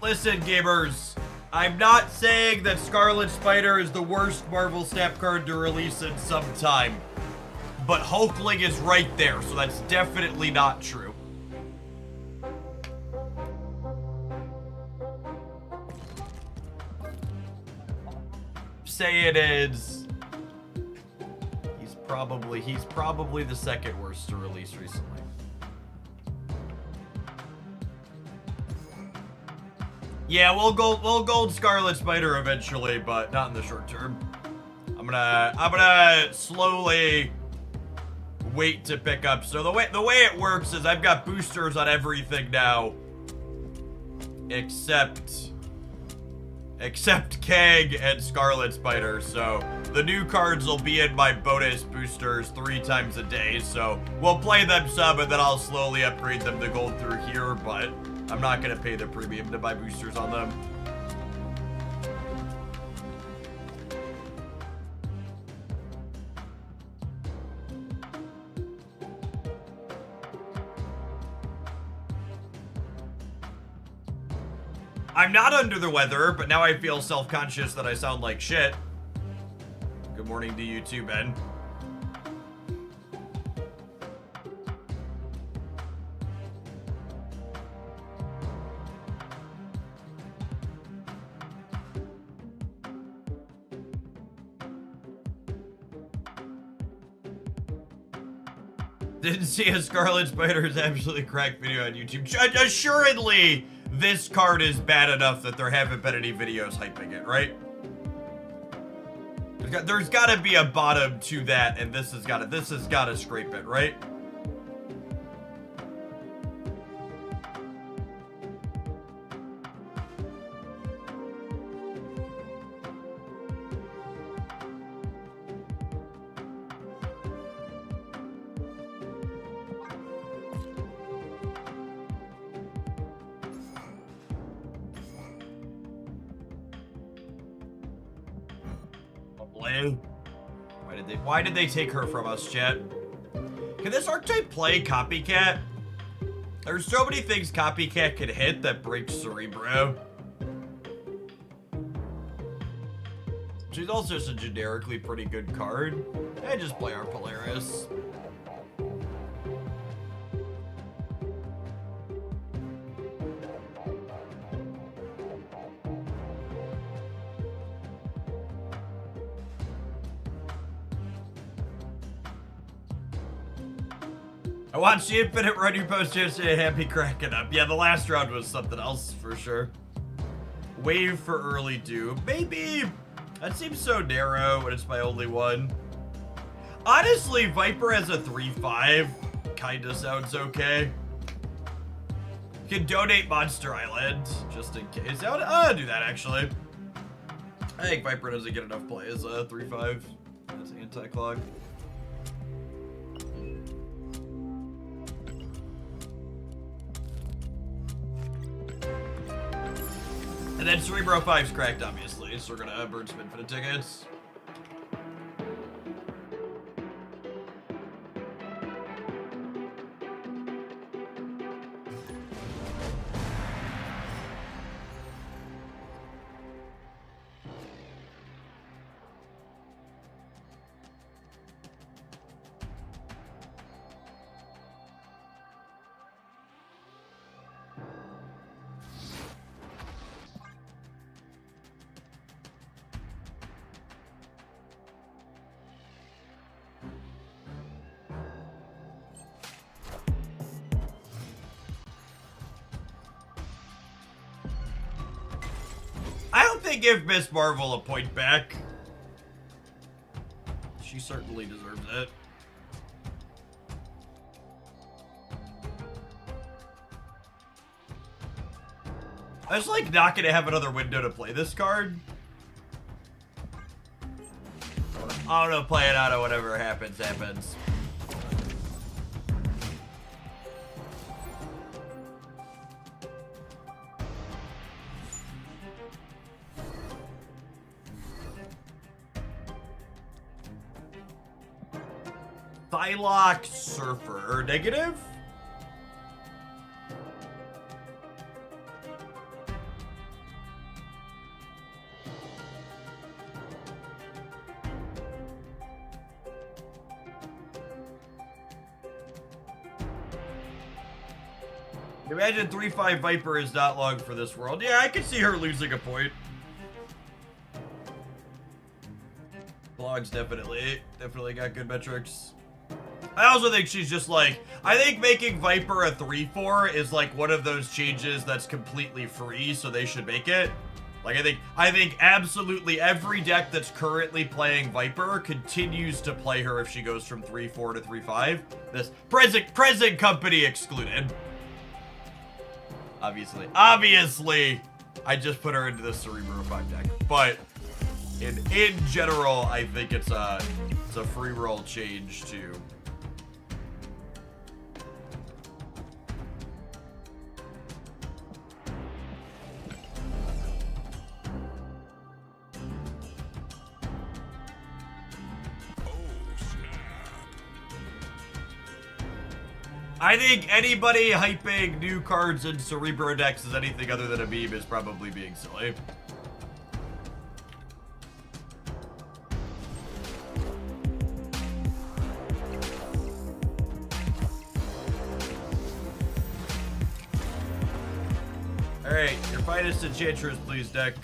Listen, gamers. I'm not saying that Scarlet Spider is the worst Marvel Snap card to release in some time. But Hulkling is right there, so that's definitely not true. Say it is. He's probably the second worst to release recently. Yeah, we'll gold Scarlet Spider eventually, but not in the short term. I'm gonna slowly wait to pick up. So the way it works is I've got boosters on everything now, except Kang and Scarlet Spider. So the new cards will be in my bonus boosters 3 times a day. So we'll play them some, and then I'll slowly upgrade them to gold through here. But I'm not gonna pay the premium to buy boosters on them. I'm not under the weather, but now I feel self-conscious that I sound like shit. Good morning to you too, Ben. Didn't see a Scarlet Spider's absolutely cracked video on YouTube. Assuredly, this card is bad enough that there haven't been any videos hyping it, right? There's gotta be a bottom to that, and this has gotta scrape it, right? Why did they take her from us, chat? Can this archetype play Copycat? There's so many things Copycat can hit that breaks Cerebro. She's also just a generically pretty good card. And just play our Polaris. I watched the Infinite Run you post yesterday, happy cracking up. Yeah, the last round was something else for sure. Wave for early doom. Maybe. That seems so narrow when it's my only one. Honestly, Viper as a 3/5 kinda sounds okay. You can donate Monster Island, just in case. I'll do that actually. I think Viper doesn't get enough play as a 3/5. That's anti-clog. And then Cerebro 5's cracked, obviously, so we're gonna burn some infinite tickets. Give Miss Marvel a point back. She certainly deserves it. I was like not gonna have another window to play this card. I don't know, play it out or whatever happens. Thylock Surfer. Negative? Imagine 3-5 Viper is not long for this world. Yeah, I can see her losing a point. Blog's definitely got good metrics. I also think she's just like, I think making Viper a 3-4 is like one of those changes that's completely free, so they should make it. Like, I think absolutely every deck that's currently playing Viper continues to play her if she goes from 3-4 to 3-5. This present company excluded. Obviously, I just put her into the Cerebro 5 deck, but in general, I think it's a free roll change too. I think anybody hyping new cards in Cerebro decks as anything other than a meme is probably being silly. Alright, your finest Enchantress, please, deck.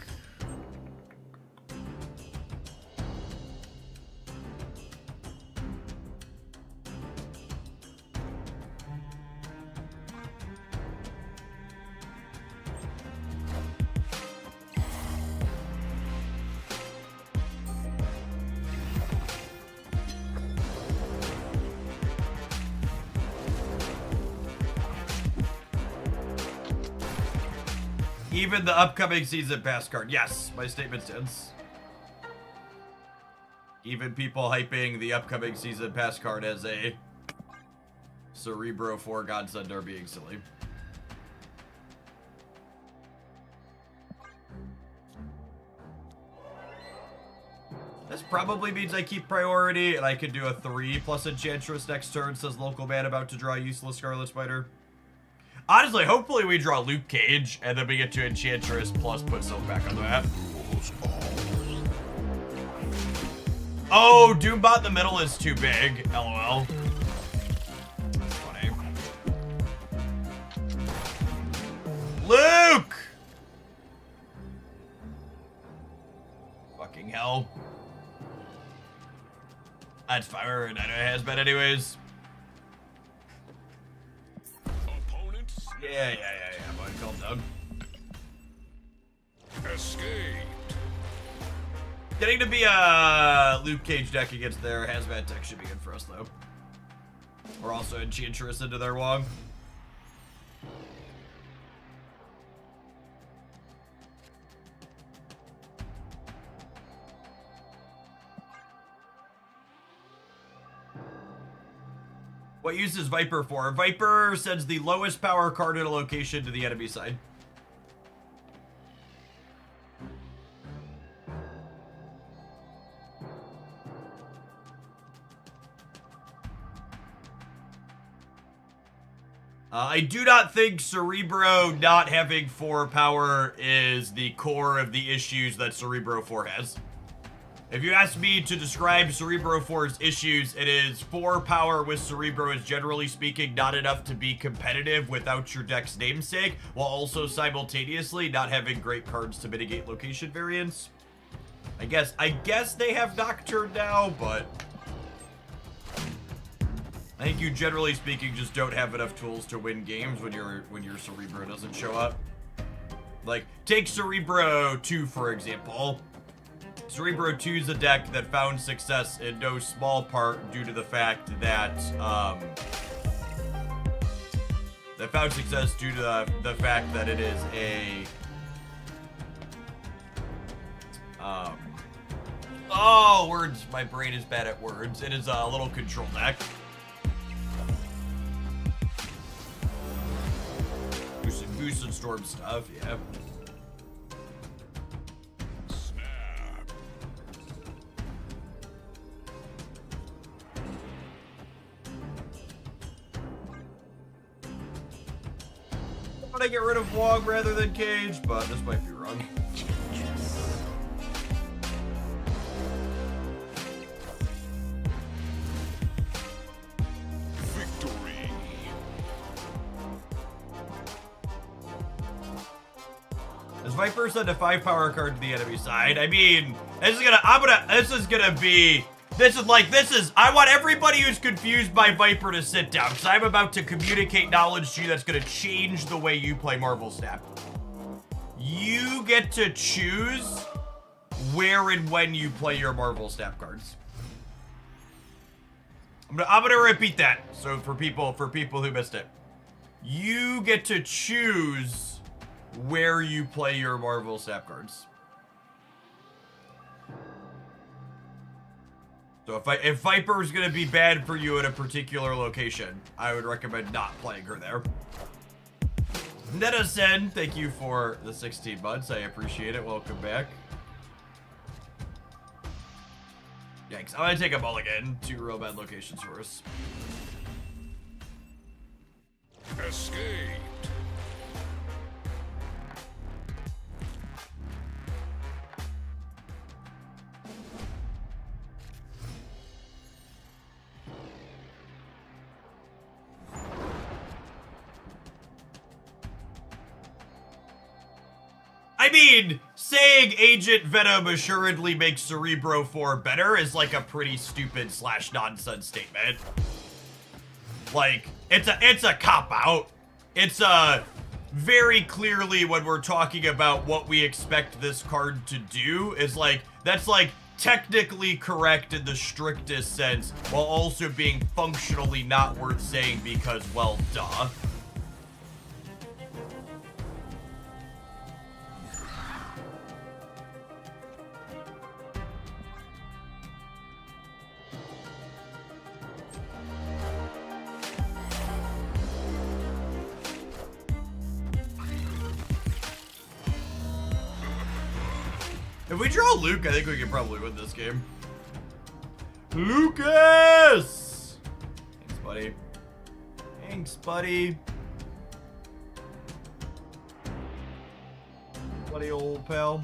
Even the upcoming season pass card. Yes, my statement stands. Even people hyping the upcoming season pass card as a Cerebro 4 Godsend are being silly. This probably means I keep priority, and I could do a 3 plus Enchantress next turn, says local man about to draw useless Scarlet Spider. Honestly, hopefully we draw Luke Cage, and then we get to Enchantress plus put Silk back on the map. Oh, Doombot in the middle is too big. LOL. That's funny. Luke! Fucking hell. That's fire, and I know it has been anyways. Yeah, boy, calm down. Escape. Getting to be a Luke Cage deck against their Hazmat deck should be good for us, though. We're also Enchantress into their Wong. What use is Viper for? Viper sends the lowest power card in a location to the enemy side. I do not think Cerebro not having 4 power is the core of the issues that Cerebro 4 has. If you ask me to describe Cerebro 4's issues, it is 4 power with Cerebro is generally speaking not enough to be competitive without your deck's namesake, while also simultaneously not having great cards to mitigate location variance. I guess they have Nocturne now, but I think you generally speaking just don't have enough tools to win games when your Cerebro doesn't show up. Like, take Cerebro 2 for example. Cerebro 2 is a deck that found success in no small part due to the fact that, the fact that it is a, oh, words, my brain is bad at words. It is a little control deck. Goose and Storm stuff, yeah. I get rid of Wog rather than Cage, but this might be wrong. Victory. Does Viper send a 5 power card to the enemy side? I mean, I want everybody who's confused by Viper to sit down, because I'm about to communicate knowledge to you that's gonna change the way you play Marvel Snap. You get to choose where and when you play your Marvel Snap cards. I'm gonna repeat that, so for people who missed it. You get to choose where you play your Marvel Snap cards. So if Viper's gonna be bad for you at a particular location, I would recommend not playing her there. Netasen, thank you for the 16 months. I appreciate it. Welcome back. Yikes. I'm gonna take a mulligan. 2 real bad locations for us. Escaped. I mean, saying Agent Venom assuredly makes Cerebro 4 better is like a pretty stupid / nonsense statement. Like, it's a cop-out. It's very clearly when we're talking about what we expect this card to do is like, that's like technically correct in the strictest sense while also being functionally not worth saying because, well, duh. If we draw Luke, I think we can probably win this game. Lucas! Thanks, buddy. Thanks, buddy. Buddy, old pal.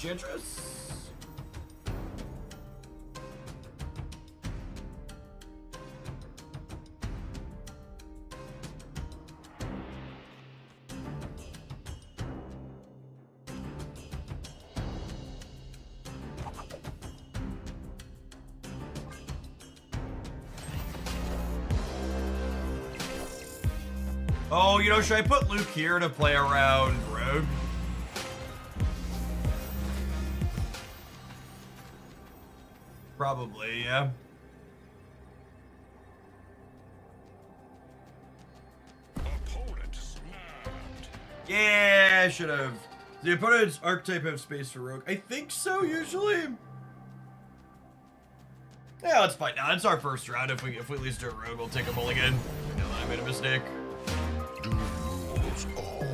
Enchantress. Oh, you know, should I put Luke here to play around Rogue? Probably, yeah. Opponent snapped. Yeah, I should have. The opponent's archetype have space for Rogue? I think so, usually. Yeah, that's fine. Now, it's our first round. If we at least do a Rogue, we'll take a mulligan. I know that I made a mistake. Duels all.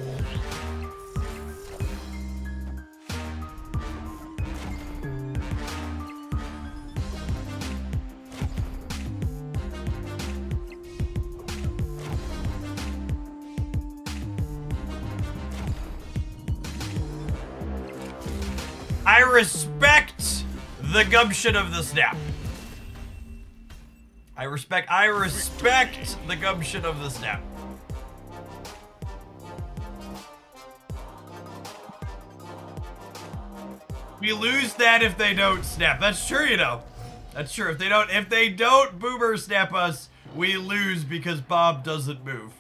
I respect the gumption of the snap. I respect the gumption of the snap. We lose that if they don't snap. That's true, you know. That's true. If they don't boomer snap us, we lose because Bob doesn't move.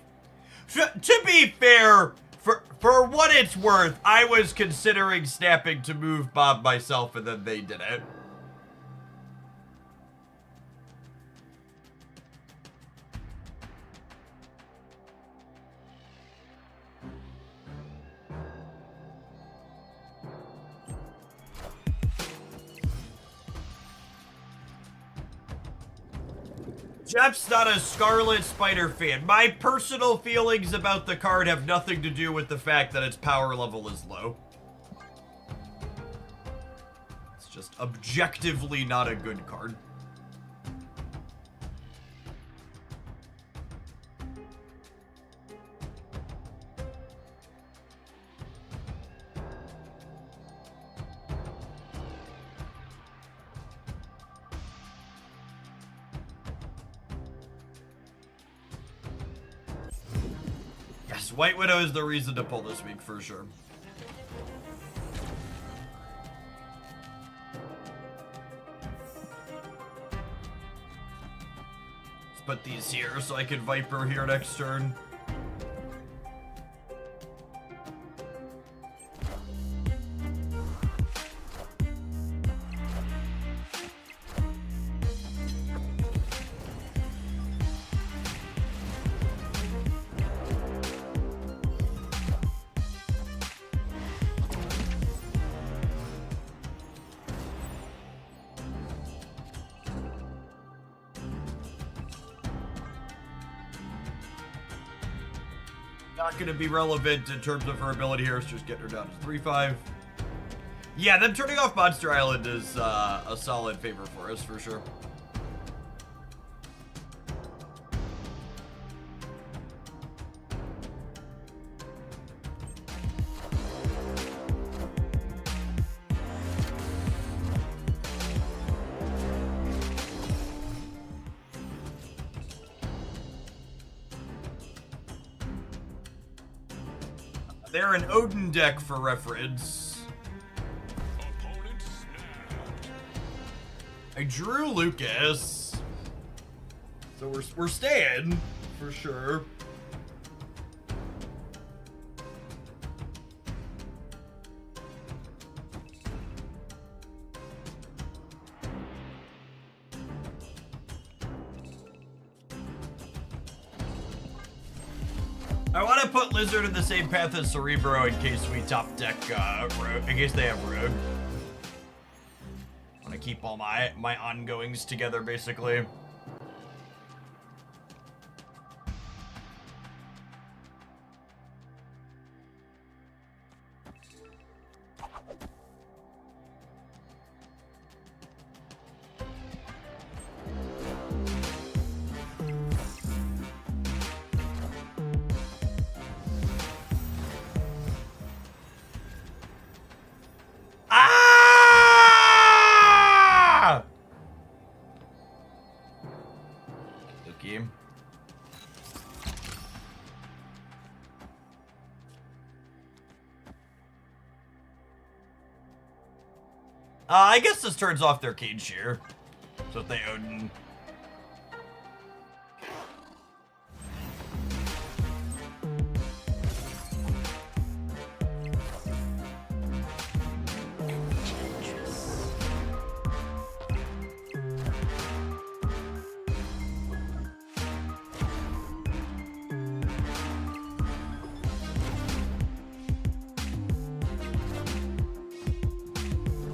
To be fair, for what it's worth, I was considering snapping to move Bob myself, and then they did it. Jeff's not a Scarlet Spider fan. My personal feelings about the card have nothing to do with the fact that its power level is low. It's just objectively not a good card. Yes, White Widow is the reason to pull this week for sure. Let's put these here so I can Viper here next turn. Not going to be relevant in terms of her ability here. It's just getting her down to 3-5. Yeah, them turning off Monster Island is a solid favor for us, for sure. They're an Odin deck for reference. Opponent snapped. I drew Lucas. So we're staying, for sure. I want to put Lizard in the same path as Cerebro in case we top deck Rogue, in case they have Rogue. I want to keep all my ongoings together, basically. Ah! Okay. I guess this turns off their Cage Shear. So if they Odin.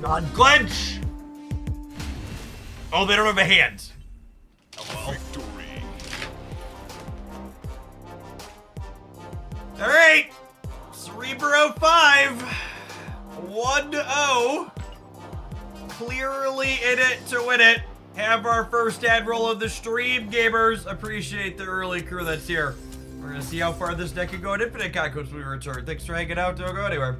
God, clench! Oh, they don't have a hand. Oh well. Victory. Alright! Cerebro 5. 1-0. Clearly in it to win it. Have our first ad roll of the stream, gamers. Appreciate the early crew that's here. We're gonna see how far this deck can go in Infinite Conquest when we return. Thanks for hanging out. Don't go anywhere.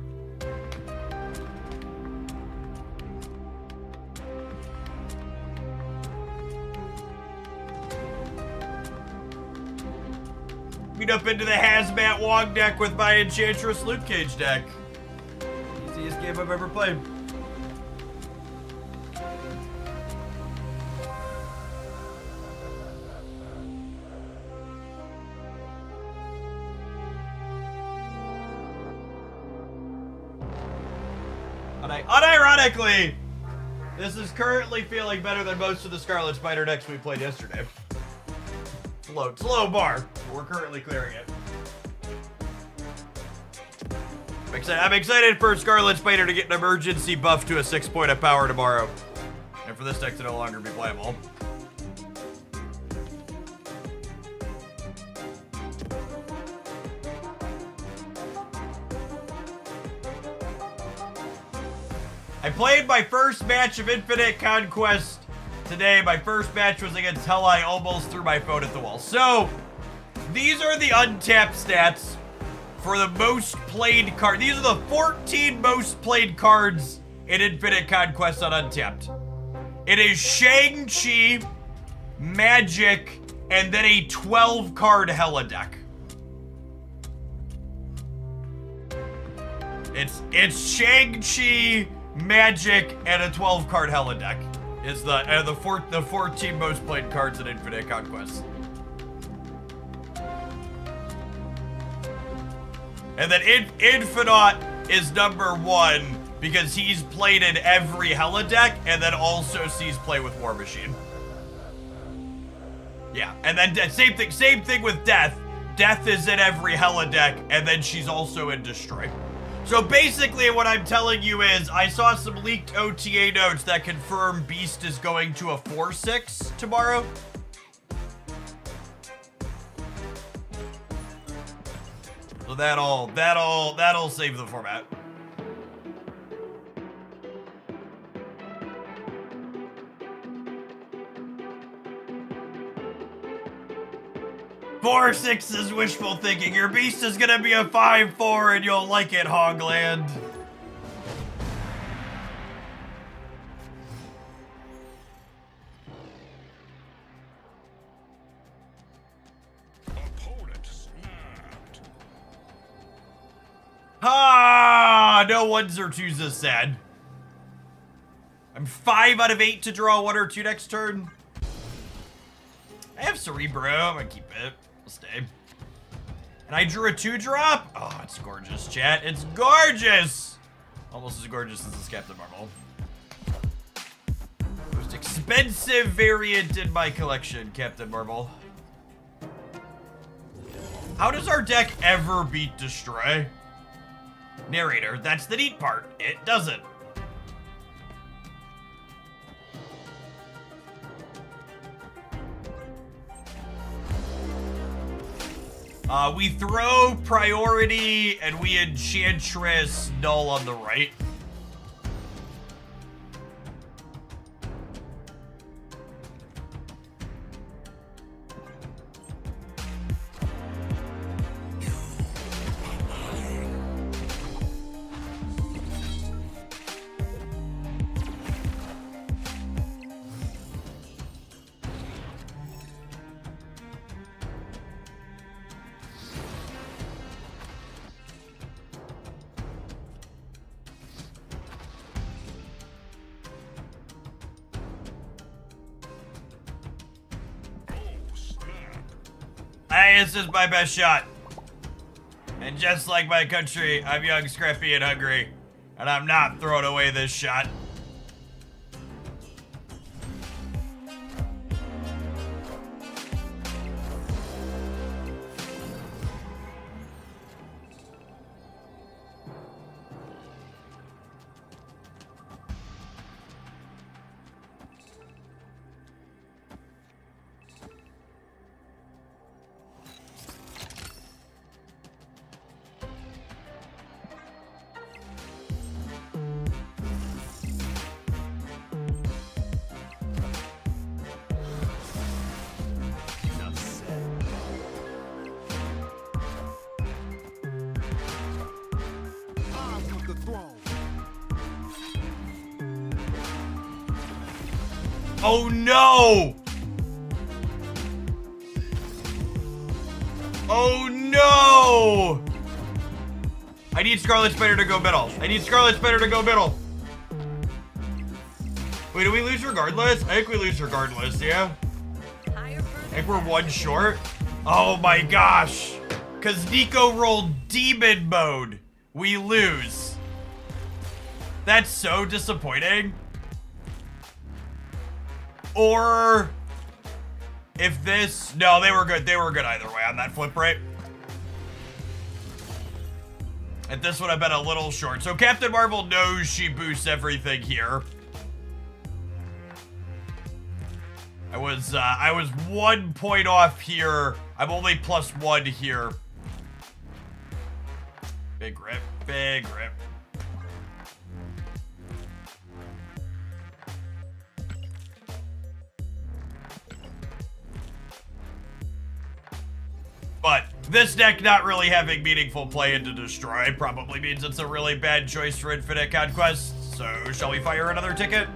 Beat up into the Hazmat Wong deck with my Enchantress Luke Cage deck. Easiest game I've ever played. Unironically, this is currently feeling better than most of the Scarlet Spider decks we played yesterday. It's a low bar. We're currently clearing it. I'm excited for Scarlet Spider to get an emergency buff to a 6-point of power tomorrow. And for this deck to no longer be playable. I played my first match of Infinite Conquest today. My first match was against Hell. I almost threw my phone at the wall. So, these are the untapped stats for the most played card. These are the 14 most played cards in Infinite Conquest on Untapped. It is Shang-Chi, Magic, and then a 12-card Hella deck. It's Shang-Chi, Magic, and a 12-card Hella deck. Is the 14 most played cards in Infinite Conquest. And then Infinite is number 1 because he's played in every Hella deck and then also sees play with War Machine. Yeah, and then same thing with Death. Death is in every Hella deck and then she's also in Destroy. So basically what I'm telling you is I saw some leaked OTA notes that confirm Beast is going to a 4-6 tomorrow. So that'll save the format. Four six is wishful thinking. Your Beast is gonna be a 5-4 and you'll like it, Hogland. Opponent snapped. Ah, no 1s or 2s is sad. I'm 5 out of 8 to draw 1 or 2 next turn. I have Cerebro, I'm gonna keep it. I'll stay. And I drew a 2-drop. Oh, it's gorgeous, chat. It's gorgeous! Almost as gorgeous as this Captain Marvel. Most expensive variant in my collection, Captain Marvel. How does our deck ever beat Destroy? Narrator, that's the neat part. It doesn't. We throw Priority and we Enchantress Null on the right. Hey, this is my best shot. And just like my country, I'm young, scrappy, and hungry. And I'm not throwing away this shot. Oh no! Oh no! I need Scarlet Spider to go middle. I need Scarlet Spider to go middle. Wait, do we lose regardless? I think we lose regardless, yeah? I think we're 1 short. Oh my gosh. Because Nico rolled demon mode. We lose. That's so disappointing. Or if this, no, they were good. They were good either way on that flip rate. And this would have been a little short. So Captain Marvel knows she boosts everything here. I was 1 point off here. I'm only +1 here. Big rip, big rip. But this deck not really having meaningful play into Destroy probably means it's a really bad choice for Infinite Conquest. So shall we fire another ticket?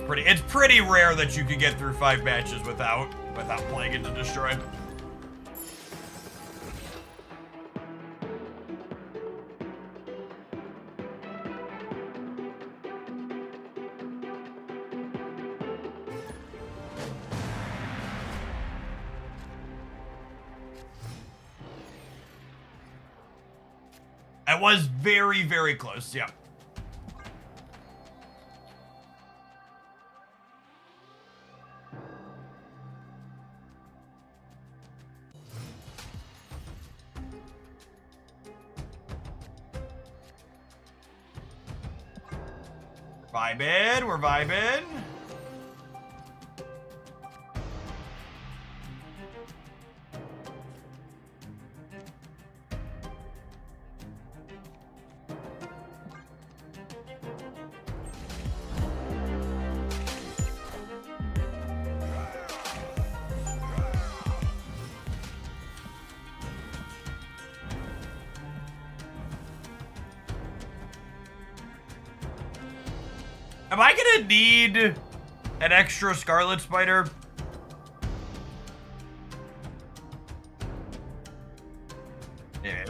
It's pretty rare that you can get through 5 matches without playing into Destroy. I was very, very close, yeah. Vibing, we're vibing. Am I gonna need an extra Scarlet Spider? Yeah.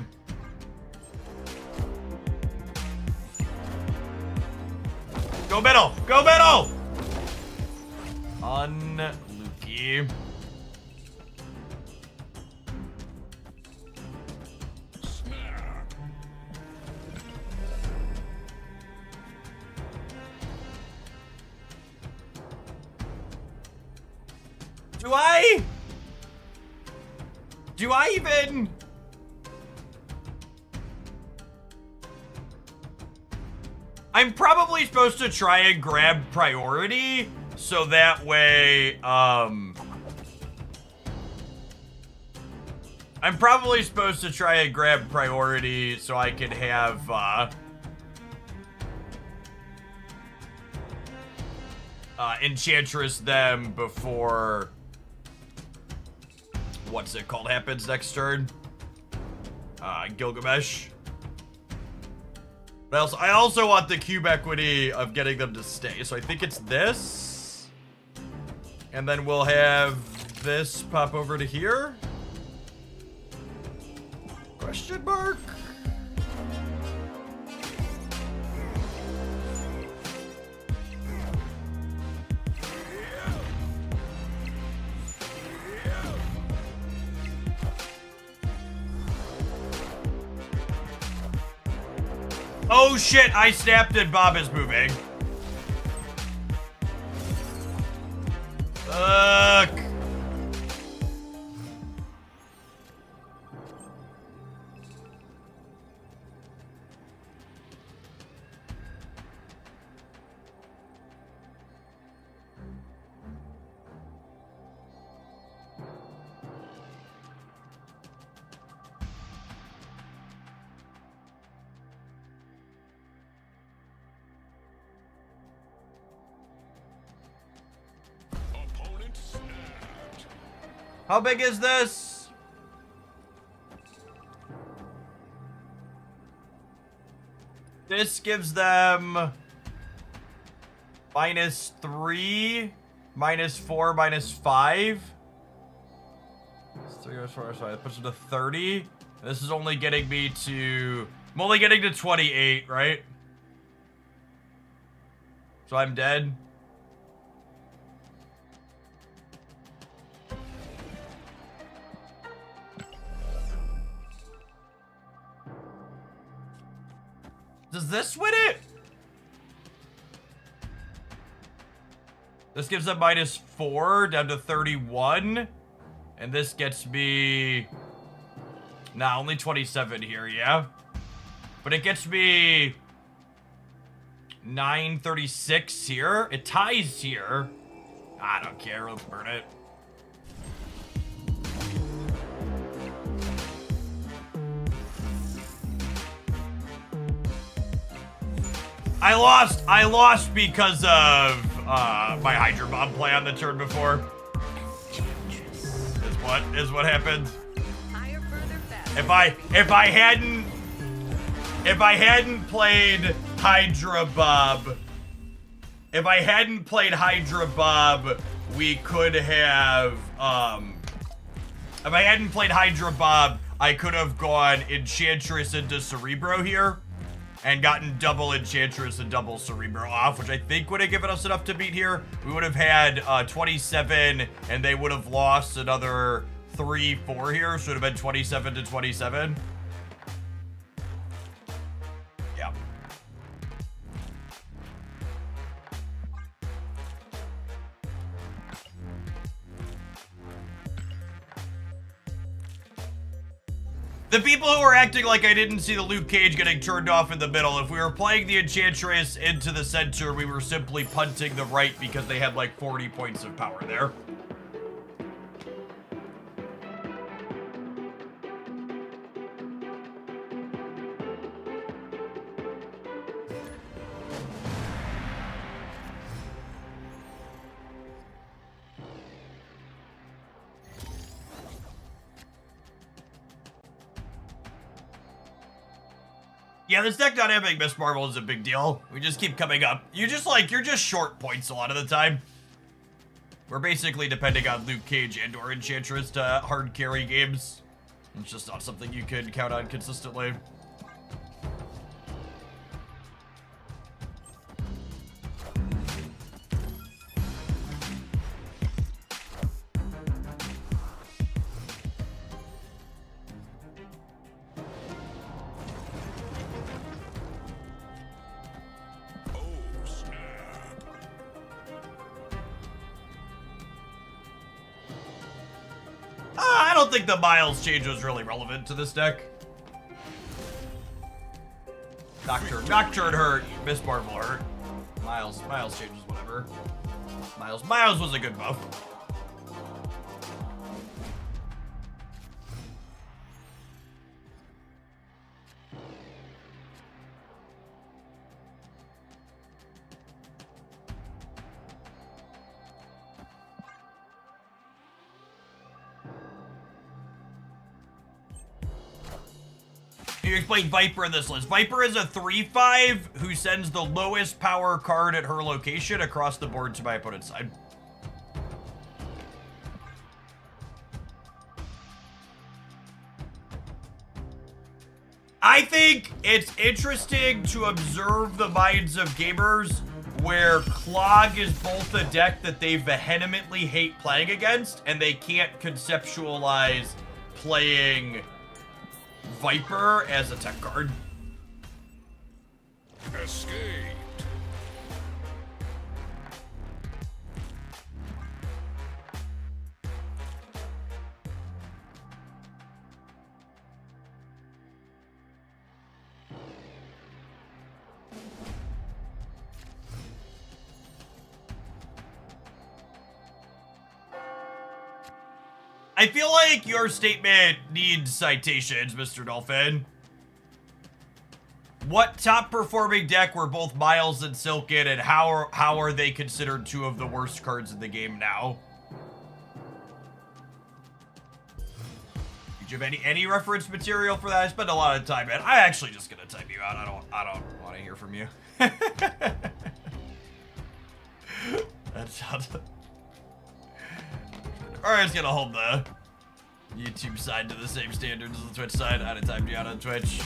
Go middle! Go middle! Unlucky. Do I even? I'm probably supposed to try and grab priority, so that way, I'm probably supposed to try and grab priority so I can have, Enchantress them before, what's it called, happens next turn? Gilgamesh. But I also want the cube equity of getting them to stay, so I think it's this. And then we'll have this pop over to here. Question mark? Oh shit, I snapped and Bob is moving. Fuck. How big is this? This gives them -3, -4, -5. 3 minus 4, sorry, that puts them to 30. This is only getting me to, I'm only getting to 28, right? So I'm dead. Does this win it? This gives them -4 down to 31. And this gets me... Nah, only 27 here, yeah? But it gets me 936 here. It ties here. I don't care, let's burn it. I lost because of my Hydra Bomb play on the turn before. Is what happened. If I hadn't played Hydra Bob, we could have if I hadn't played Hydra Bob, I could have gone Enchantress into Cerebro here and gotten double Enchantress and double Cerebro off, which I think would have given us enough to beat here. We would have had 27, and they would have lost another 3, 4 here, so it would have been 27 to 27. The people who are acting like I didn't see the Luke Cage getting turned off in the middle, if we were playing the Enchantress into the center, we were simply punting the right because they had like 40 points of power there. Yeah, this deck not having Miss Marvel is a big deal. We just keep coming up. You're just short points a lot of the time. We're basically depending on Luke Cage and or Enchantress to hard carry games. It's just not something you could count on consistently. I don't think the Miles change was really relevant to this deck. Nocturne hurt. Miss Marvel hurt. Miles change was whatever. Miles was a good buff. You explain Viper in this list. Viper is a 3/5 who sends the lowest power card at her location across the board to my opponent's side. I think it's interesting to observe the minds of gamers where Clog is both a deck that they vehemently hate playing against, and they can't conceptualize playing Viper as a tech card. Escaped. I feel like your statement needs citations, Mr. Dolphin. What top performing deck were both Miles and Silk in, and how are they considered two of the worst cards in the game now? Did you have any reference material for that? I spent a lot of time, man. I'm actually just gonna type you out. I don't want to hear from you. That sounds. Or it's gonna hold the YouTube side to the same standards as the Twitch side. I had typed you out on Twitch.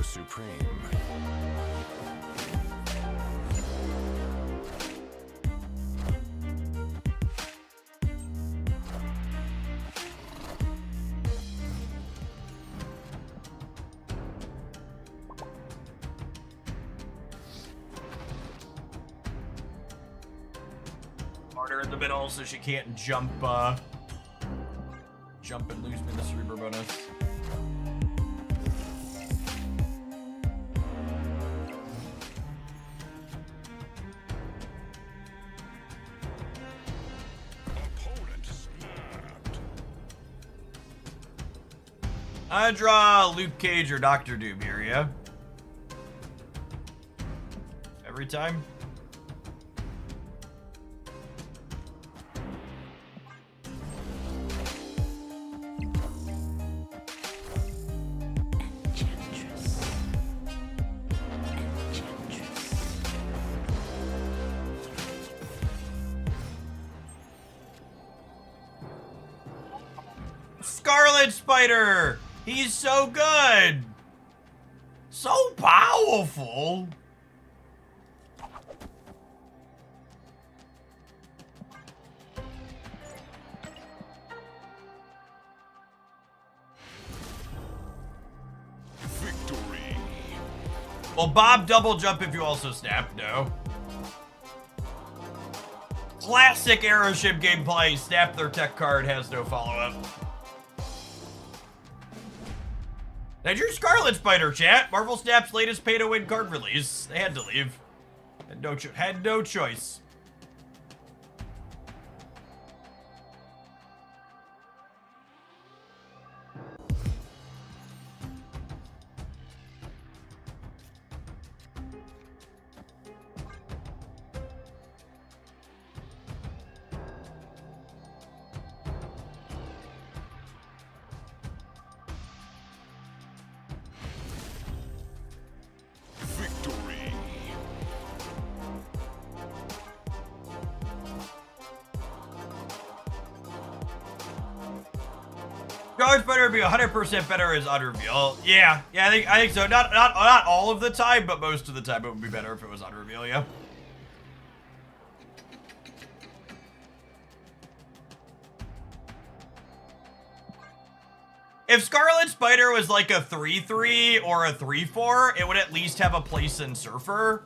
Supreme. Harder in the middle so she can't jump and lose me the Cerebro bonus. I draw Luke Cage or Dr. Doom here, yeah? Every time? Scarlet Spider! He's so good. So powerful. Victory. Well, Bob double jump if you also snap. No. Classic Aeroship gameplay. Snap their tech card, has no follow-up. Now, your Scarlet Spider, chat. Marvel Snap's latest pay-to-win card release. They had to leave. Had no choice. Victory. Scarlet Spider would be 100% better as unreveal. Yeah, I think so. Not all of the time, but most of the time it would be better if it was unreveal, yeah. If Scarlet Spider was like a 3-3 or a 3-4, it would at least have a place in Surfer.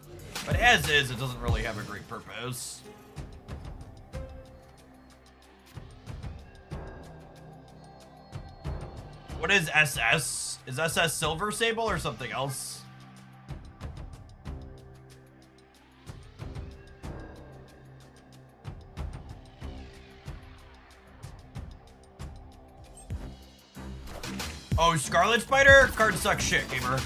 But as is, it doesn't really have a great purpose. What is SS? Is SS Silver Sable or something else? Oh, Scarlet Spider? Card sucks shit, gamer.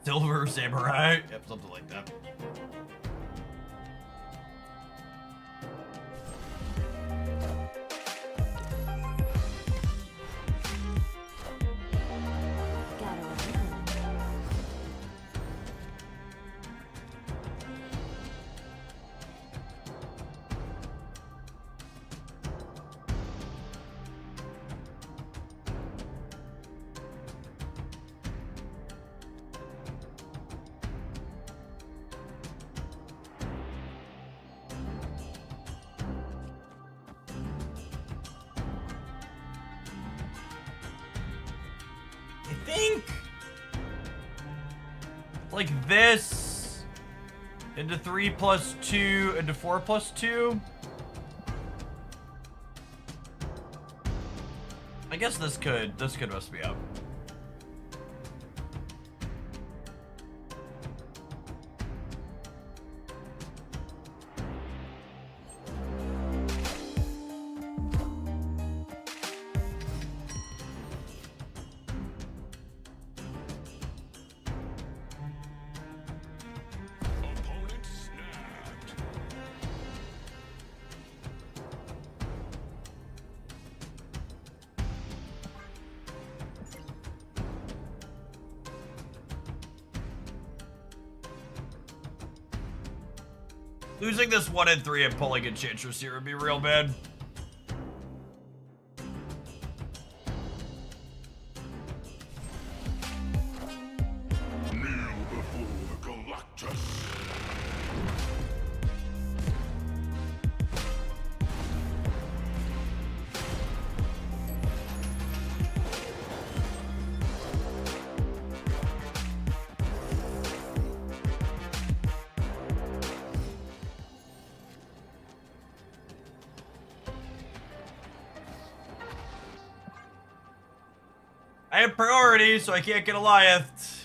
Silver Samurai? Yep, something like that. Think like this into 3+2 into 4+2. I guess this could mess me up. Opponent snapped. Losing this 1 and 3 and pulling Enchantress here would be real bad. Kneel before Galactus. I have priority, so I can't get Goliath.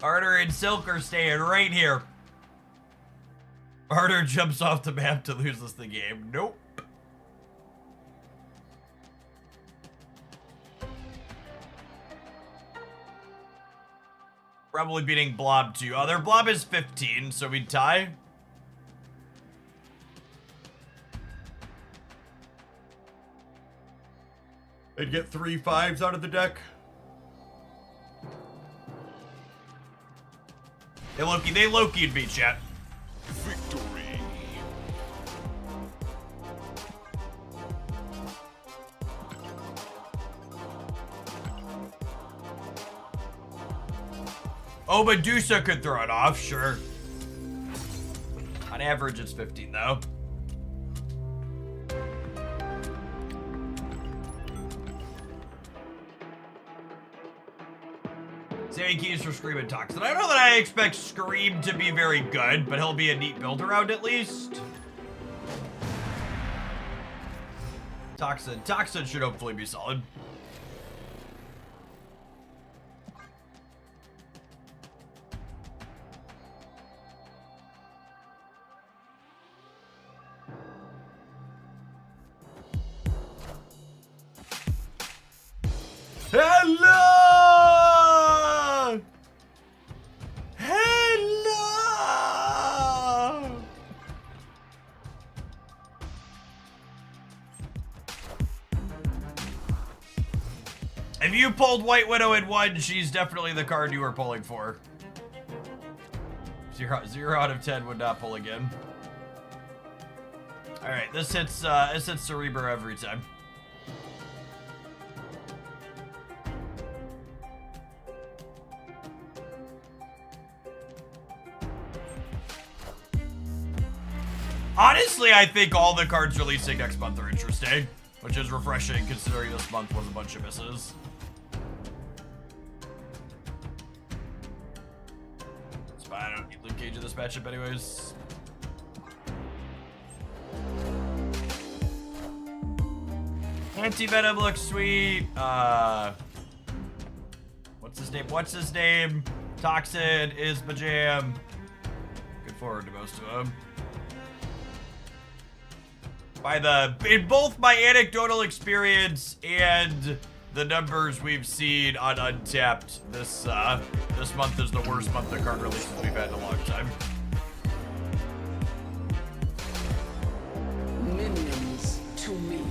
Arter and Silk are staying right here. Arter jumps off the map to lose us the game. Nope. Probably beating Blob 2. Oh, their Blob is 15, so we'd tie. And get 3 5s out of the deck. They Loki'd me, chat. Victory. Oh, Medusa could throw it off, sure. On average, it's 15, though. Saving keys for Scream and Toxin. I don't know that I expect Scream to be very good, but he'll be a neat build around at least. Toxin should hopefully be solid. Hello! Hello! If you pulled White Widow in 1, she's definitely the card you were pulling for. 0 out of 10 would not pull again. Alright, this hits Cerebro every time. Honestly, I think all the cards releasing next month are interesting, which is refreshing considering this month was a bunch of misses. It's fine, I don't need Luke Cage in this matchup anyways. Anti-Venom looks sweet. What's his name? Toxin is my jam. Good forward to most of them. In both my anecdotal experience and the numbers we've seen on Untapped, this month is the worst month of card releases we've had in a long time. Minions to me.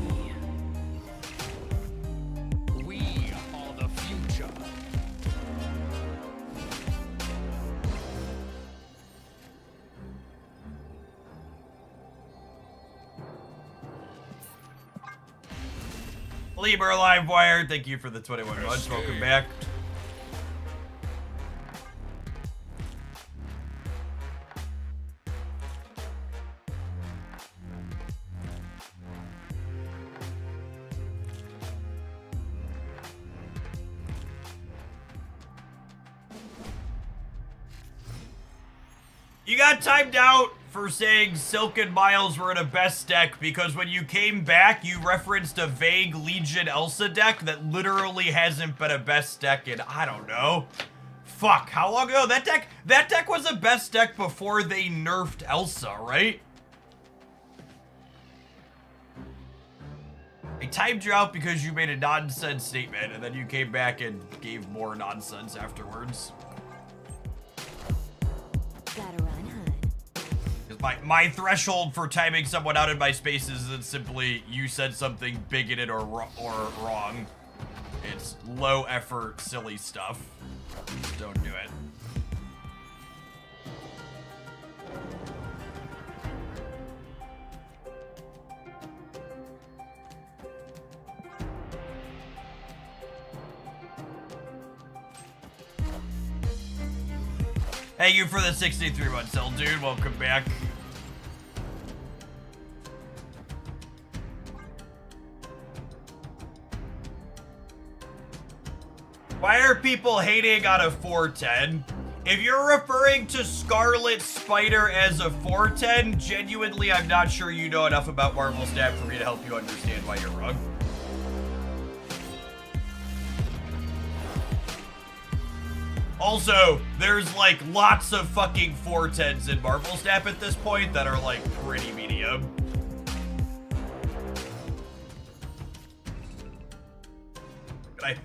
We are the future. Lieber Livewire, thank you for the 21 months. Welcome back. You got timed out for saying Silk and Miles were in a best deck because when you came back, you referenced a vague Legion Elsa deck that literally hasn't been a best deck in, I don't know. Fuck, how long ago? That deck was a best deck before they nerfed Elsa, right? I timed you out because you made a nonsense statement and then you came back and gave more nonsense afterwards. Gotta run, hun. My threshold for timing someone out in my spaces isn't simply you said something bigoted or wrong. It's low effort, silly stuff. Just don't do it. Thank you for the 63 months, L dude. Welcome back. Why are people hating on a 410? If you're referring to Scarlet Spider as a 410, genuinely, I'm not sure you know enough about Marvel Snap for me to help you understand why you're wrong. Also, there's like lots of fucking 410s in Marvel Snap at this point that are like pretty medium.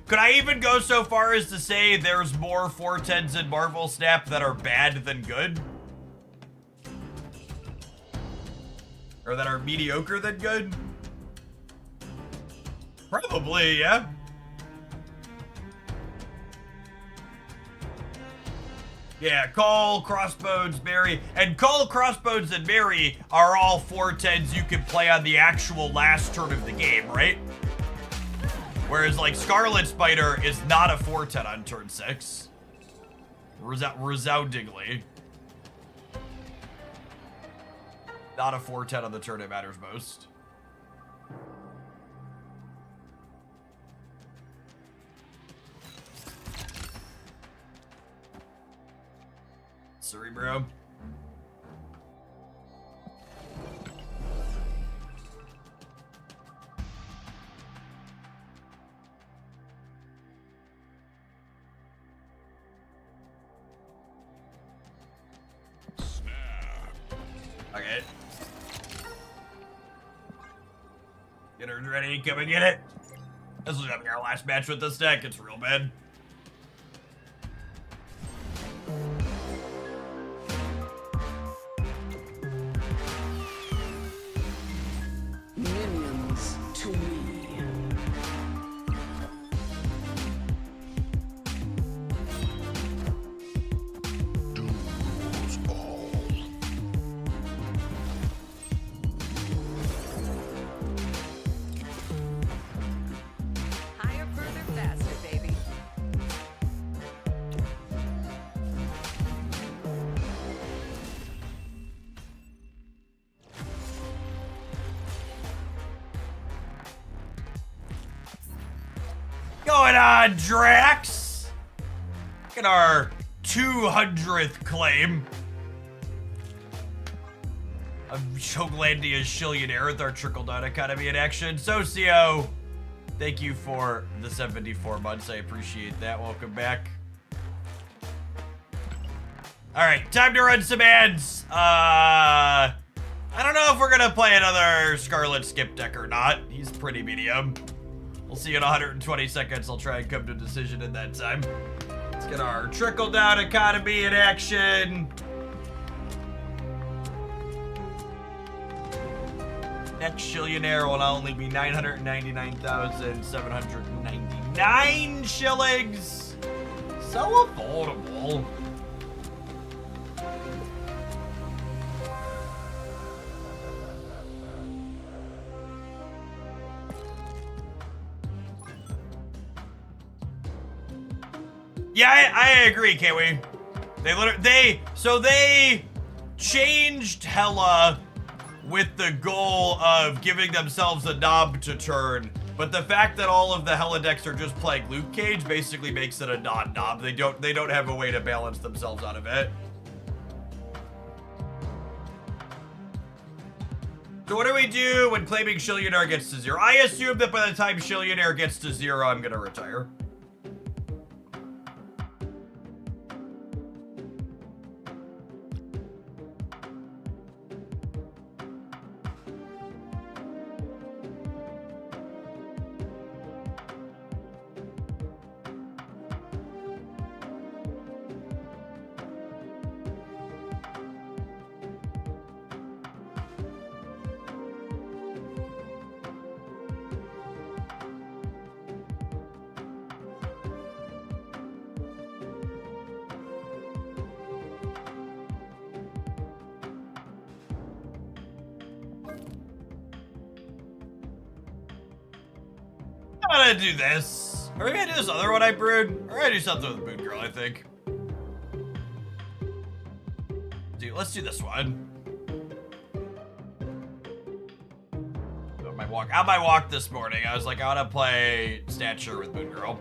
Could I even go so far as to say there's more 410s in Marvel Snap that are bad than good? Or that are mediocre than good? Probably, yeah. Yeah, Cole, Crossbones, Mary, and Cole, Crossbones, and Mary are all 410s you can play on the actual last turn of the game, right? Whereas, like, Scarlet Spider is not a 410 on turn 6. Resoundingly. Not a 410 on the turn it matters most. Cerebro. Okay. Get her ready, come and get it. This is gonna be our last match with this deck. It's real bad. Minions to me. Duels all. Higher, further, faster, baby. Going on, Drax! Look at our 200th claim. Of Chokelandia's Shillionaire with our Trickle-Down Economy in action. Socio, thank you for the 74 months. I appreciate that. Welcome back. Alright, time to run some ads. I don't know if we're gonna play another Scarlet Skip deck or not. He's pretty medium. We'll see you in 120 seconds. I'll try and come to a decision in that time. Let's get our Trickle-Down Economy in action. Next Shillionaire will only be 999,799 shillings. So affordable. Yeah, I agree, Kiwi. They changed Hela with the goal of giving themselves a knob to turn, but the fact that all of the Hela decks are just playing Luke Cage basically makes it a non-knob. They don't have a way to balance themselves out of it. So what do we do when claiming Shillionaire gets to 0? I assume that by the time Shillionaire gets to 0, I'm gonna retire. I'm gonna do this. Are we gonna do this other one I brewed? We're gonna do something with Moon Girl, I think. Dude, let's do this one. On my walk this morning, I was like, I wanna play Stature with Moon Girl.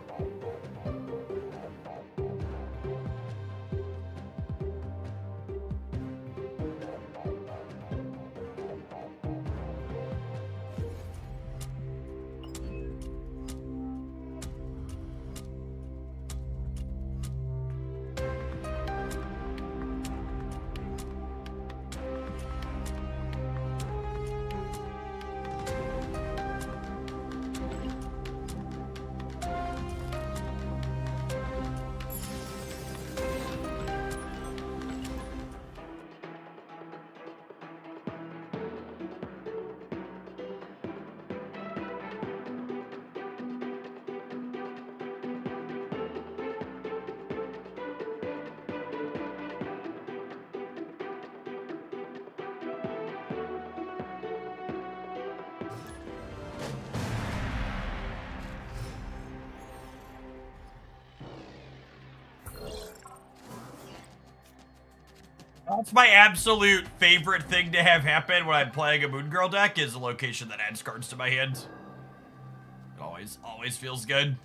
That's my absolute favorite thing to have happen when I'm playing a Moon Girl deck is a location that adds cards to my hand. It always feels good.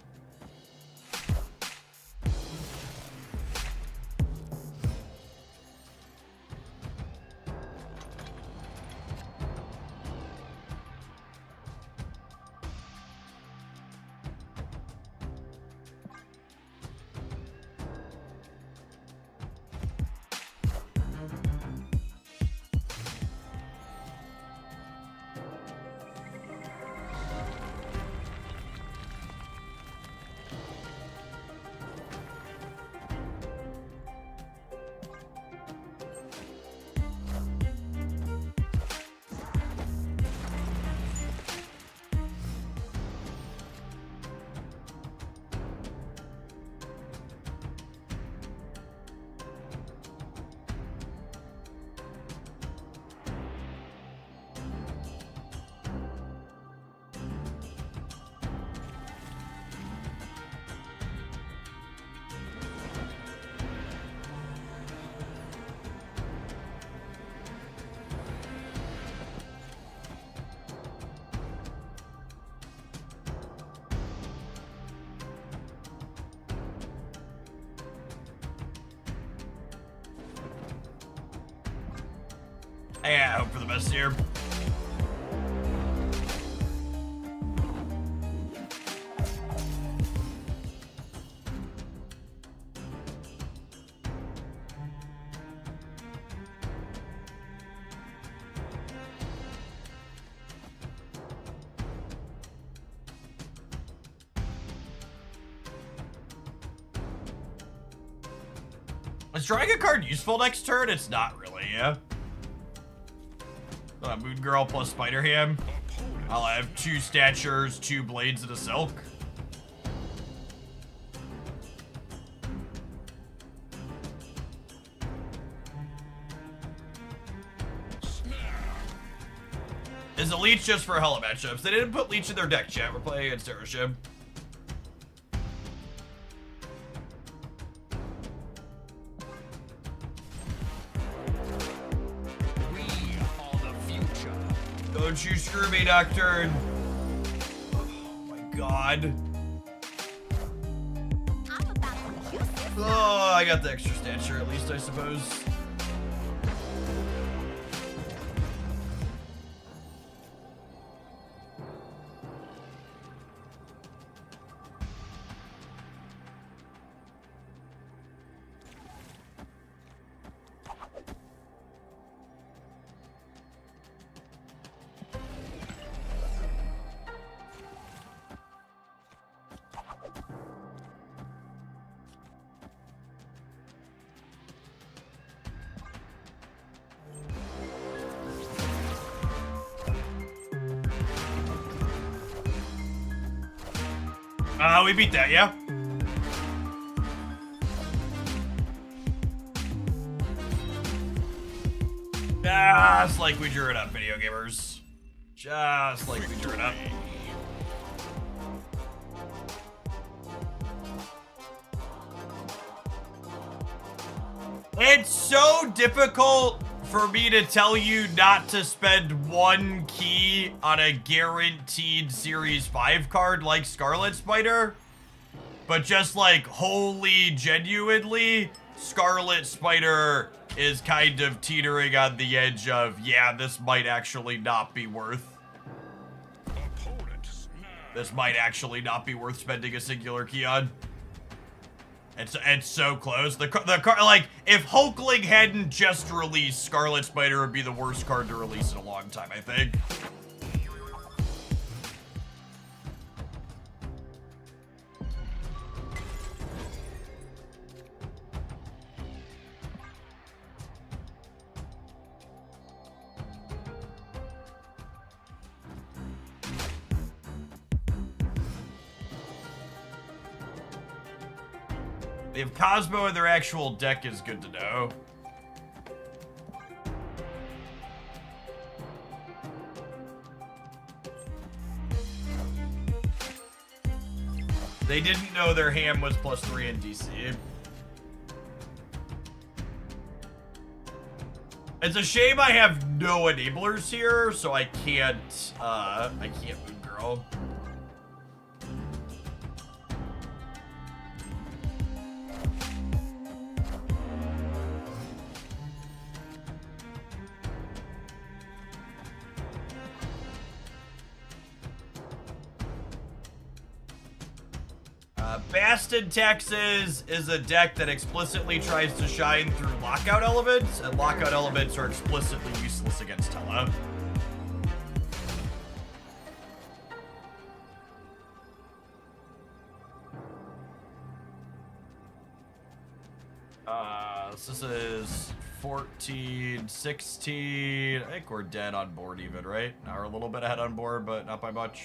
Yeah, I hope for the best here. Is drawing a card useful next turn? It's not really, yeah. Moon Girl plus Spider Ham. I'll have 2 statures, 2 blades, and a silk. Is a Leech just for hella matchups? They didn't put Leech in their deck, chat. We're playing against Aeroshim. Don't you screw me, Nocturne. Oh my god. Oh, I got the extra stature at least, I suppose. We beat that, yeah? Just like we drew it up, video gamers. Just like we drew it up. It's so difficult for me to tell you not to spend 1 key on a guaranteed Series 5 card like Scarlet Spider. But just like, wholly, genuinely, Scarlet Spider is kind of teetering on the edge of, yeah, this might actually not be worth. This might actually not be worth spending a singular key on. It's so close. The card, like, if Hulkling hadn't just released, Scarlet Spider would be the worst card to release in a long time, I think. They have Cosmo in their actual deck is good to know. They didn't know their ham was +3 in DC. It's a shame I have no enablers here, so I can't Moon Girl. Bastion Texas is a deck that explicitly tries to shine through lockout elements, and lockout elements are explicitly useless against Tele. So this is 14, 16. I think we're dead on board even, right? Now we're a little bit ahead on board, but not by much.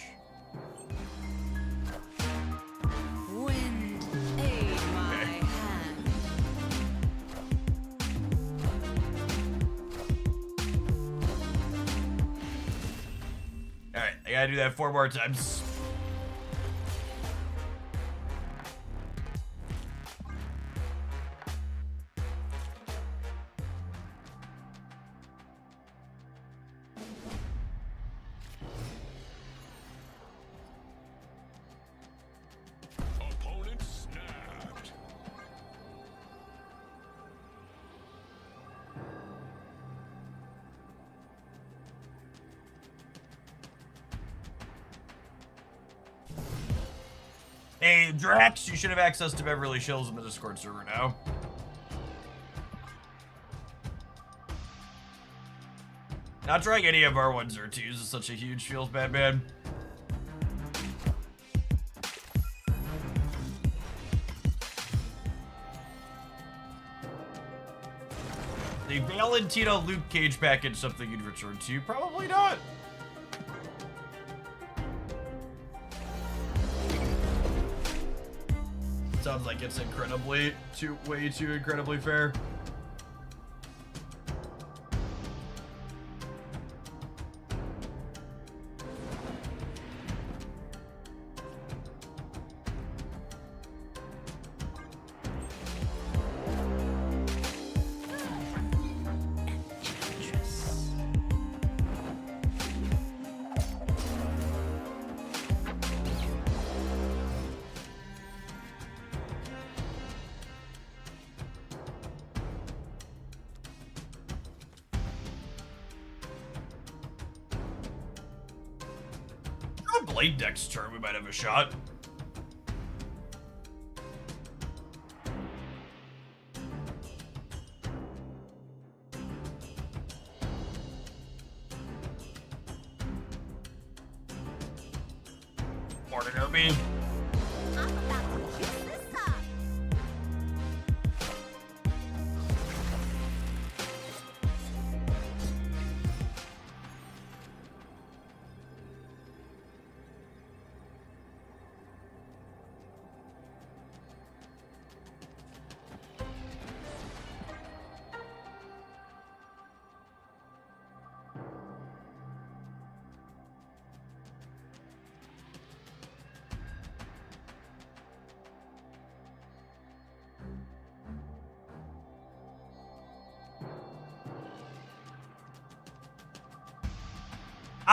Wind, aid my hand. Alright, I gotta do that 4 more times. Opponent snapped. Hey, Drax, you should have access to Beverly Shills in the Discord server now. Not drawing any of our 1s or 2s is such a huge feels bad, man. The Valentino Luke Cage package something you'd return to? Probably not. Sounds like it's way too incredibly fair. Blade deck's turn, we might have a shot. Morning, Obi. I'm about to juice this up.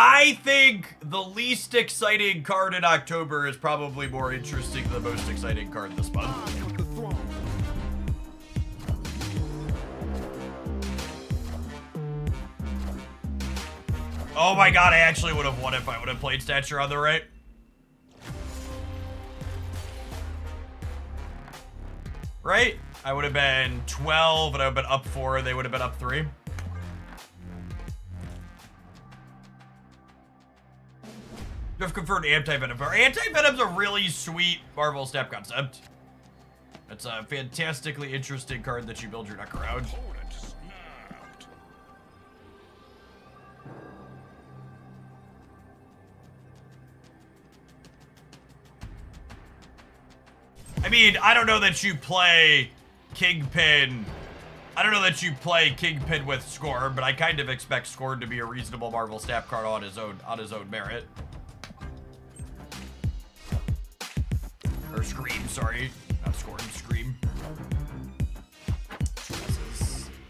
I think the least exciting card in October is probably more interesting than the most exciting card this month. Oh my god, I actually would have won if I would have played Stature on the right. Right? I would have been 12 and I would have been up 4 and they would have been up 3. You have confirmed Anti-Venom. Anti-Venom's a really sweet Marvel Snap concept. It's a fantastically interesting card that you build your deck around. Opponent snapped. I mean, I don't know that you play Kingpin. I don't know that you play Kingpin with Scorn, but I kind of expect Scorn to be a reasonable Marvel Snap card on his own merit. Or Scream, sorry. Not Scorn, Scream.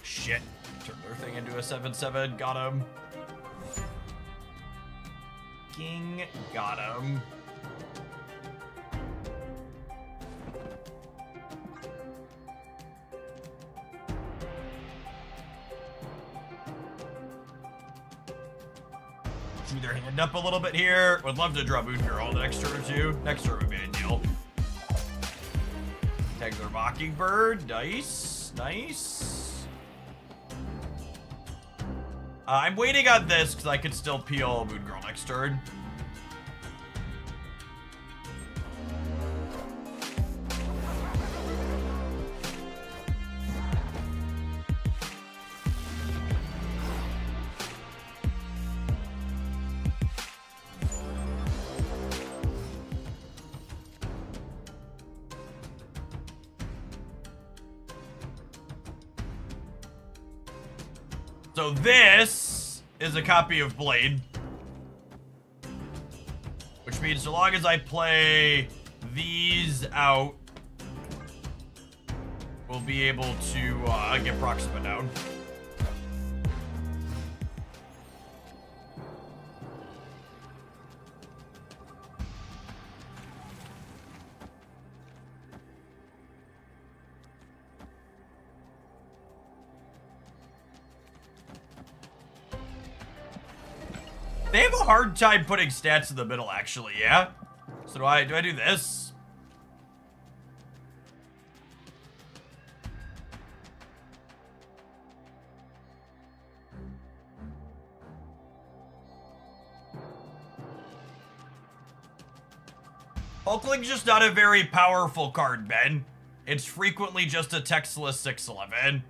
Shit. turn their thing into a 7/7. Got him. King. Got him. Shoot their hand up a little bit here. Would love to draw Moon Girl the next turn or two. Next turn would be ideal. Tag their Mockingbird. Nice. Nice. I'm waiting on this because I could still peel Moon Girl next turn. So this is a copy of Blade. Which means so long as I play these out, we'll be able to get Proxima down. They have a hard time putting stats in the middle, actually, yeah? So do I do this? Hulkling's just not a very powerful card, Ben. It's frequently just a textless 6/11.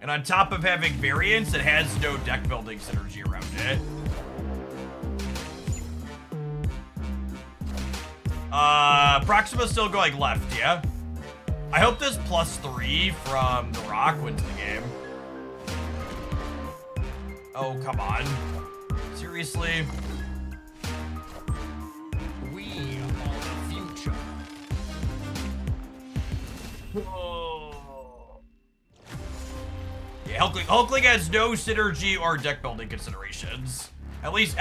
And on top of having variants, it has no deck building synergy around it. Proxima's still going left, yeah? I hope this +3 from the Rock wins the game. Oh, come on. Seriously? We are the future. Whoa. Yeah, Hulkling has no synergy or deck building considerations. At least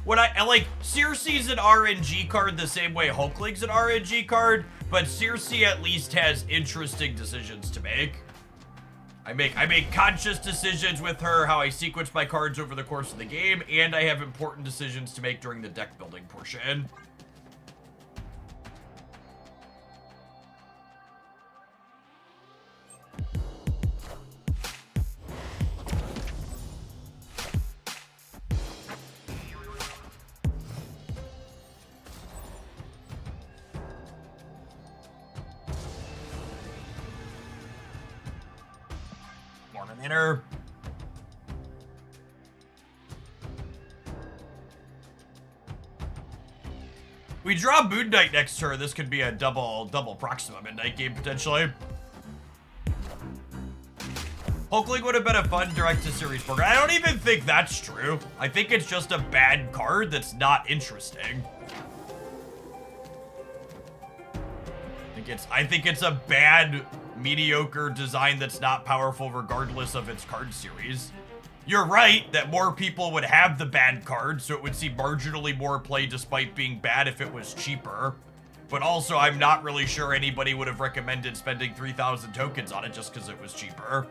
when I like Circe's an RNG card the same way Hulkling's an RNG card, but Circe at least has interesting decisions to make. I make conscious decisions with her, how I sequence my cards over the course of the game, and I have important decisions to make during the deck building portion. Inner. We draw Moon Knight next turn. This could be a double Proxima Midnight game potentially. Hulkling would have been a fun direct-to-series program. I don't even think that's true. I think it's just a bad card that's not interesting. I think it's a bad, mediocre design that's not powerful regardless of its card series. You're right that more people would have the bad card, so it would see marginally more play despite being bad if it was cheaper. But also, I'm not really sure anybody would have recommended spending 3,000 tokens on it just because it was cheaper.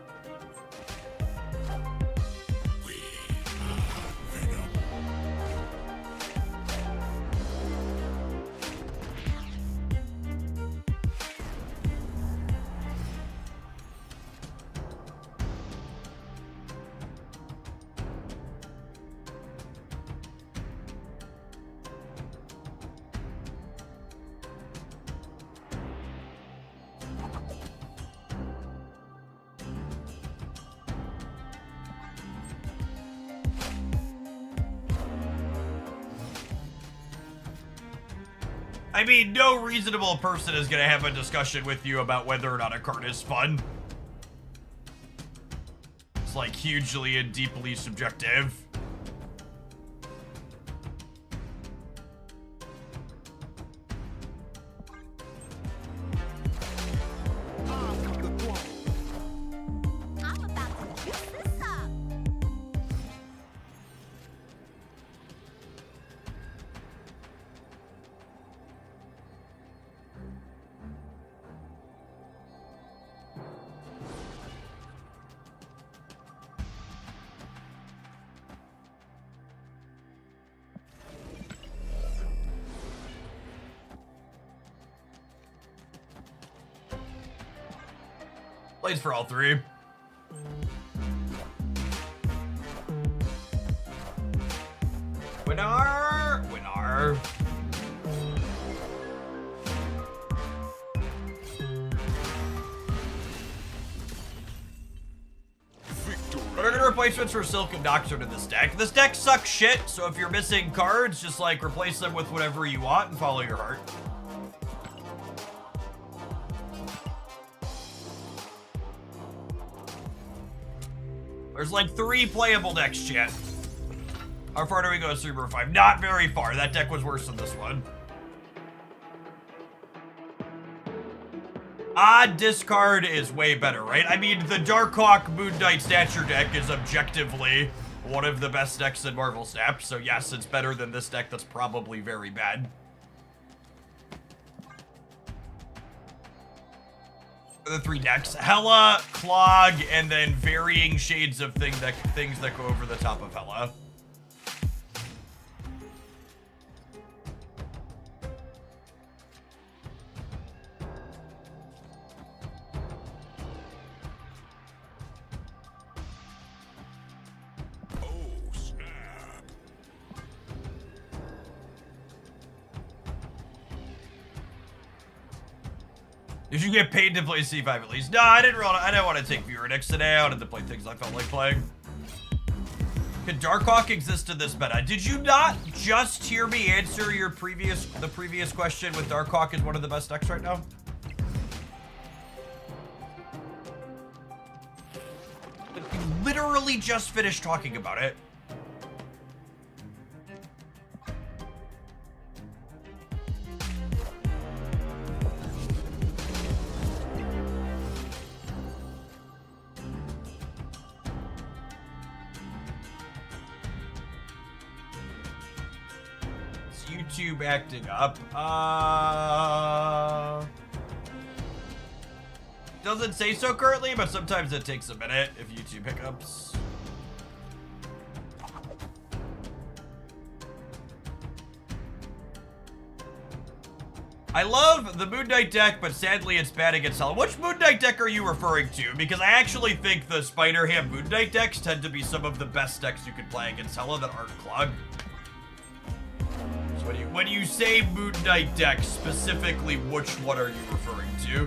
I mean, no reasonable person is gonna have a discussion with you about whether or not a card is fun. It's like hugely and deeply subjective. I'm about to juice this Plays for all three. Winner! Winner! What are good replacements for Silk and Nocturne in this deck? This deck sucks shit, so if you're missing cards, just like replace them with whatever you want and follow your heart. There's like 3 playable decks, chat. How far do we go, 3 or 5? Not very far. That deck was worse than this one. Odd discard is way better, right? I mean, the Darkhawk Moon Knight Stature deck is objectively one of the best decks in Marvel Snap, so yes, it's better than this deck that's probably very bad. The 3 decks: Hela, Clog, and then varying shades of things that go over the top of Hela. Did you get paid to play C5 at least? No, I didn't want to take viewer decks today. I wanted to play things I felt like playing. Could Darkhawk exist in this meta? Did you not just hear me answer the previous question with Darkhawk as one of the best decks right now? You literally just finished talking about it. YouTube acting up. Doesn't say so currently, but sometimes it takes a minute if YouTube hiccups. I love the Moon Knight deck, but sadly it's bad against Hela. Which Moon Knight deck are you referring to? Because I actually think the Spider-Ham Moon Knight decks tend to be some of the best decks you could play against Hela that aren't Clog. When you say Moon Knight deck, specifically, which one are you referring to?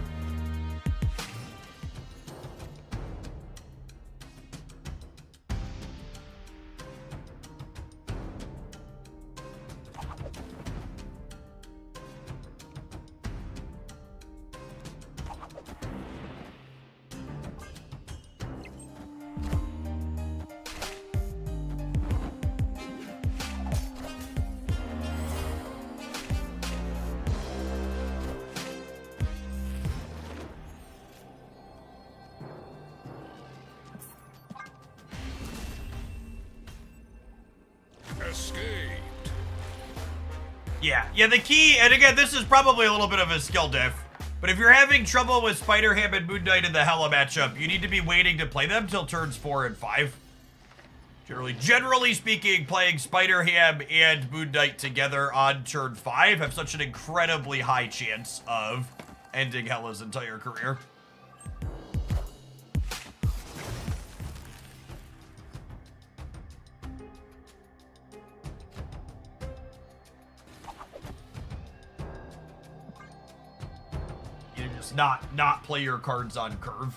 Yeah, the key, and again, this is probably a little bit of a skill diff, but if you're having trouble with Spider-Ham and Moon Knight in the Hela matchup, you need to be waiting to play them till turns 4 and 5. Generally speaking, playing Spider-Ham and Moon Knight together on turn 5 have such an incredibly high chance of ending Hela's entire career. Not play your cards on curve.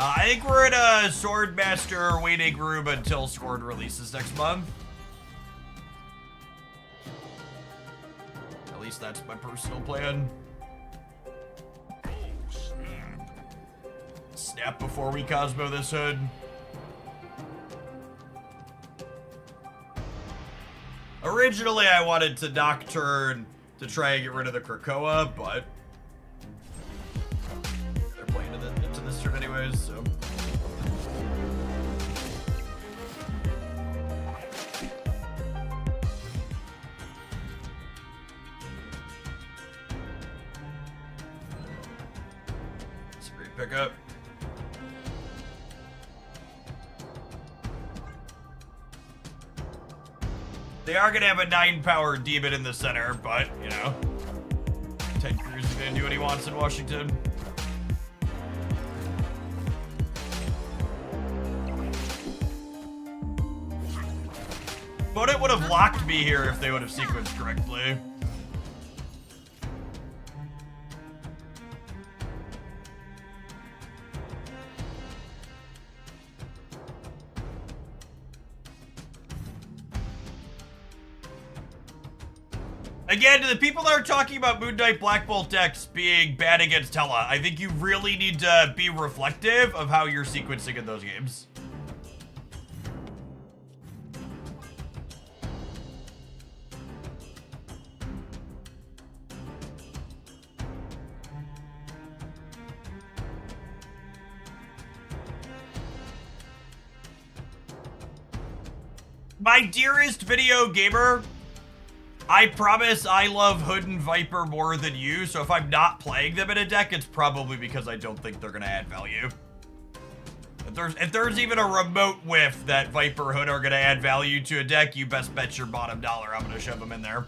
I think we're in a Swordmaster waiting room until Sword releases next month. At least that's my personal plan. Snap before we Cosmo this hood. Originally, I wanted to Nocturne to try and get rid of the Krakoa, but they're playing into this turn anyways, so. It's a great pickup. They are gonna have a 9-power demon in the center, but, you know, Ted Cruz is gonna do what he wants in Washington. But it would have locked me here if they would have sequenced correctly. Again, to the people that are talking about Moon Knight Black Bolt decks being bad against Hela, I think you really need to be reflective of how you're sequencing in those games. My dearest video gamer, I promise I love Hood and Viper more than you, so if I'm not playing them in a deck, it's probably because I don't think they're gonna add value. If there's even a remote whiff that Viper Hood are gonna add value to a deck, you best bet your bottom dollar I'm gonna shove them in there.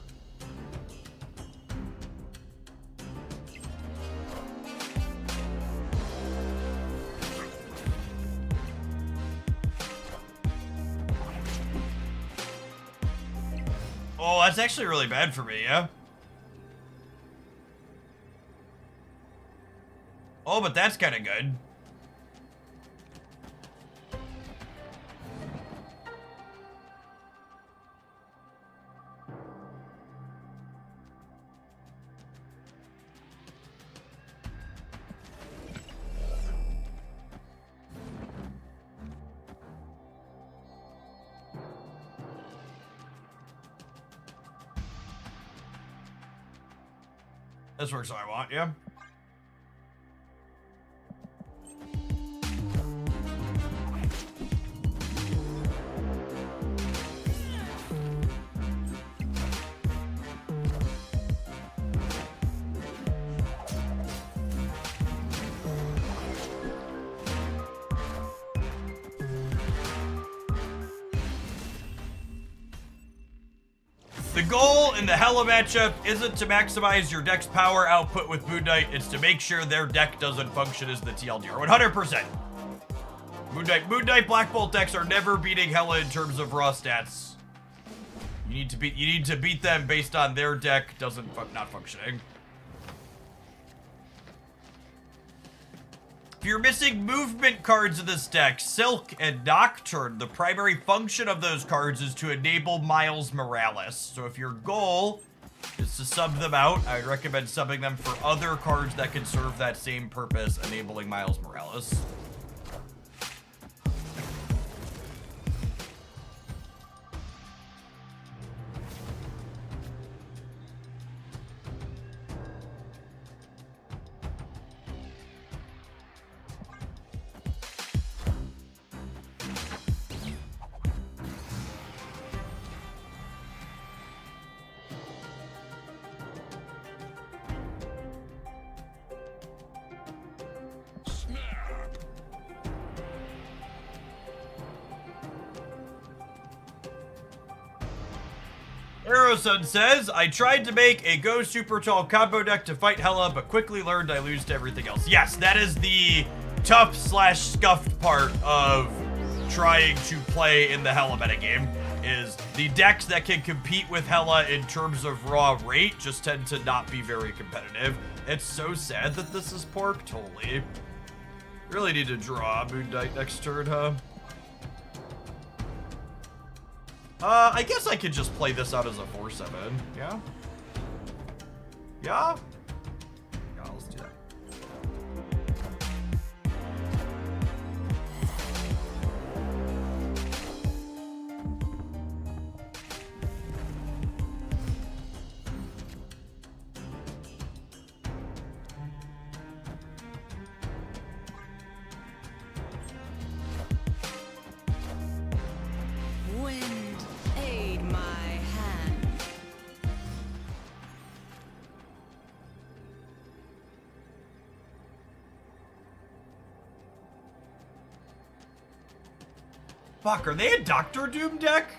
Oh, that's actually really bad for me, yeah? Oh, but that's kind of good. This works how I want, yeah? The goal in the Hela matchup isn't to maximize your deck's power output with Moon Knight, it's to make sure their deck doesn't function as the TLDR. 100%. Moon Knight Black Bolt decks are never beating Hela in terms of raw stats. You need to beat them based on their deck not functioning. If you're missing movement cards in this deck, Silk and Nocturne, the primary function of those cards is to enable Miles Morales. So if your goal is to sub them out, I would recommend subbing them for other cards that can serve that same purpose, enabling Miles Morales. Aerosun says, I tried to make a Go Super Tall combo deck to fight Hela, but quickly learned I lose to everything else. Yes, that is the tough/scuffed part of trying to play in the Hela metagame, is the decks that can compete with Hela in terms of raw rate just tend to not be very competitive. It's so sad that this is pork, totally. Really need to draw Moon Knight next turn, huh? I guess I could just play this out as a 4/7. Yeah? Yeah? Yeah, let's do that. Fuck, are they a Doctor Doom deck?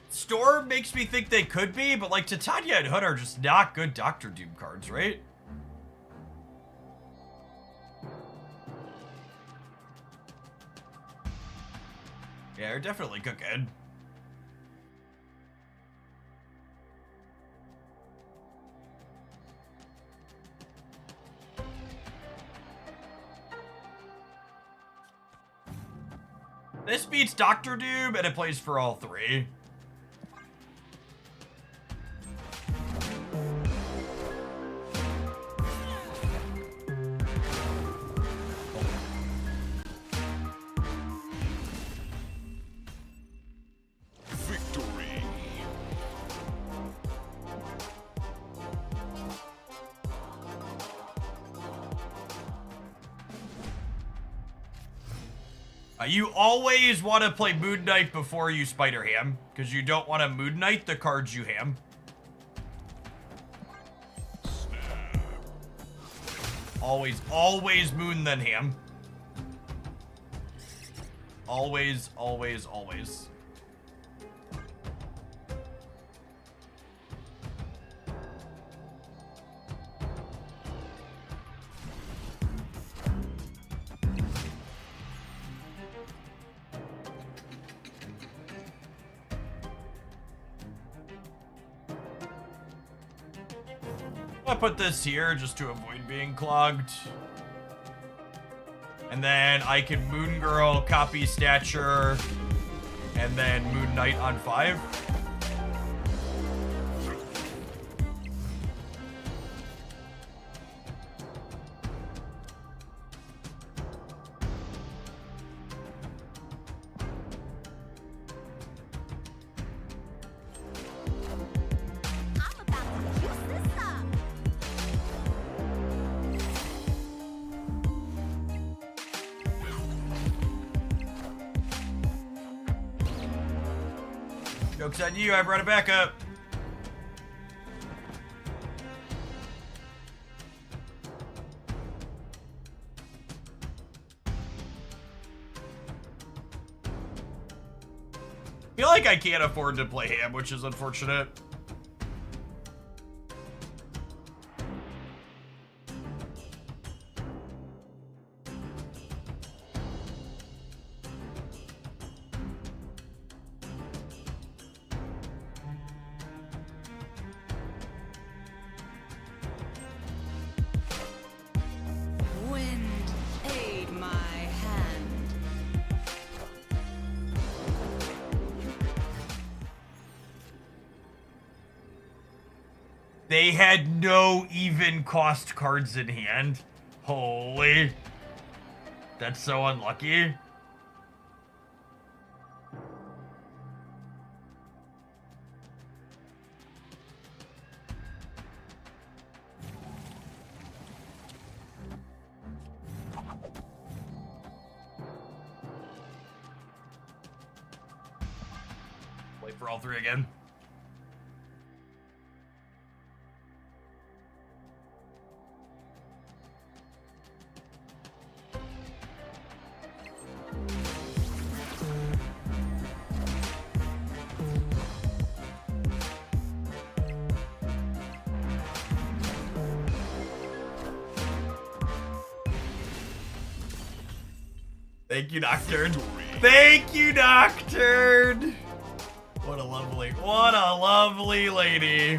Storm makes me think they could be, but like Titania and Hood are just not good Doctor Doom cards, right? Yeah, they're definitely cooking. This beats Doctor Doom, and it plays for all three. Victory. You always want to play Moon Knight before you Spider Ham, because you don't want to Moon Knight the cards you ham. Always Moon then Ham. Always. I'll put this here just to avoid being clogged. And then I can Moon Girl, copy Stature, and then Moon Knight on 5. I'm about to juice this up. Joke's on you, I brought it back up. I feel like I can't afford to play Ham, which is unfortunate. Wind, aid my hand. They had no even cost cards in hand. Holy. That's so unlucky. Play for all three again. Thank you, Nocturne. Thank you, Nocturne. What a lovely lady.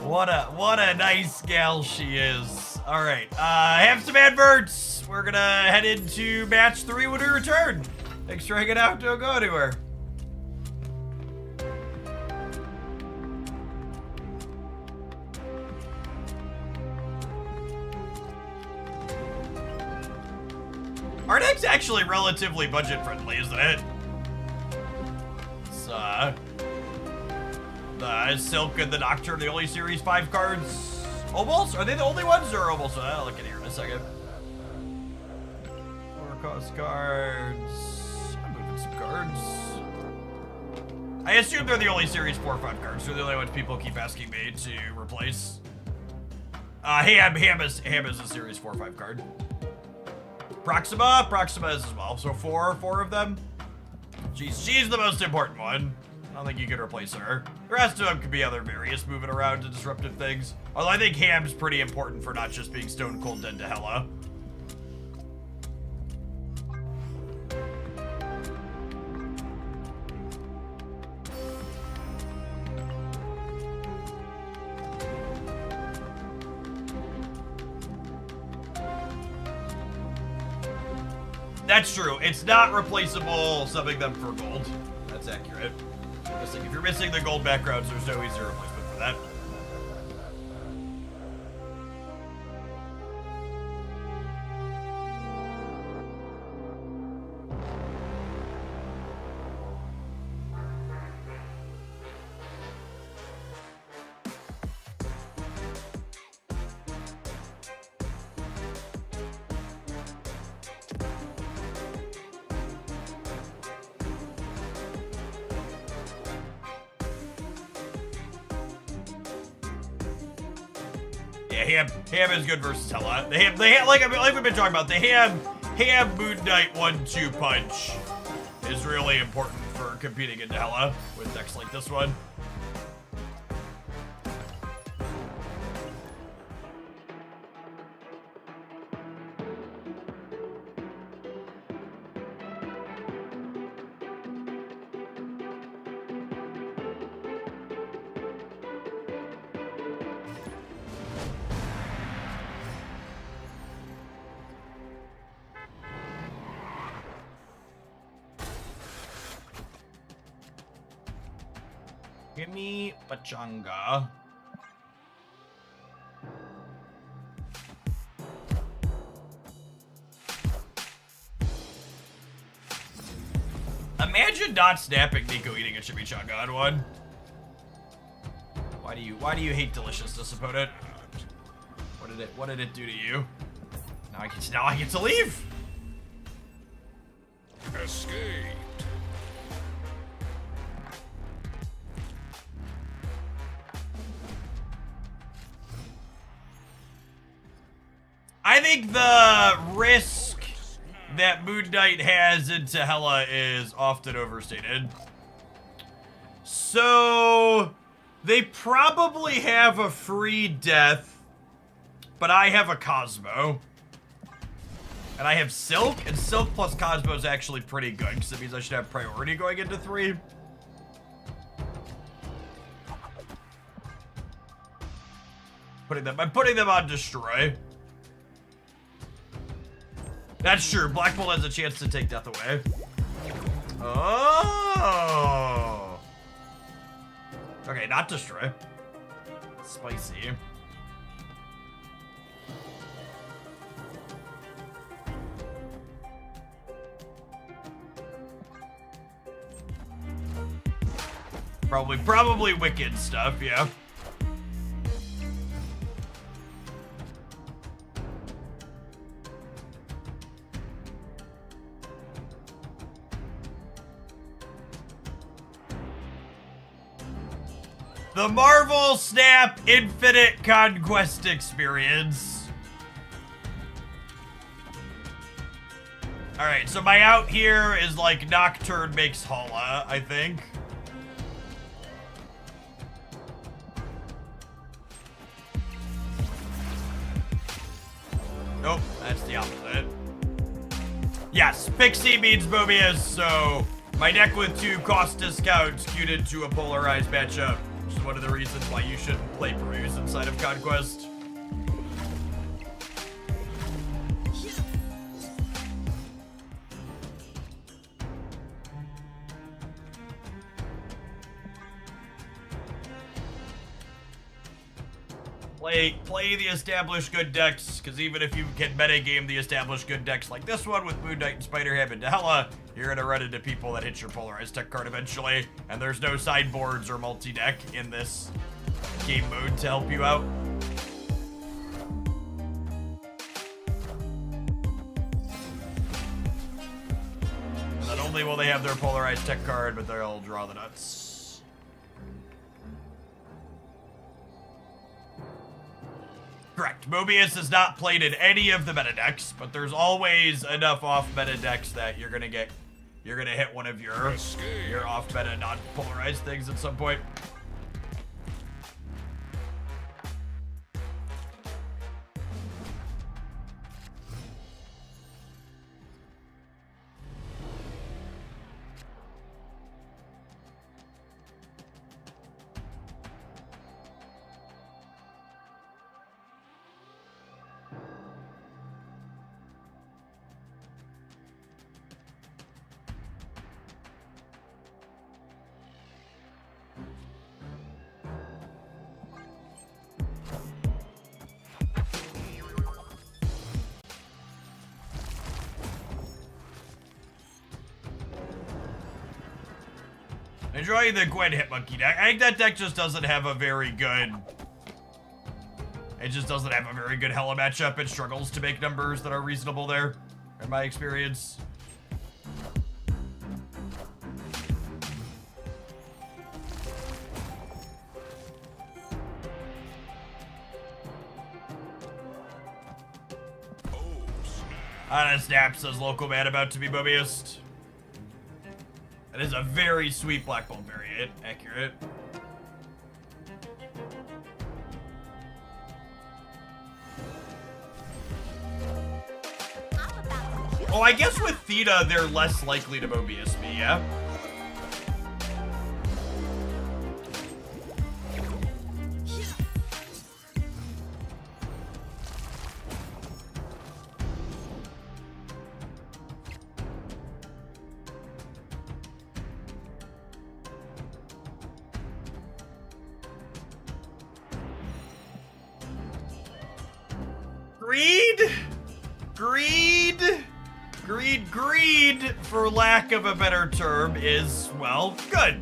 What a nice gal she is. All right, have some adverts. We're gonna head into match 3 when we return. Thanks for hanging out. Don't go anywhere. Our deck's actually relatively budget friendly, isn't it? It's, the Silk and the Nocturne, the only Series 5 cards. Almost? Are they the only ones, or almost? I'll look at here in a second. 4 cost cards. I'm moving some cards. I assume they're the only Series 4 or 5 cards. They're the only ones people keep asking me to replace. Ham is a series 4/5 card. Proxima is as well. So four of them. She's the most important one. I don't think you can replace her. The rest of them could be other various moving around to disruptive things. Although I think Ham's pretty important for not just being stone cold dead to Hela. That's true. It's not replaceable subbing them for gold. That's accurate. If you're missing the gold backgrounds, there's no easy replacement for that. Yeah, Ham is good versus Hela. The ham, like we've been talking about, the Ham Moon Knight 1-2 punch is really important for competing into Hela with decks like this one. Gimme Pachanga. Imagine not snapping Nico eating a chimichanga on one. Why do you hate deliciousness, opponent? What did it do to you? Now I get to leave. Escape. I think the risk that Moon Knight has into Hela is often overstated. So they probably have a free death, but I have a Cosmo. And I have Silk, and Silk plus Cosmo is actually pretty good, because it means I should have priority going into 3. I'm putting them on Destroy. That's true. Black Bolt has a chance to take death away. Oh. Okay, not Destroy. Spicy. Probably wicked stuff, yeah. The Marvel Snap Infinite Conquest Experience. Alright, so my out here is like Nocturne makes Hala, I think. Nope, that's the opposite. Yes, Pixie means Mobius, so my deck with 2 cost discounts queued into a polarized matchup. Which is one of the reasons why you shouldn't play Peruse inside of Conquest. Play the established good decks, because even if you can metagame the established good decks like this one with Moon Knight and Spider-Ham and Hela, you're gonna run into people that hit your polarized tech card eventually, and there's no sideboards or multi-deck in this game mode to help you out. And not only will they have their polarized tech card, but they'll draw the nuts. Correct. Mobius is not played in any of the meta decks, but there's always enough off meta decks that you're gonna hit one of your off meta non-polarized things at some point. Enjoying the Gwen Hitmonkey deck. I think that deck just doesn't have a very good... It just doesn't have a very good Hella matchup. It struggles to make numbers that are reasonable there, in my experience. On a snap, says local man about to be Mobius. That is a very sweet Black Bolt variant. Accurate. Oh, I guess with Theta, they're less likely to Mobius me, yeah? Greed, for lack of a better term, is, well, good.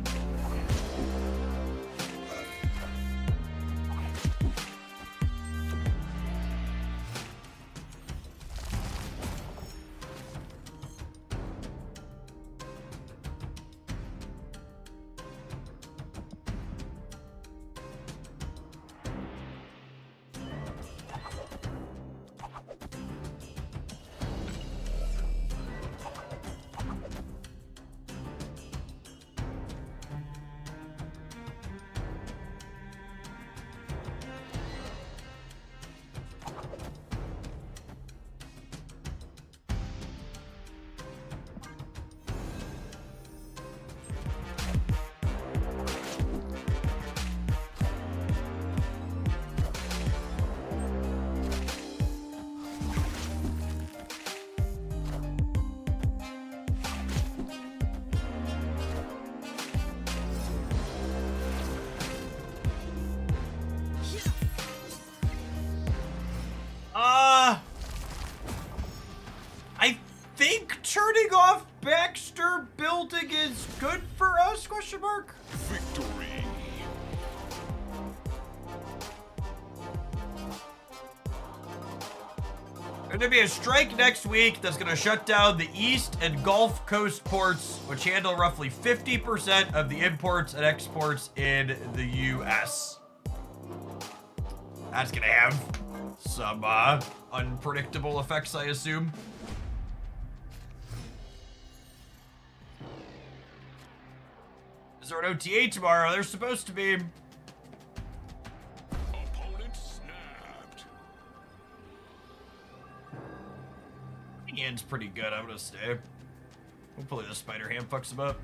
I think turning off Baxter building is good for us, question mark? Victory. There's gonna be a strike next week that's gonna shut down the East and Gulf Coast ports, which handle roughly 50% of the imports and exports in the US. That's gonna have some unpredictable effects, I assume. Is there an OTA tomorrow? There's supposed to be. Opponent snapped. Ian's pretty good. I'm gonna stay. Hopefully the spider ham fucks him up.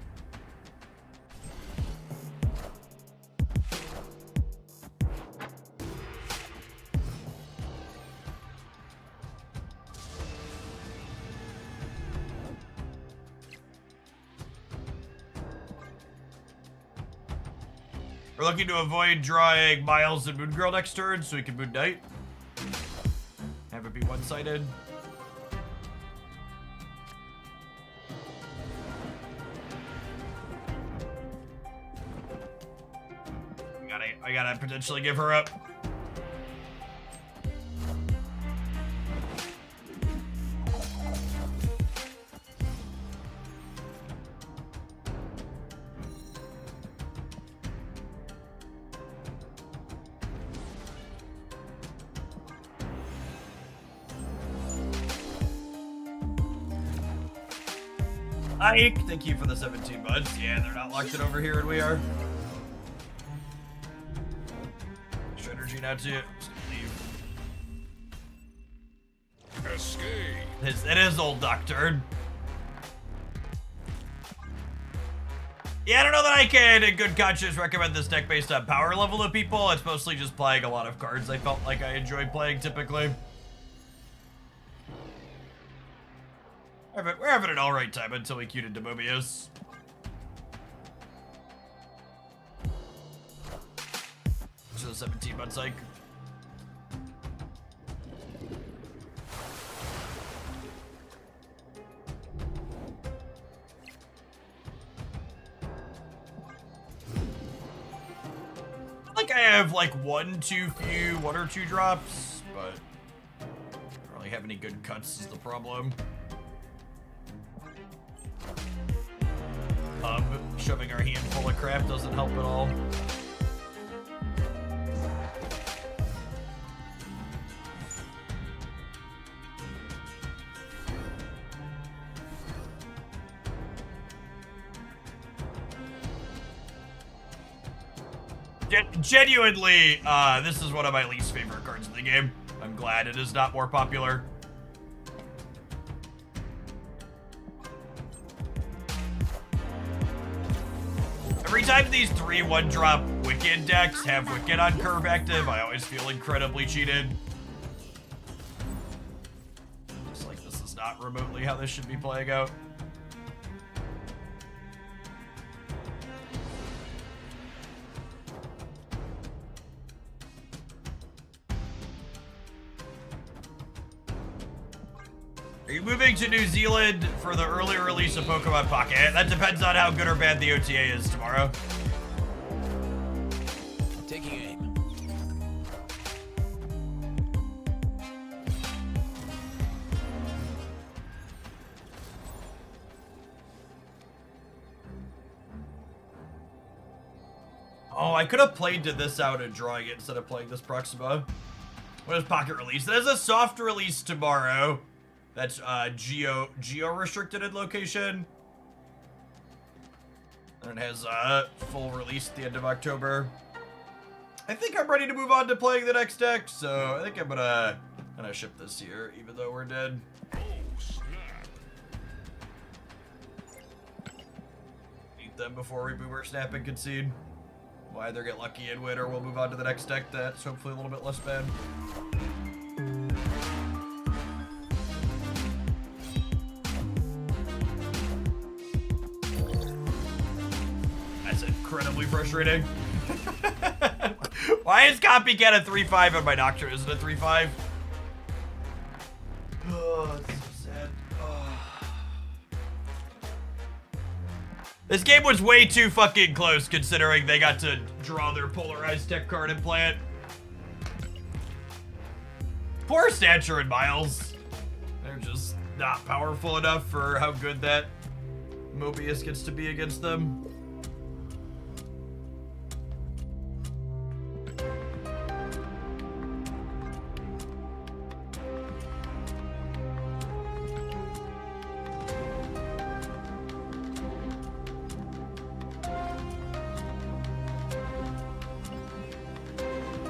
We're looking to avoid drawing Miles and Moon Girl next turn so we can Moon Knight. Have it be one-sided. I gotta potentially give her up. Ike, thank you for the 17 months. Yeah, they're not locked in over here, and we are. Extra energy now too. Just gonna leave. Escape. It is old Doctor. Yeah, I don't know that I can, in good conscience, recommend this deck based on power level to people. It's mostly just playing a lot of cards I felt like I enjoyed playing typically. We're having an alright time until we queued into Mobius. So the 17 months like. I think I have like one or two drops, but I don't really have any good cuts is the problem. Shoving our hand full of crap doesn't help at all. Genuinely, this is one of my least favorite cards in the game. I'm glad it is not more popular. Every time these 3/1 drop Wicked decks have Wicked on curve active, I always feel incredibly cheated. Looks like this is not remotely how this should be playing out. Are you moving to New Zealand for the earlier release of Pokemon Pocket? That depends on how good or bad the OTA is tomorrow. Taking aim. Oh, I could have played to this out and drawing it instead of playing this Proxima. What is Pocket release? There's a soft release tomorrow. That's geo-restricted in location. And it has full release at the end of October. I think I'm ready to move on to playing the next deck, so I think I'm gonna ship this here, even though we're dead. Oh, snap. Eat them before we boomer snap and concede. We'll either get lucky and win, or we'll move on to the next deck that's hopefully a little bit less bad. That's incredibly frustrating. Why is Copycat a 3/5 and my Nocturne isn't a 3/5? Oh, that's so sad. Oh. This game was way too fucking close considering they got to draw their polarized tech card and play it. Poor Stature and Miles. They're just not powerful enough for how good that Mobius gets to be against them.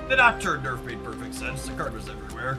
The Nocturne nerf made perfect sense. The card was everywhere.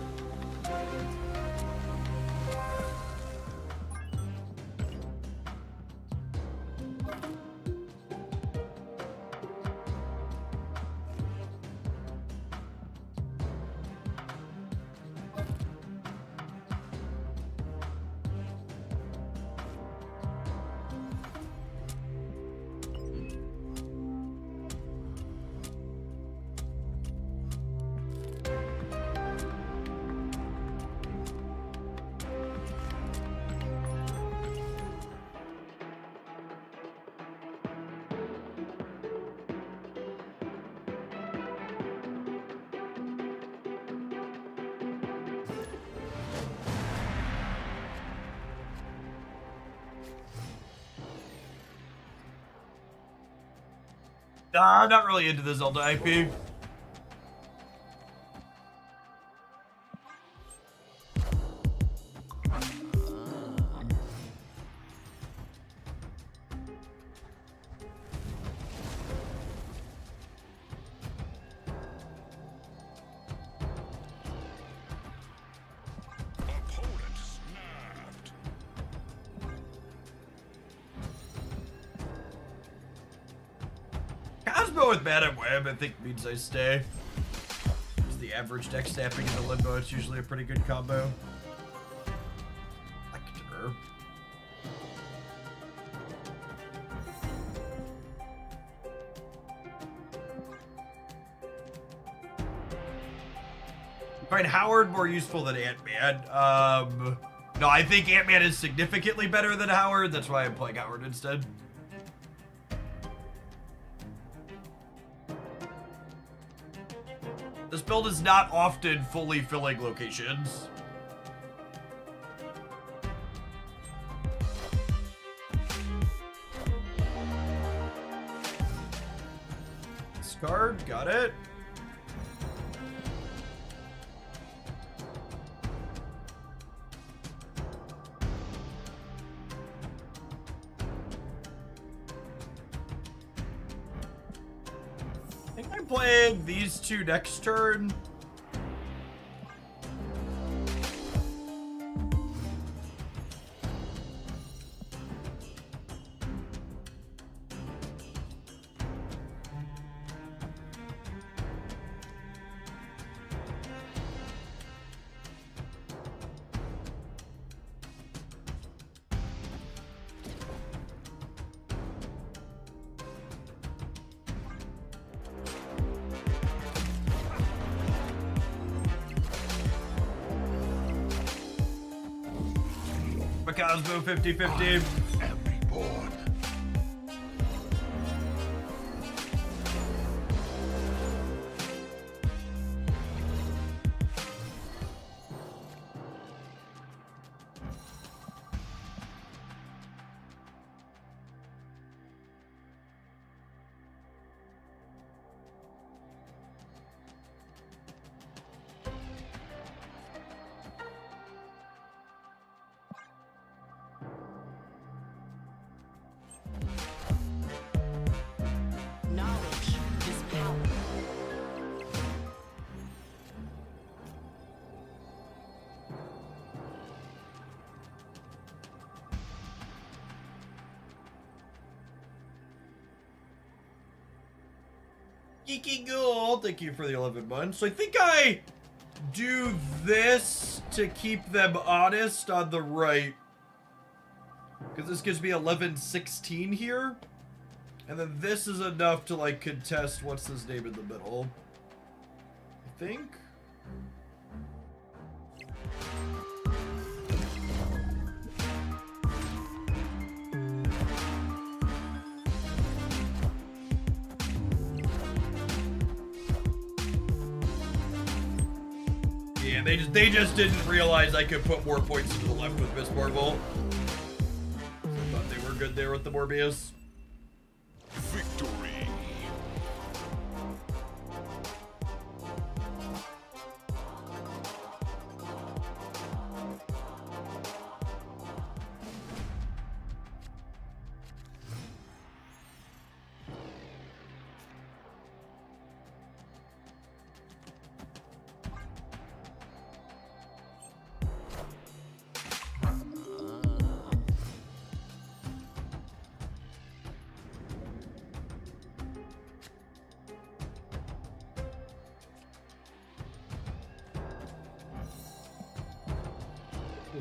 I'm not really into the Zelda IP. Crossbow with Madam Web, I think, means I stay. It's the average deck staffing in the Limbo. It's usually a pretty good combo. Lecter. I find Howard more useful than Ant-Man. No, I think Ant-Man is significantly better than Howard. That's why I'm playing Howard instead. This build is not often fully filling locations. Scarred, got it. I think I'm playing these two next turn. Cosmo 50-50. Am reborn. Knowledge is power. Geeky Ghoul, thank you for the 11 months. So I think I do this to keep them honest on the right. Because this gives me 11-16 here. And then this is enough to, like, contest what's his name in the middle. I think. Yeah, they just didn't realize I could put more points to the left with Miss Marvel. I thought they were good there with the Morbius. Victory.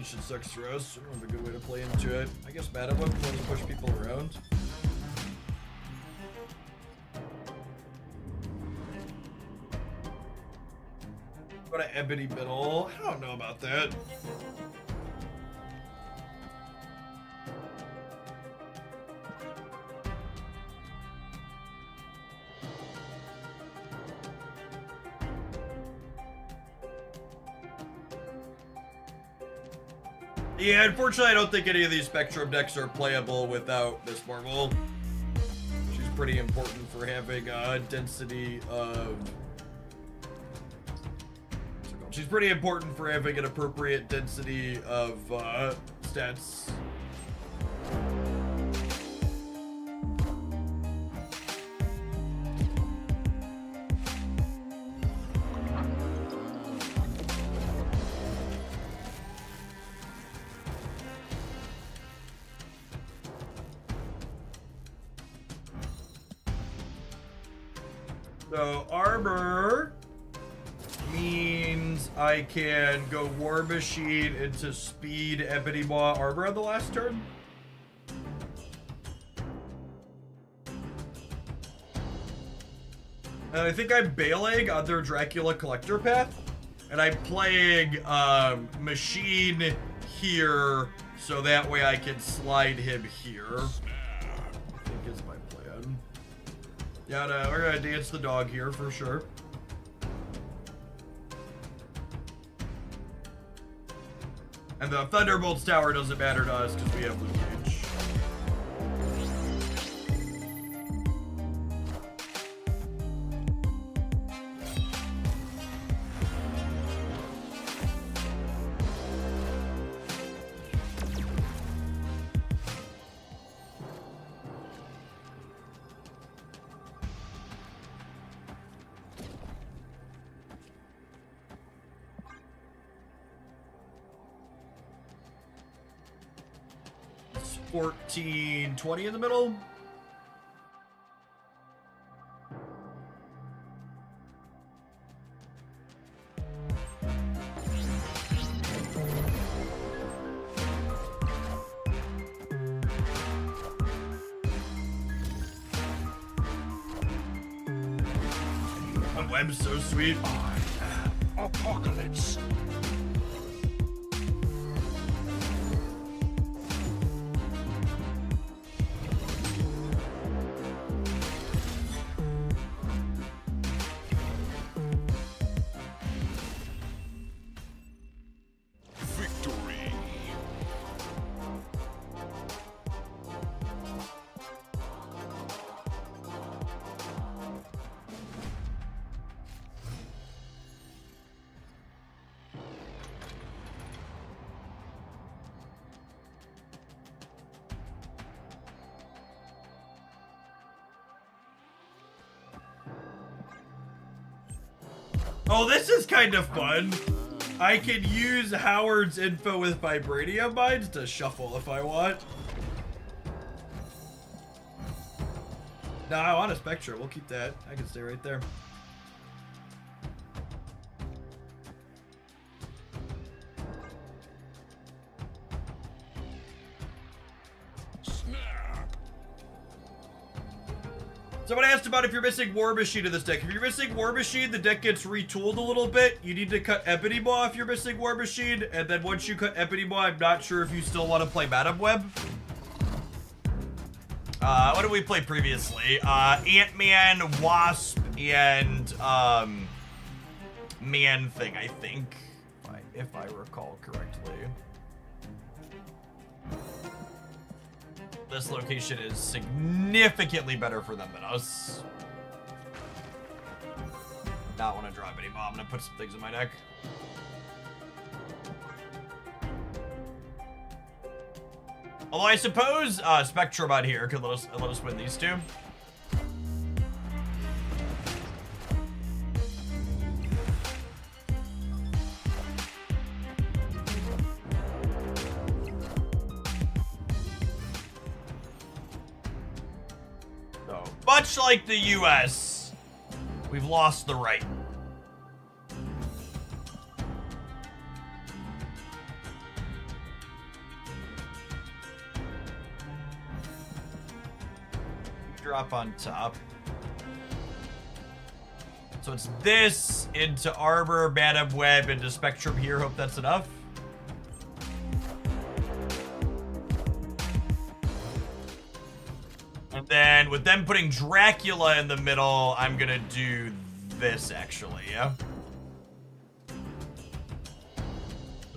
Should sucks for us. I don't have a good way to play into it. I guess Madam Web wants to push people around. Go to Ebony Middle. I don't know about that. Yeah, unfortunately, I don't think any of these Spectrum decks are playable without Miss Marvel. She's pretty important for having a density of... She's pretty important for having an appropriate density of stats. So armor means I can go War Machine into speed Ebony Maw armor on the last turn. And I think I'm bailing on their Dracula Collector path. And I'm playing Machine here so that way I can slide him here. I think is my plan. Yeah, no, we're gonna dance the dog here for sure. And the Thunderbolt's tower doesn't matter to us because we have Luke Cage. It's 14-20 in the middle. The web's so sweet. Apocalypse. Victory. Oh, this is kind of fun. I can use Howard's info with Vibranium Mines to shuffle if I want. No, I want a Spectra. We'll keep that. I can stay right there. Snap. Someone asked about if you're missing War Machine in this deck. If you're missing War Machine, the deck gets retooled a little bit. You need to cut Ebony Maw if you're missing War Machine, and then once you cut Ebony Maw, I'm not sure if you still want to play Madam Web. What did we play previously? Ant-Man, Wasp, and Man-Thing, I think, if I recall correctly. This location is significantly better for them than us. Not want to drop any bomb. I'm gonna put some things in my deck. Although I suppose Spectrum out here could let us win these two. So, much like the US, we've lost the right. Drop on top. So it's this into Armor, Madam Web, into Spectrum here. Hope that's enough. And then with them putting Dracula in the middle, I'm gonna do this actually, yeah? So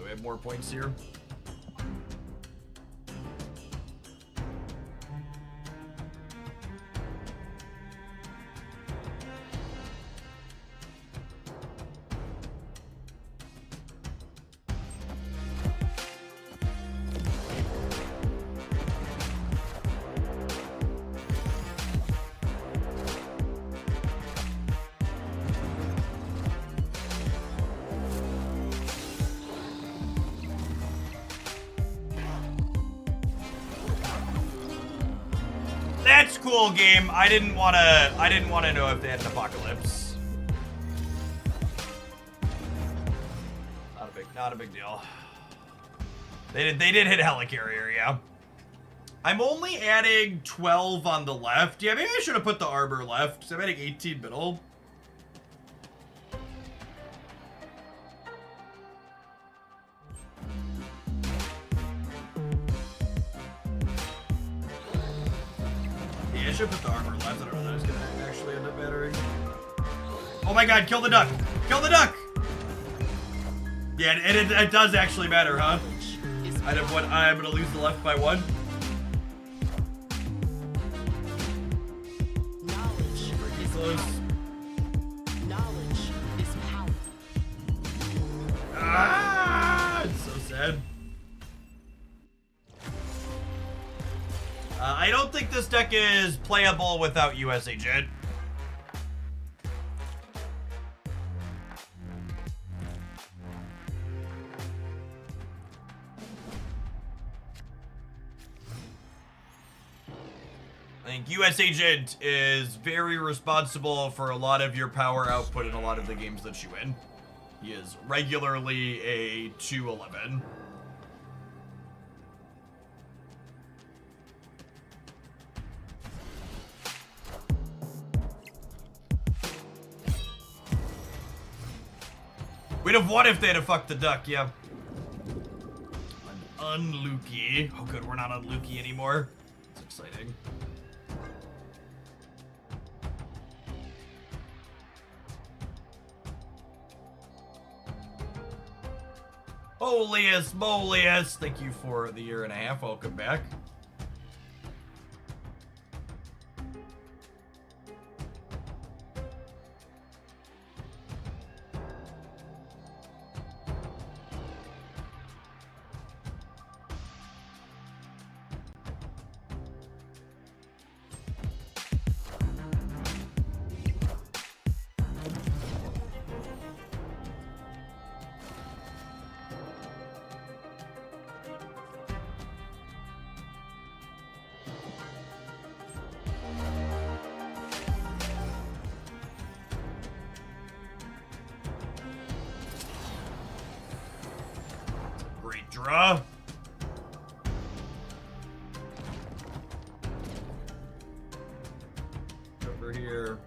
we have more points here. cool, game. I didn't wanna know if they had an apocalypse. Not a big deal. They did hit helicarrier, yeah. I'm only adding 12 on the left. Yeah, maybe I should have put the armor left, because I'm adding 18 middle. Yeah, I should put the armor left. I don't know that it's gonna actually end up mattering. Oh my god, kill the duck! Kill the duck! Yeah, it does actually matter, huh? I'm gonna lose the left by 1. Knowledge is power. Ah, it's so sad. I don't think this deck is playable without US Agent. I think US Agent is very responsible for a lot of your power output in a lot of the games that you win. He is regularly a 2-11. We'd have won if they'd have fucked the duck, yeah. Unlucky. Oh good, we're not unlucky anymore. It's exciting. Holiest moliest. Thank you for the 1.5 years. Welcome back. Great draw. Over here.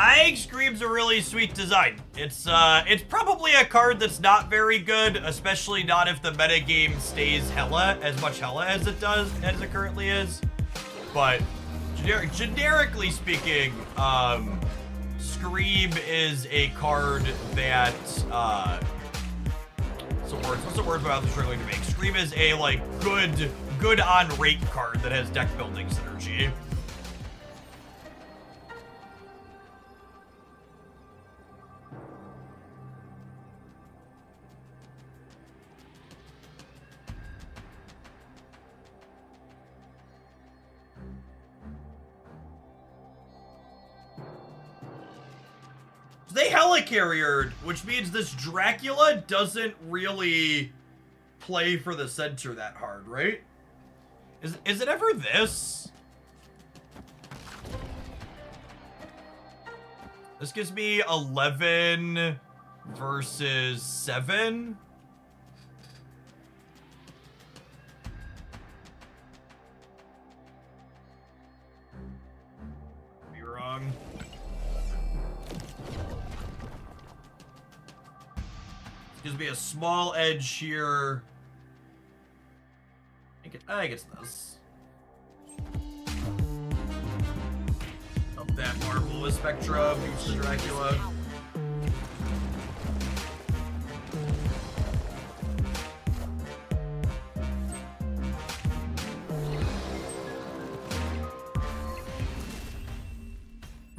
I think Scream's a really sweet design. It's probably a card that's not very good, especially not if the metagame stays hella, as much hella as it does, as it currently is. But generically speaking, Scream is a card that, what's the word I'm struggling to make? Scream is a, like, good on rate card that has deck building synergy. They helicarriered, which means this Dracula doesn't really play for the center that hard, right? Is it ever this? This gives me 11 versus 7. Be wrong. Gives me a small edge here. I think it's this. Up that Marvelous Spectra, beats the Dracula.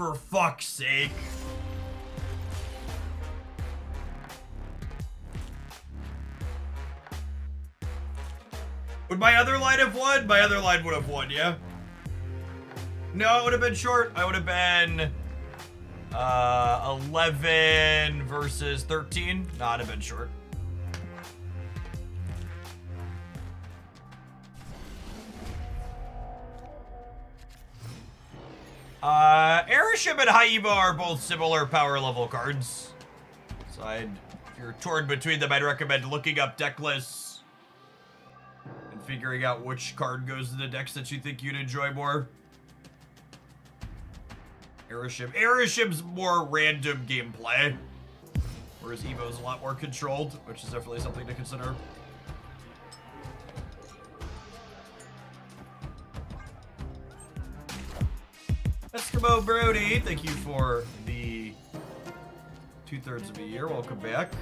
For fuck's sake. Would my other line have won? My other line would have won, yeah? No, it would have been short. I would have been 11 versus 13. No, it'd have been short. Airship and High Evo are both similar power level cards. So if you're torn between them, I'd recommend looking up deck lists and figuring out which card goes in the decks that you think you'd enjoy more. Airship's more random gameplay, whereas Evo's a lot more controlled, which is definitely something to consider. Eskimo Brody, thank you for the 2/3 of a year. Welcome back.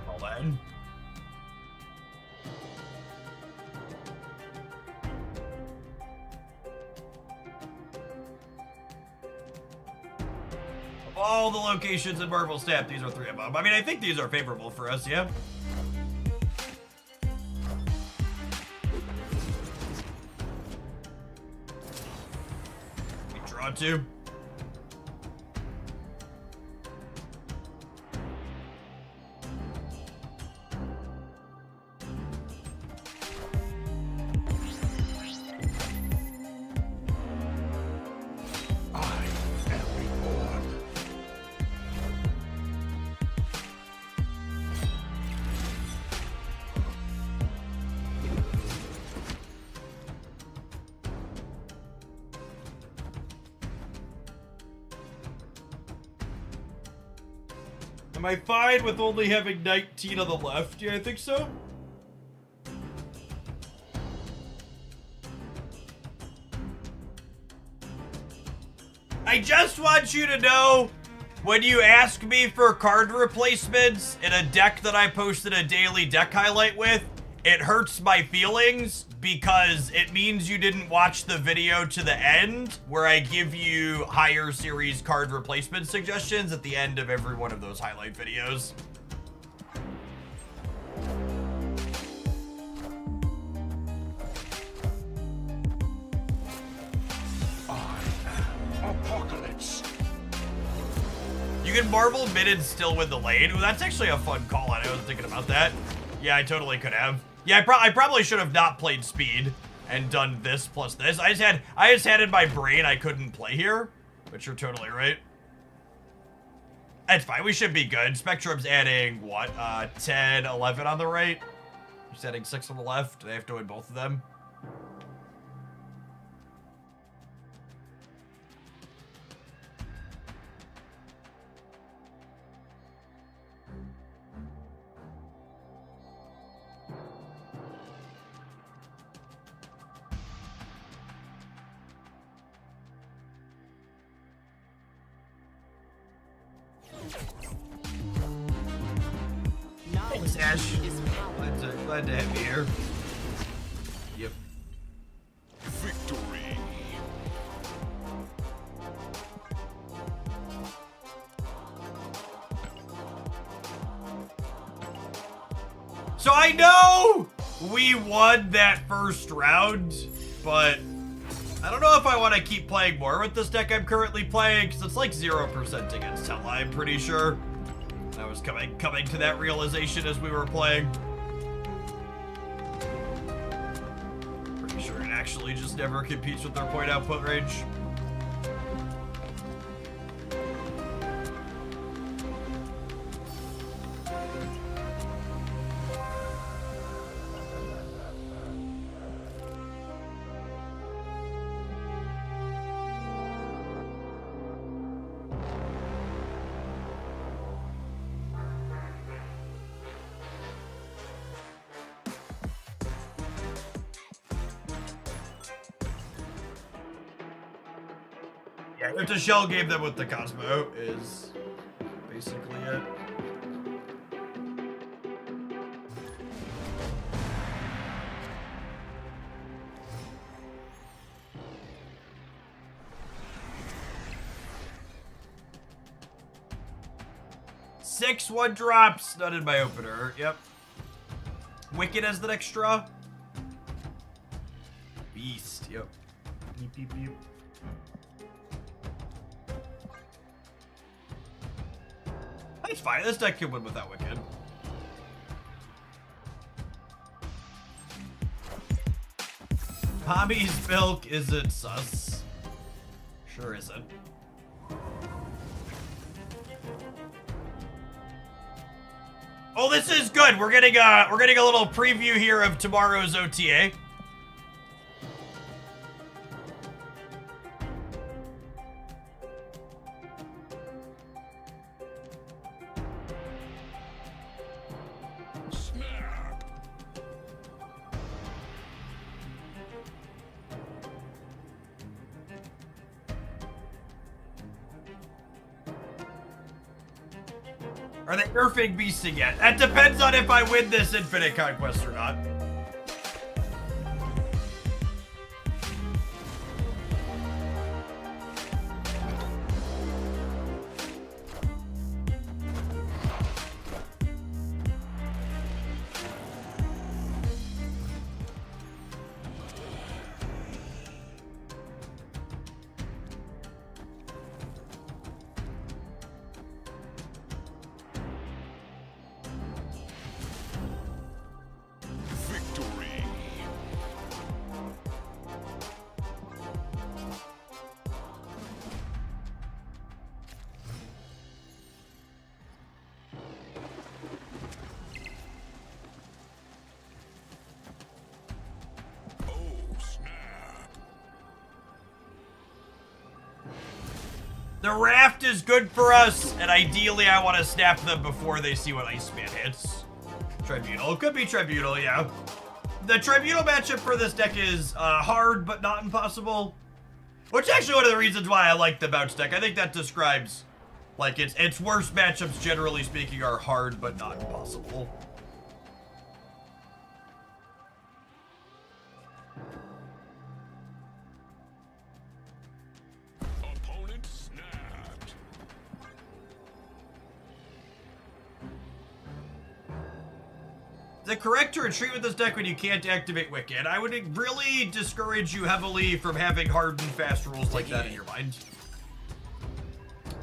Hold on. Of all the locations in Marvel Snap, these are 3 of them. I mean, I think these are favorable for us, yeah? Draw 2. Am I fine with only having 19 on the left? Yeah, I think so. I just want you to know, when you ask me for card replacements in a deck that I posted a daily deck highlight with, it hurts my feelings because it means you didn't watch the video to the end where I give you higher series card replacement suggestions at the end of every one of those highlight videos. Apocalypse. You can Marvel mid and still win the lane. Ooh, that's actually a fun call. I wasn't thinking about that. Yeah, I totally could have. Yeah, I probably should have not played speed and done this plus this. I just had in my brain I couldn't play here, but you're totally right. It's fine. We should be good. Spectrum's adding what? 10, 11 on the right. He's adding 6 on the left. They have to win both of them. Thanks, Ash. Glad to have you here. Yep. Victory. So I know we won that first round, but I don't know if I want to keep playing more with this deck I'm currently playing, because it's like 0% against Tella, I'm pretty sure. I was coming to that realization as we were playing. Pretty sure it actually just never competes with their point output range. Yeah, if to shell game them with the Cosmo is basically it. 6 1-drops. None in my opener. Yep. Wicked as the next draw. Beast. Yep. Beep, beep, beep. That's fine. This deck can win without Wicked. Pommy's milk isn't sus. Sure isn't. Oh, this is good. We're getting a little preview here of tomorrow's OTA. Snap. Are they nerfing beasting yet? That depends on if I win this Infinite Conquest or not. Victory. Oh, snap. The raft is good for us, and ideally I want to snap them before they see what Iceman hits. Tribunal. Could be Tribunal, yeah. The Tribunal matchup for this deck is hard, but not impossible. Which is actually one of the reasons why I like the bounce deck. I think that describes, like, its worst matchups, generally speaking, are hard, but not impossible. Opponent snapped. Is it correct to retreat with this deck when you can't activate Wicked? I would really discourage you heavily from having hard and fast rules like that in your mind.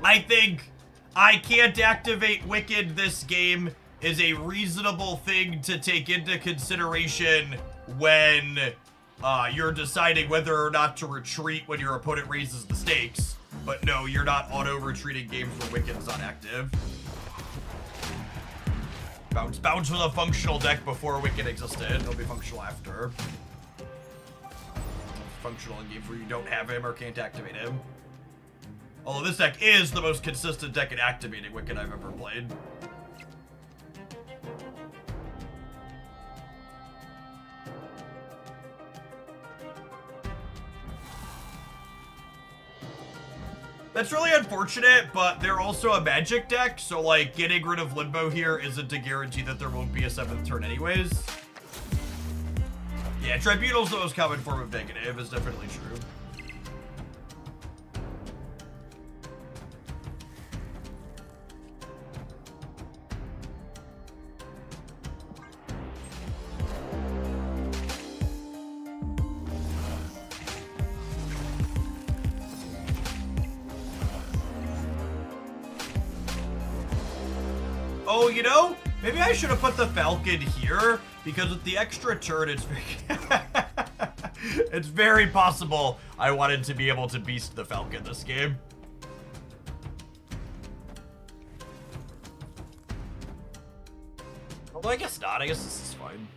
I think I can't activate Wicked this game is a reasonable thing to take into consideration when you're deciding whether or not to retreat when your opponent raises the stakes. But no, you're not auto-retreating games where Wicked's not active. Bounce was a functional deck before Wicked existed. It'll be functional after. Functional in games where you don't have him or can't activate him. Although this deck is the most consistent deck at activating Wicked I've ever played. That's really unfortunate, but they're also a magic deck, so like getting rid of Limbo here isn't a guarantee that there won't be a 7th turn anyways. Yeah, Tribunal's the most common form of negative, is definitely true. Oh, you know, maybe I should have put the Falcon here, because with the extra turn, it's very, it's very possible I wanted to be able to beast the Falcon this game. Although I guess not, I guess this is fine.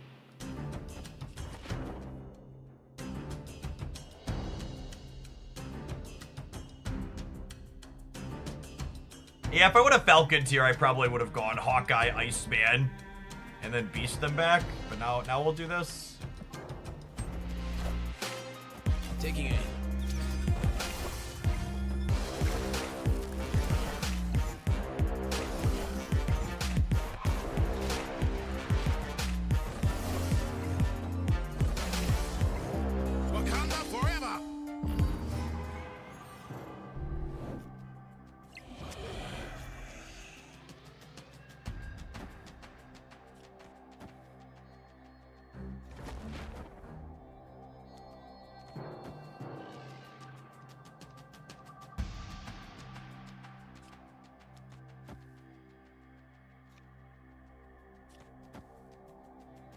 Yeah, if I would have Falconed here, I probably would have gone Hawkeye, Iceman, and then beast them back. But now we'll do this. Taking aim. Wakanda forever.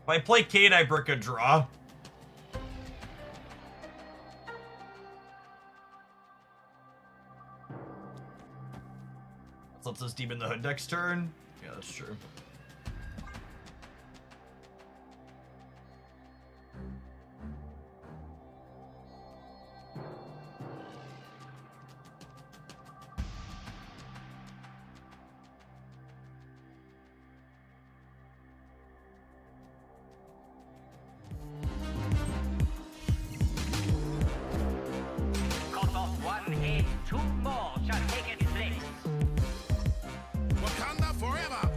If I play Kate, I brick a draw. This lets us demon the hood next turn. Yeah, that's true. Cut off one head, two more shall take its place. Wakanda forever!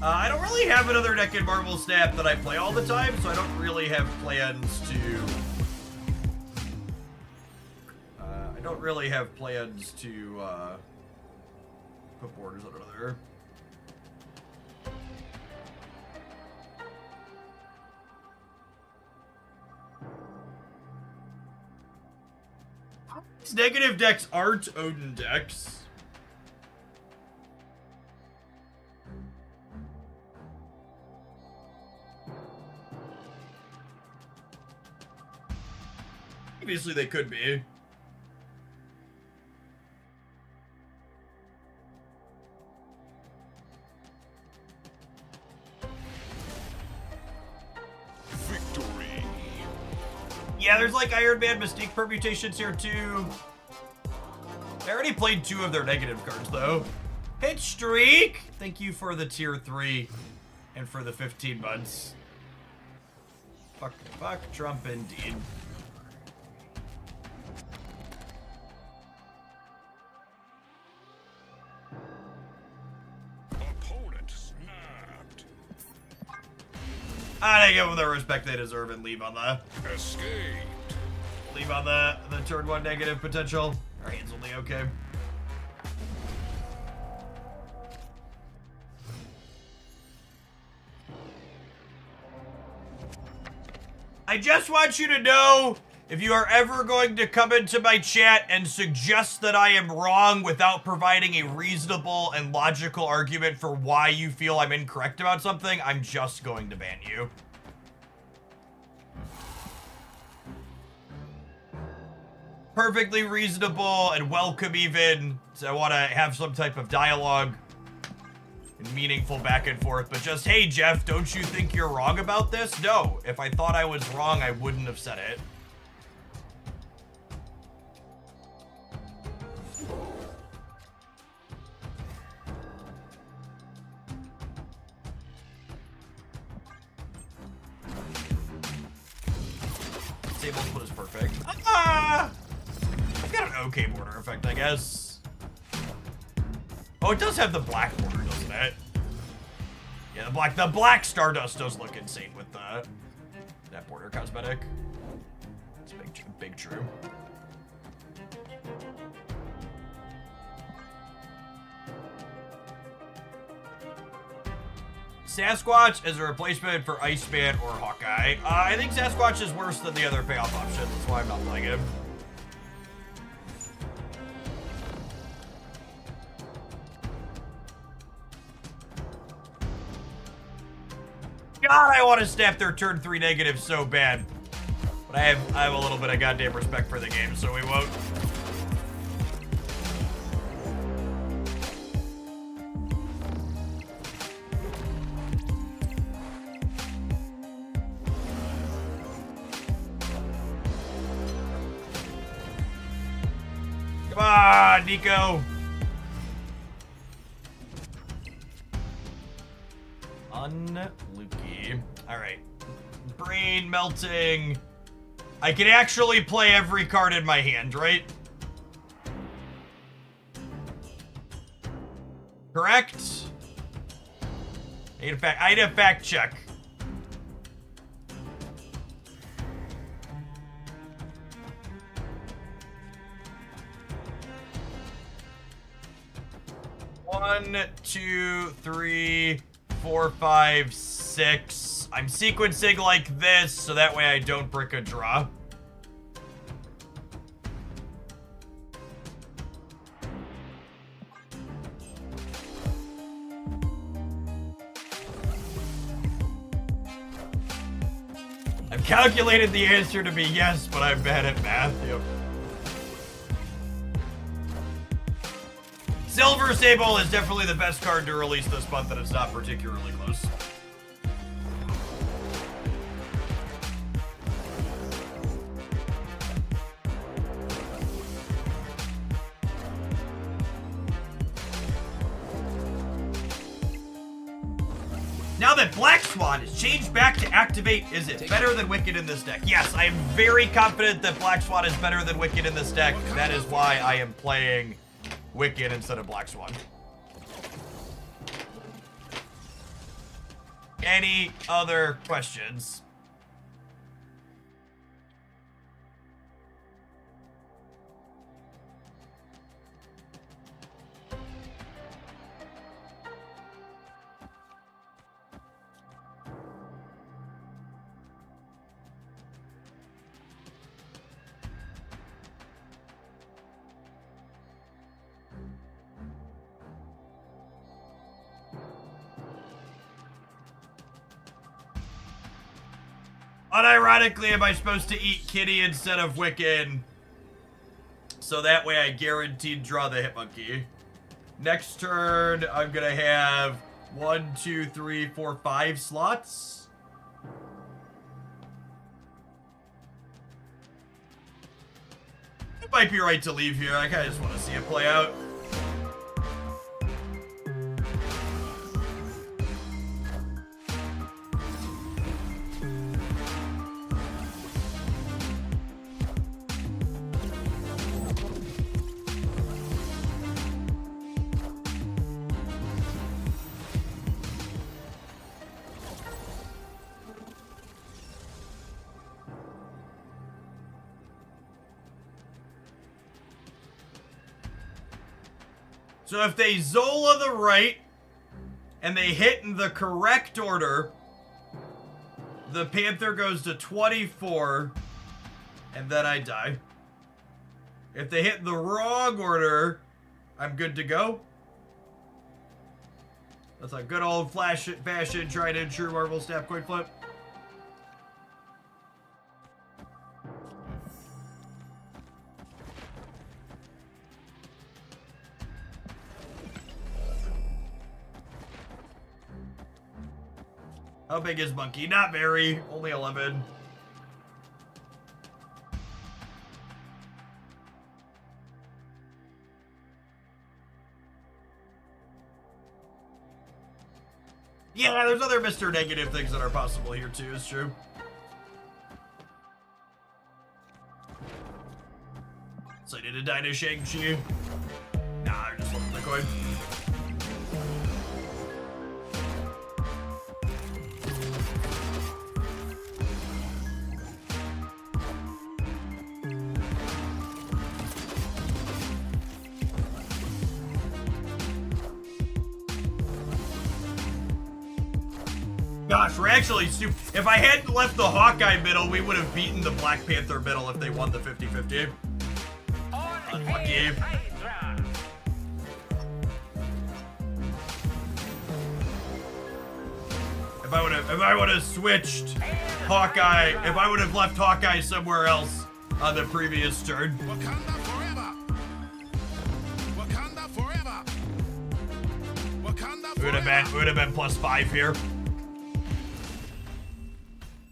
I don't really have another deck in Marvel Snap that I play all the time, so I don't really have plans to... I don't really have plans to, put borders on another. These negative decks aren't Odin decks. Obviously, they could be. Victory! Yeah, there's like Iron Man Mystique permutations here too. I already played 2 of their negative cards though. Hit streak! Thank you for the tier 3 and for the 15 months. Fuck Trump indeed. Opponent snapped. I give them the respect they deserve and leave on the Escaped. the turn 1 negative potential. Our hand's only okay. I just want you to know, if you are ever going to come into my chat and suggest that I am wrong without providing a reasonable and logical argument for why you feel I'm incorrect about something, I'm just going to ban you. Perfectly reasonable and welcome even. So I want to have some type of dialogue and meaningful back and forth, but just, hey, Jeff, don't you think you're wrong about this? No, if I thought I was wrong, I wouldn't have said it. Disable split is perfect. Ah! I've got an okay border effect, I guess. Oh, it does have the black border, doesn't it? Yeah, the black Stardust does look insane with that border cosmetic. It's big true. Sasquatch as a replacement for Iceman or Hawkeye. I think Sasquatch is worse than the other payoff options. That's why I'm not playing him. God, I want to snap their turn 3 negative so bad. But I have a little bit of goddamn respect for the game, so we won't. Come on, Nico. Unlucky. Alright. Brain melting. I can actually play every card in my hand, right? Correct? I need a fact check. One, 2, 3, 4, 5, 6. I'm sequencing like this, so that way I don't brick a draw. calculated the answer to be yes, but I'm bad at math. Yep. Silver Sable is definitely the best card to release this month, and it's not particularly close. Now that Black Swan is changed back to activate, is it better than Wicked in this deck? Yes, I am very confident that Black Swan is better than Wicked in this deck. That is why I am playing Wicked instead of Black Swan. Any other questions? Unironically, am I supposed to eat Kitty instead of Wiccan? So that way I guaranteed draw the Hitmonkey. Next turn, I'm gonna have 1, 2, 3, 4, 5 slots. It might be right to leave here. I kinda just want to see it play out. So if they Zola the right, and they hit in the correct order, the Panther goes to 24, and then I die. If they hit in the wrong order, I'm good to go. That's a good old fashion tried and true Marvel Snap coin flip. How big is Monkey? Not very. Only 11. Yeah, there's other Mr. Negative things that are possible here too, it's true. So I need to die to Shang-Chi. Nah, I'm just flipping the coin. Gosh, we're actually super. If I hadn't left the Hawkeye middle, we would have beaten the Black Panther middle if they won the 50-50. Unlucky. If I would have switched Hawkeye, if I would have left Hawkeye somewhere else on the previous turn. Wakanda forever. Wakanda forever. Wakanda We would have been +5 here.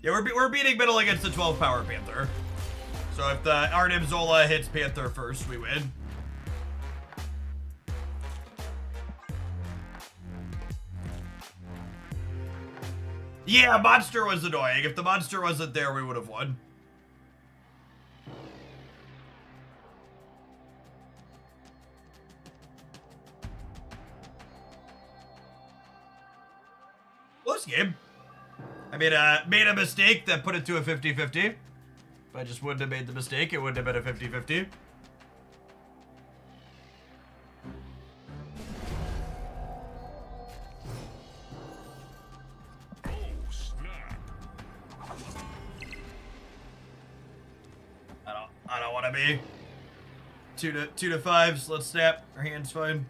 Yeah, we're beating middle against the 12 power Panther. So if the Arnim Zola hits Panther first, we win. Yeah, monster was annoying. If the monster wasn't there, we would have won. Close game. I mean, made a mistake that put it to a 50-50. If I just wouldn't have made the mistake, it wouldn't have been a 50-50. Oh, snap. I don't want to be 2 to 5s. Let's snap. Our hand's fine.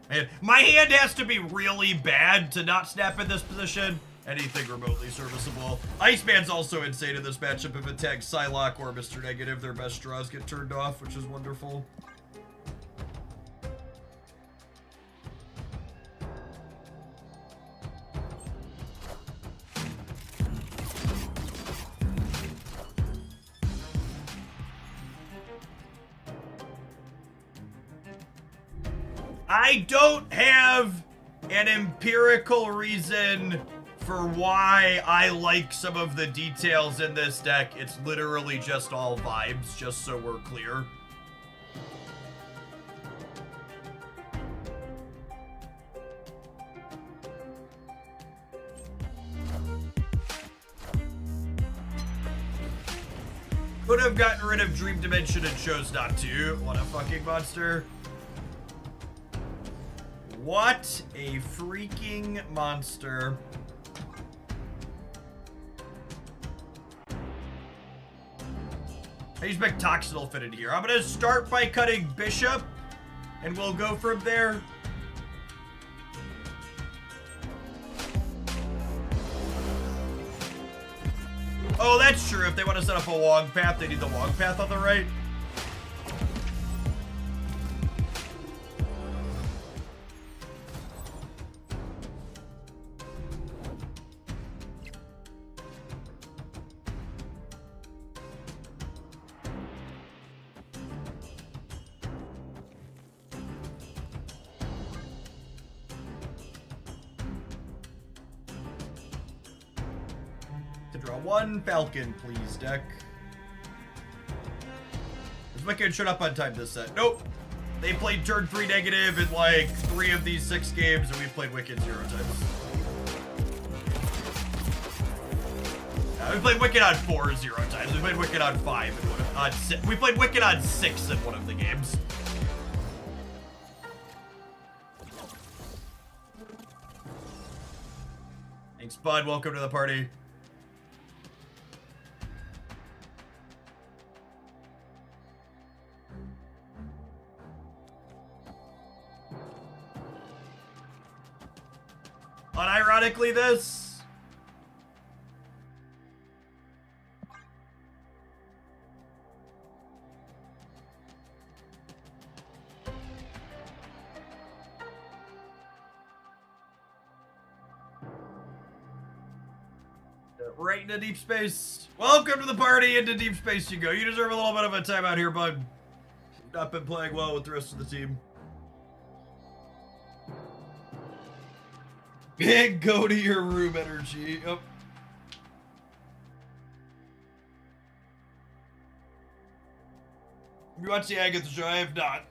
Man, my hand has to be really bad to not snap in this position. anything remotely serviceable. Iceman's also insane in this matchup. If it tags Psylocke or Mr. Negative, their best draws get turned off, which is wonderful. I don't have an empirical reason for why I like some of the details in this deck. It's literally just all vibes, just so we're clear. Could have gotten rid of Dream Dimension and chose not to. What a fucking monster. What a freaking monster. I expect Toxin will fit in here. I'm gonna start by cutting Bishop, and we'll go from there. Oh, that's true. If they want to set up a long path, they need the long path on the right. To draw one Falcon, please, deck. This Wicked showed up on time this set. Nope. They played turn 3 negative in like 3 of these 6 games, and we played Wicked 0 times. We played Wicked on 4 0 times. We played Wicked on 5 in one of, we played Wicked on 6 in one of the games. Thanks, bud. Welcome to the party. Unironically, this. Right into deep space. Welcome to the party. Into deep space you go. You deserve a little bit of a timeout here, bud. Not been playing well with the rest of the team. Big go to your room energy. Yep. You watch the Agatha show? I have not.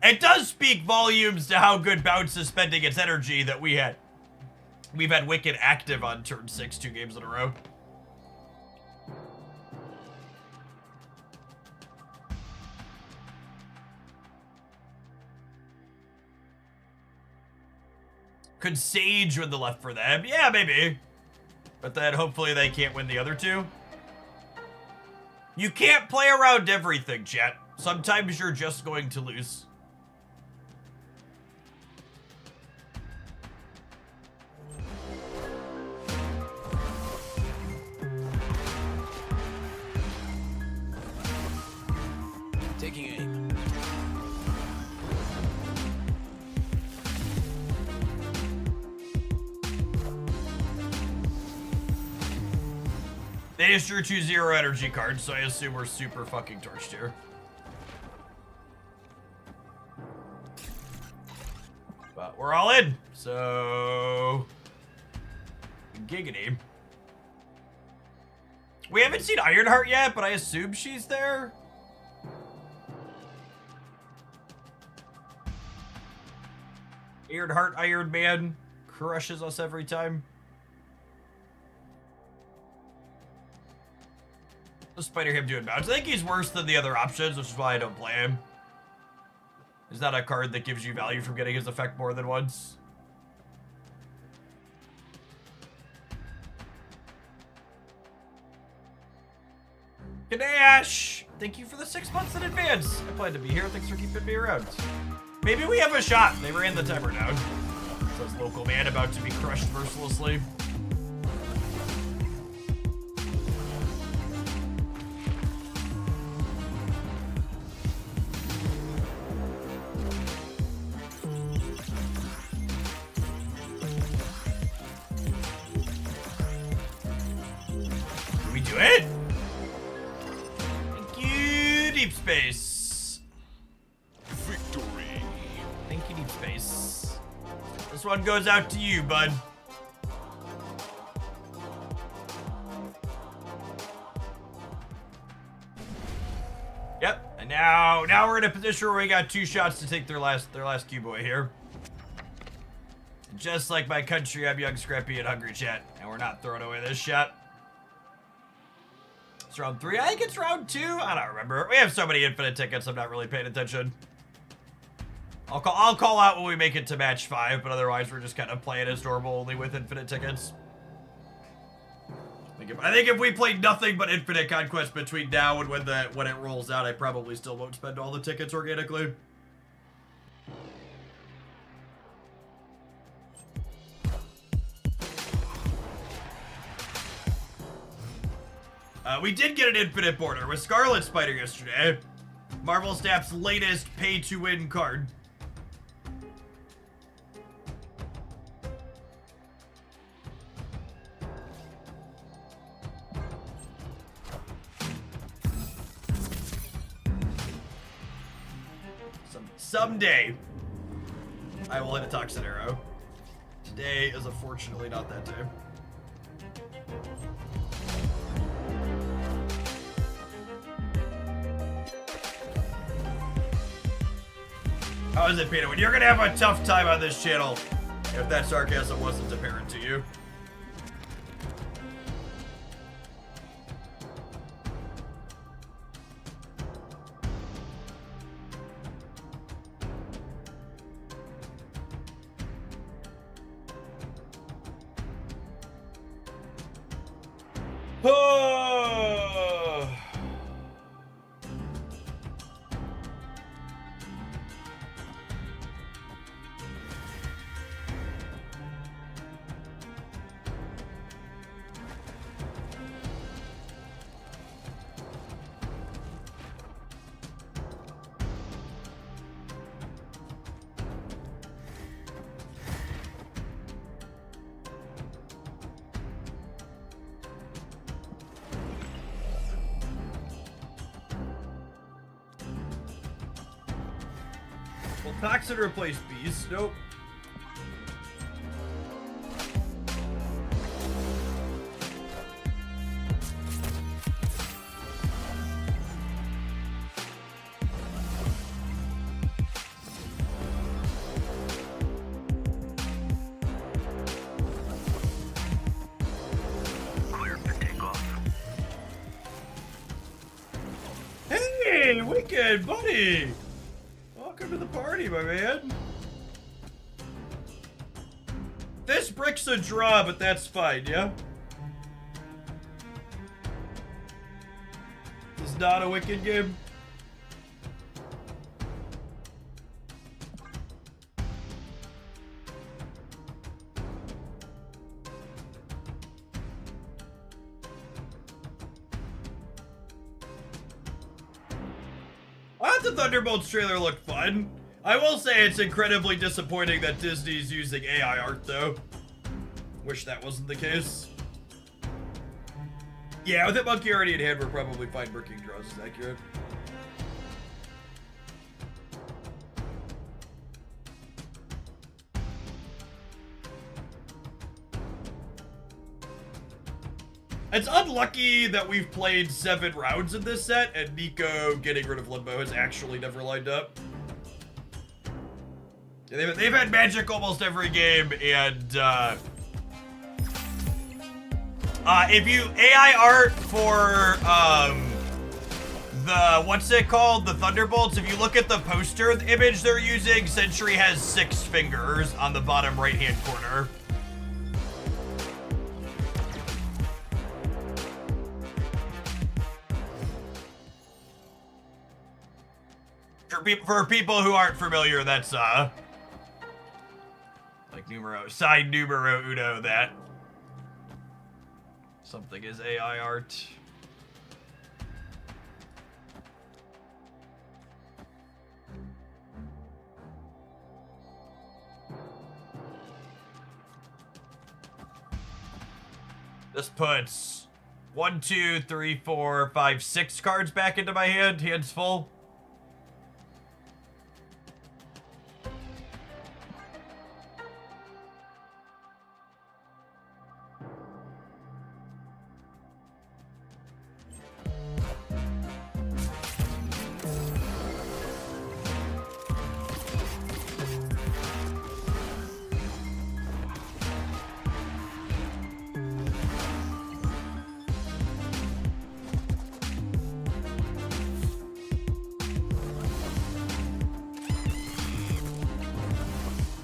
It does speak volumes to how good Bounce is spending its energy that we've had Wicked active on turn 6 2 games in a row. Could Sage win the left for them? Yeah, maybe. But then hopefully they can't win the other 2. You can't play around everything, chat. Sometimes you're just going to lose. Taking aim. They just drew 2 0 energy cards, so I assume we're super fucking torched here. But we're all in, so... Giggity. We haven't seen Ironheart yet, but I assume she's there. Ironheart Iron Man crushes us every time. Despite him doing bounce. I think he's worse than the other options, which is why I don't play him. Is that a card that gives you value from getting his effect more than once? Ganesh! Thank you for the 6 months in advance. I plan to be here. Thanks for keeping me around. Maybe we have a shot. They ran the timer down. Says local man about to be crushed mercilessly. Did we do it? Thank you, Deep Space. Victory. Thank you, Deep Space. This one goes out to you, bud. Yep, and now we're in a position where we got 2 shots to take their last Q-boy here. Just like my country, I'm young, scrappy, and hungry, chat. And we're not throwing away this shot. It's round 3. I think it's round 2. I don't remember. We have so many infinite tickets, I'm not really paying attention. I'll call out when we make it to match 5, but otherwise we're just kind of playing as normal, only with infinite tickets. I think if we played nothing but Infinite Conquest between now and when it rolls out, I probably still won't spend all the tickets organically. We did get an Infinite Border with Scarlet Spider yesterday. Marvel Snap's latest pay-to-win card. Someday, I will hit a Toxin Arrow. Today is unfortunately not that day. How is it, Peter? When you're gonna have a tough time on this channel, if that sarcasm wasn't apparent to you. Will Toxin replace Beast? Nope. Clear for takeoff. Hey, Wicked, buddy! Welcome to the party, my man. This brick's a draw, but that's fine, yeah? This is not a Wicked game. I thought the Thunderbolts trailer looked fun. I will say it's incredibly disappointing that Disney's using AI art, though. Wish that wasn't the case. Yeah, with that monkey already in hand, we're probably fine bricking draws. Is accurate. It's unlucky that we've played 7 rounds in this set, and Nico getting rid of Limbo has actually never lined up. Yeah, they've had magic almost every game, and if you AI art for the what's it called, the Thunderbolts, if you look at the poster image they're using, Sentry has 6 fingers on the bottom right hand corner. people who aren't familiar, that's like side numero uno that something is AI art. This puts 1, 2, 3, 4, 5, 6 cards back into my hand. Hand's full.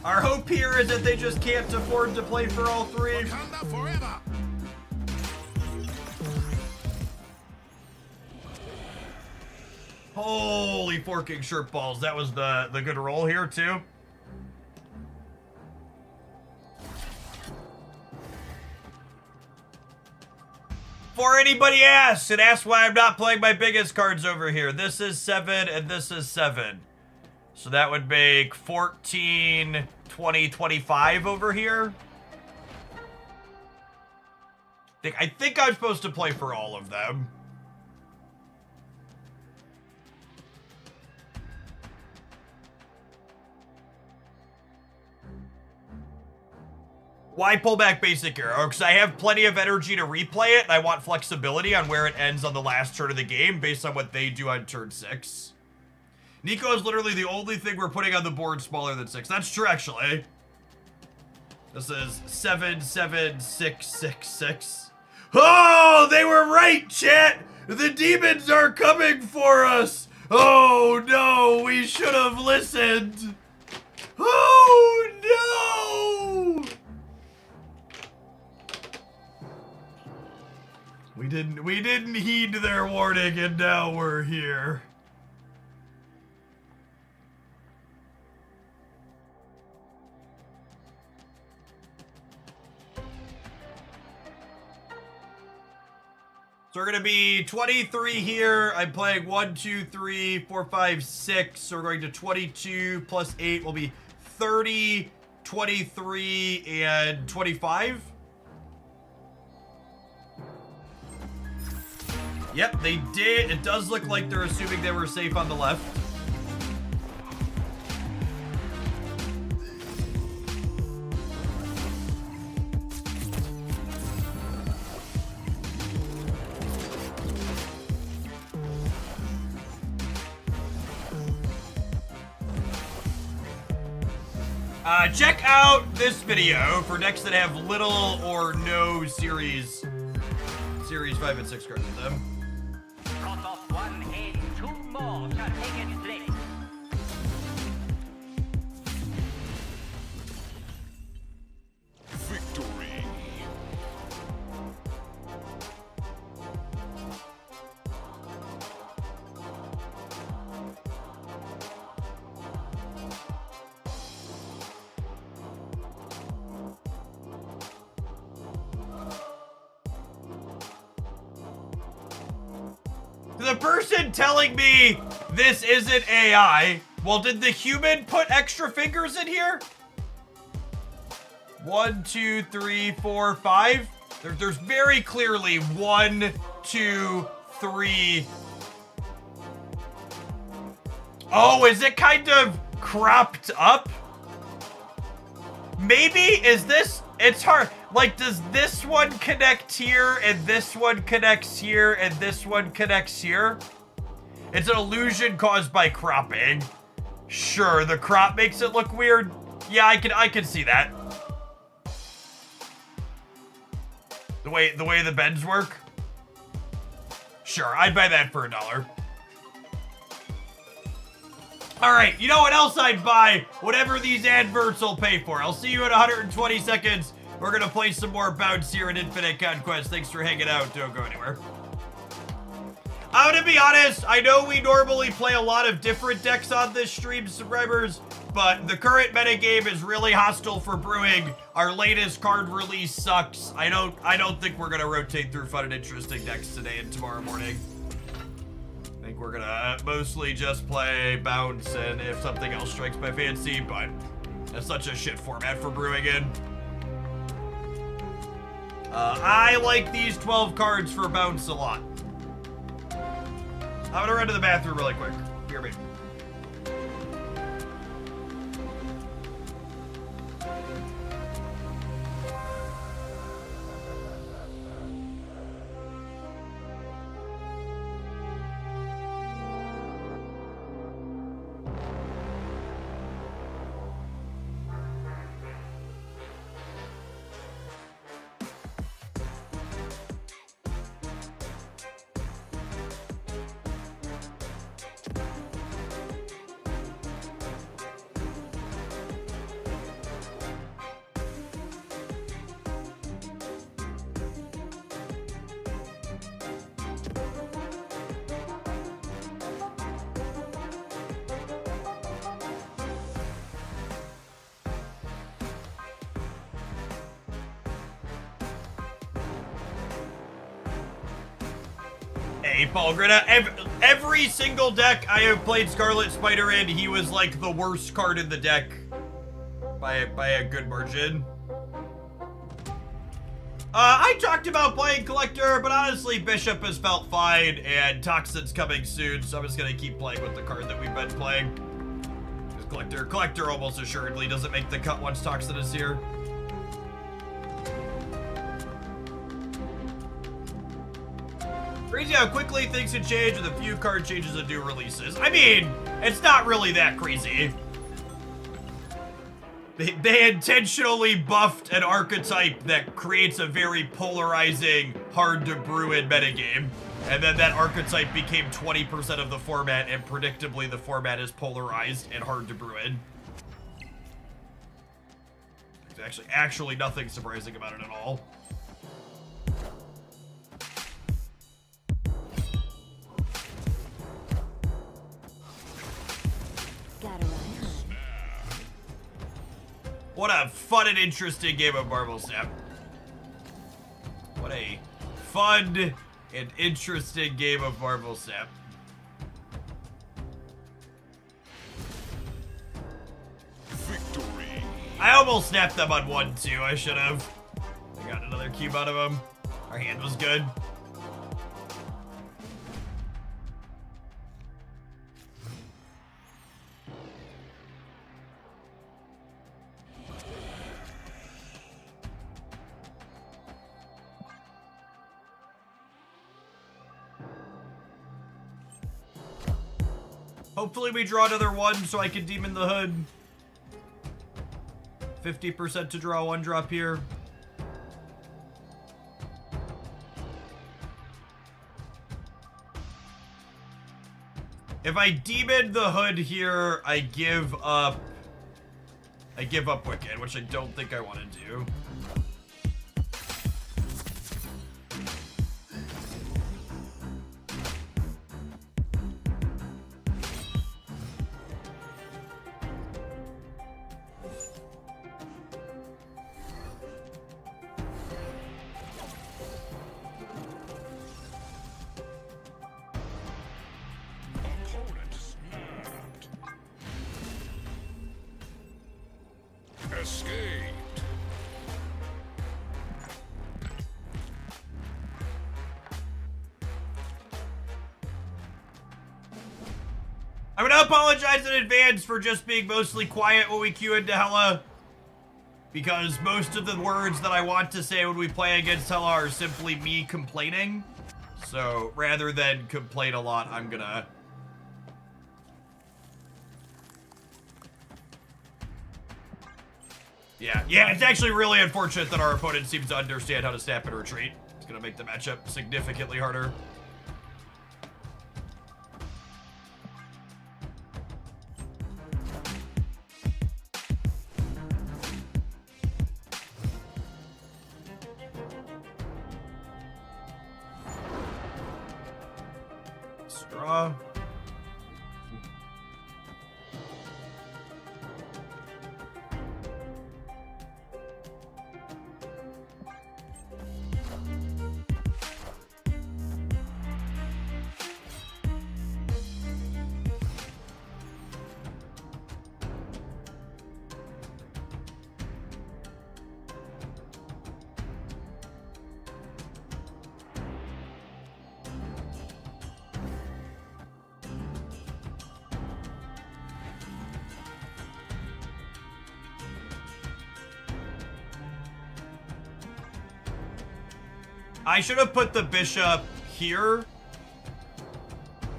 Our hope here is that they just can't afford to play for all three. Wakanda forever. Holy forking shirt balls. That was the good roll here too. Before anybody asks, and asks why I'm not playing my biggest cards over here. This is 7 and this is 7. So that would make 14, 20, 25 over here. I think I'm supposed to play for all of them. Why pull back basic hero? Because I have plenty of energy to replay it, and I want flexibility on where it ends on the last turn of the game based on what they do on turn 6. Nico is literally the only thing we're putting on the board smaller than 6. That's true, actually. This is 7, 7, 6, 6, 6. Oh, they were right, chat! The demons are coming for us! Oh, no, we should have listened! Oh, no! We didn't heed their warning, and now we're here. So we're going to be 23 here. I'm playing 1, 2, 3, 4, 5, 6. So we're going to 22 plus 8 will be 30, 23, and 25. Yep, they did. It does look like they're assuming they were safe on the left. Check out this video for decks that have little or no series 5 and 6 cards in them. Cut off one head, 2 more shall take its place. Victory. The person telling me this isn't AI, well, did the human put extra fingers in here? 1, 2, 3, 4, 5. There's very clearly 1, 2, 3. Oh, is it kind of cropped up? Maybe, is this, it's hard. Like, does this one connect here, and this one connects here, and this one connects here? It's an illusion caused by cropping. Sure, the crop makes it look weird. Yeah, I can see that. The way the bends work. Sure, I'd buy that for $1. Alright, you know what else I'd buy? Whatever these adverts will pay for. I'll see you in 120 seconds. We're gonna play some more Bounce here in Infinite Conquest. Thanks for hanging out. Don't go anywhere. I'm gonna be honest, I know we normally play a lot of different decks on this stream, subscribers, but the current metagame is really hostile for brewing. Our latest card release sucks. I don't think we're gonna rotate through fun and interesting decks today and tomorrow morning. I think we're gonna mostly just play bounce and if something else strikes my fancy, but that's such a shit format for brewing in. I like these 12 cards for bounce a lot. I'm gonna run to the bathroom really quick. Hear me. Hey, Paul Greta, every single deck I have played Scarlet Spider in, he was like the worst card in the deck by a good margin. I talked about playing Collector, but honestly, Bishop has felt fine, and Toxin's coming soon, so I'm just gonna keep playing with the card that we've been playing. Because Collector almost assuredly doesn't make the cut once Toxin is here. Crazy how quickly things can change with a few card changes and new releases. I mean, it's not really that crazy. They intentionally buffed an archetype that creates a very polarizing, hard to brew in metagame. And then that archetype became 20% of the format, and predictably the format is polarized and hard to brew in. There's actually nothing surprising about it at all. What a fun and interesting game of Marvel Snap. What a fun and interesting game of Marvel Snap. Victory. I almost snapped them on 1-2. I should have. I got another cube out of them. Our hand was good. Hopefully we draw another 1 so I can Demon the Hood. 50% to draw 1 drop here. If I Demon the Hood here, I give up Wicked, which I don't think I want to do. Escaped. I'm gonna apologize in advance for just being mostly quiet when we queue into Hela, because most of the words that I want to say when we play against Hela are simply me complaining. So rather than complain a lot, I'm gonna... Yeah, it's actually really unfortunate that our opponent seems to understand how to snap and retreat. It's gonna make the matchup significantly harder. Draw. I should have put the bishop here,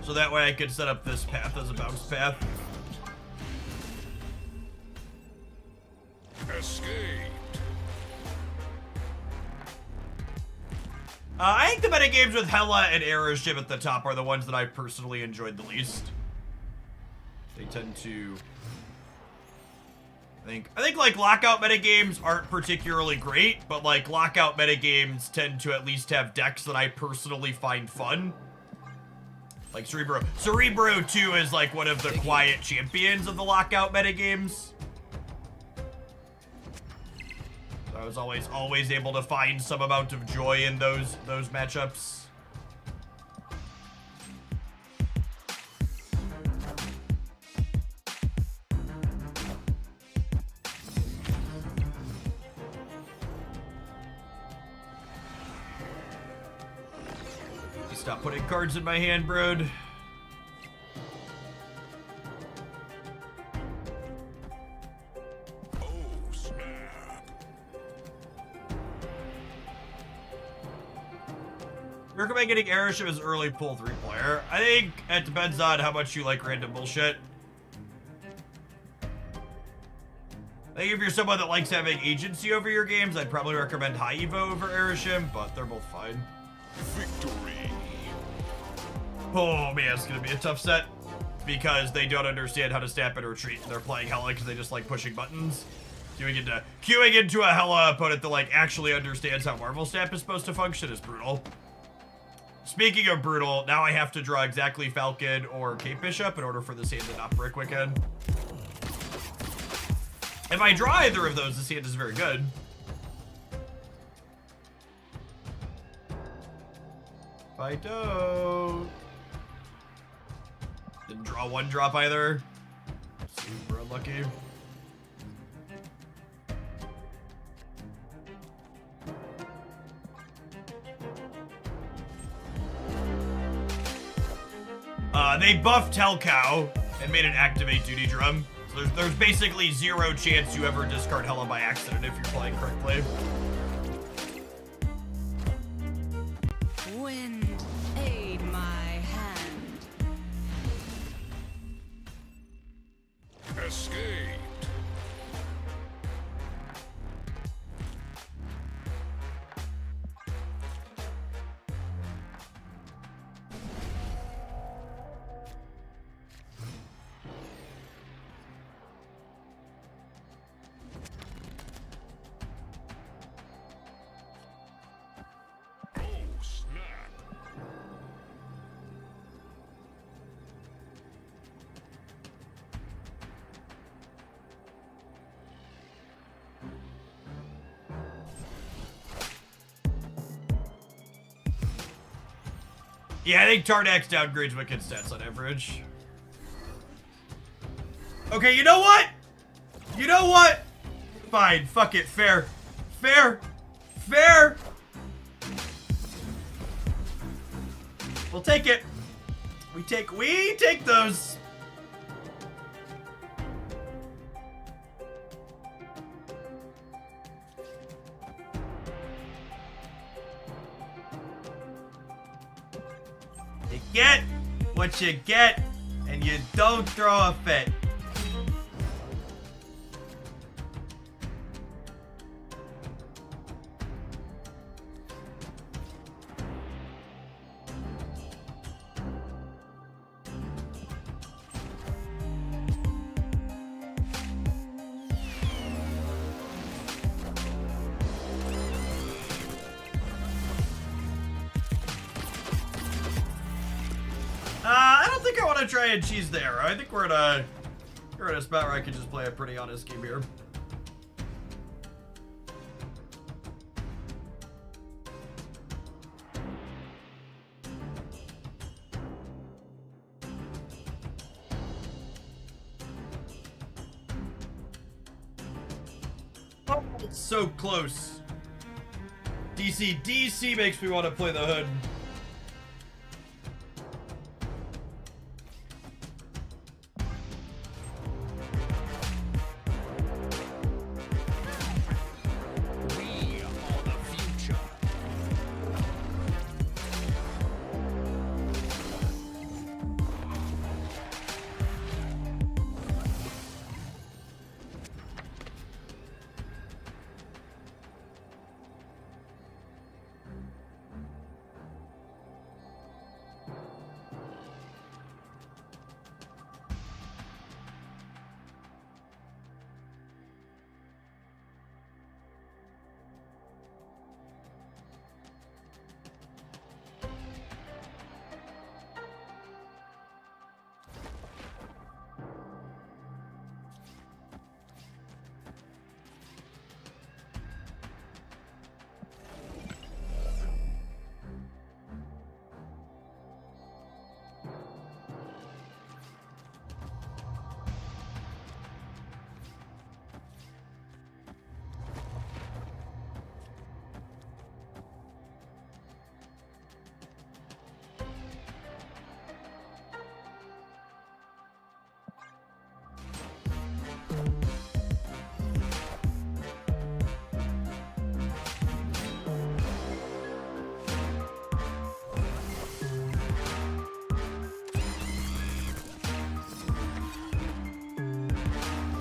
so that way I could set up this path as a bounce path. Escaped. I think the metagames with Hela and Aeroship at the top are the ones that I personally enjoyed the least. They tend to... I think like lockout metagames aren't particularly great, but like lockout metagames tend to at least have decks that I personally find fun. Like Cerebro. Cerebro 2 is like one of the quiet champions of the lockout metagames. So I was always able to find some amount of joy in those matchups. Stop putting cards in my hand, brood. Oh, snap. Recommend getting Aeroship as early pull 3 player. I think it depends on how much you like random bullshit. I think if you're someone that likes having agency over your games, I'd probably recommend High Evo over Aeroship, but they're both fine. Victory. Oh man, it's gonna be a tough set because they don't understand how to snap and retreat. They're playing Hela because they just like pushing buttons. Queuing into a Hela opponent that like actually understands how Marvel Snap is supposed to function is brutal. Speaking of brutal, now I have to draw exactly Falcon or Cape Bishop in order for this hand to not break Wicked. If I draw either of those, this hand is very good. If I don't... Didn't draw one drop either. Super unlucky. They buffed Hellcow and made it activate Duty Drum. So there's basically zero chance you ever discard Hela by accident if you're playing correctly. Wind, aid my hand. Escaped. Oh, snap. Yeah, I think Tardax downgrades Wicked stats on average. Okay, you know what? You know what? Fine, fuck it, fair. Fair. Fair. We'll take it. We take those. You get what you get, and you don't throw a fit. want to try and cheese the arrow. I think we're in a spot where I can just play a pretty honest game here. Oh, it's so close. DC makes me want to play the hood. We are the future.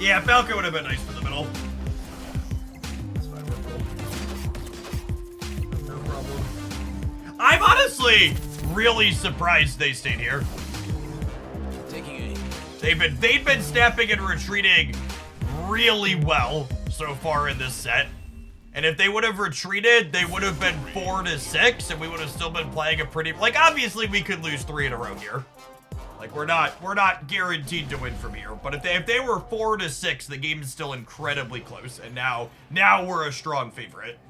Yeah, Falco would have been nice for the middle. That's fine, we're cool. No problem. I'm honestly really surprised they stayed here. Taking aim. They've been snapping and retreating really well so far in this set. And if they would have retreated, they would have been 4-6, and we would have still been playing a pretty, like, obviously we could lose 3 in a row here. Like, we're not guaranteed to win from here. But if they were 4-6, the game is still incredibly close. And now we're a strong favorite.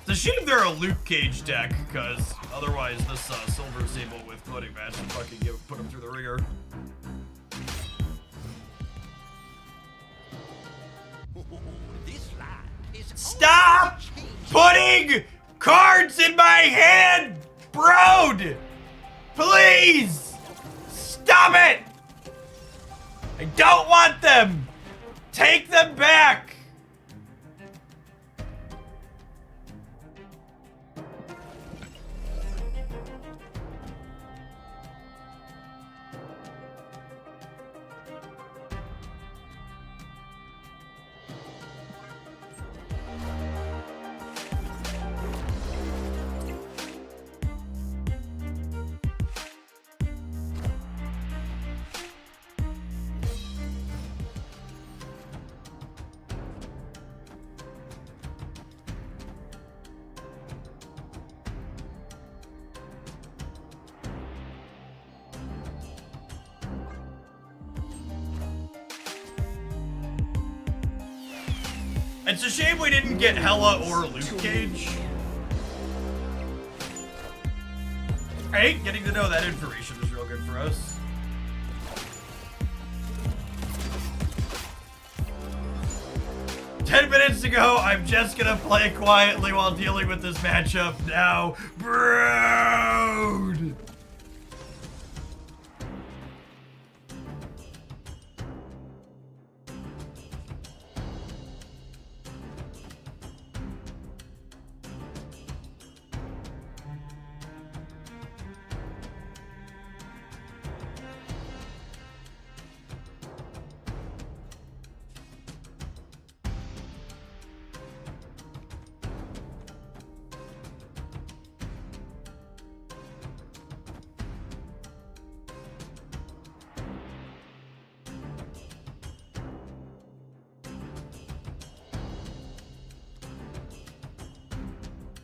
It's a shame they're a Luke Cage deck, because otherwise this Silver Sable with floating match would fucking put him through the ringer. This land is Stop putting cards in my hand, Brode! Please! Stop it! I don't want them! Take them back! It's a shame we didn't get Hela or Luke Cage. Hey, getting to know that information is real good for us. "10 minutes ago, I'm just gonna play quietly while dealing with this matchup now. Brood!"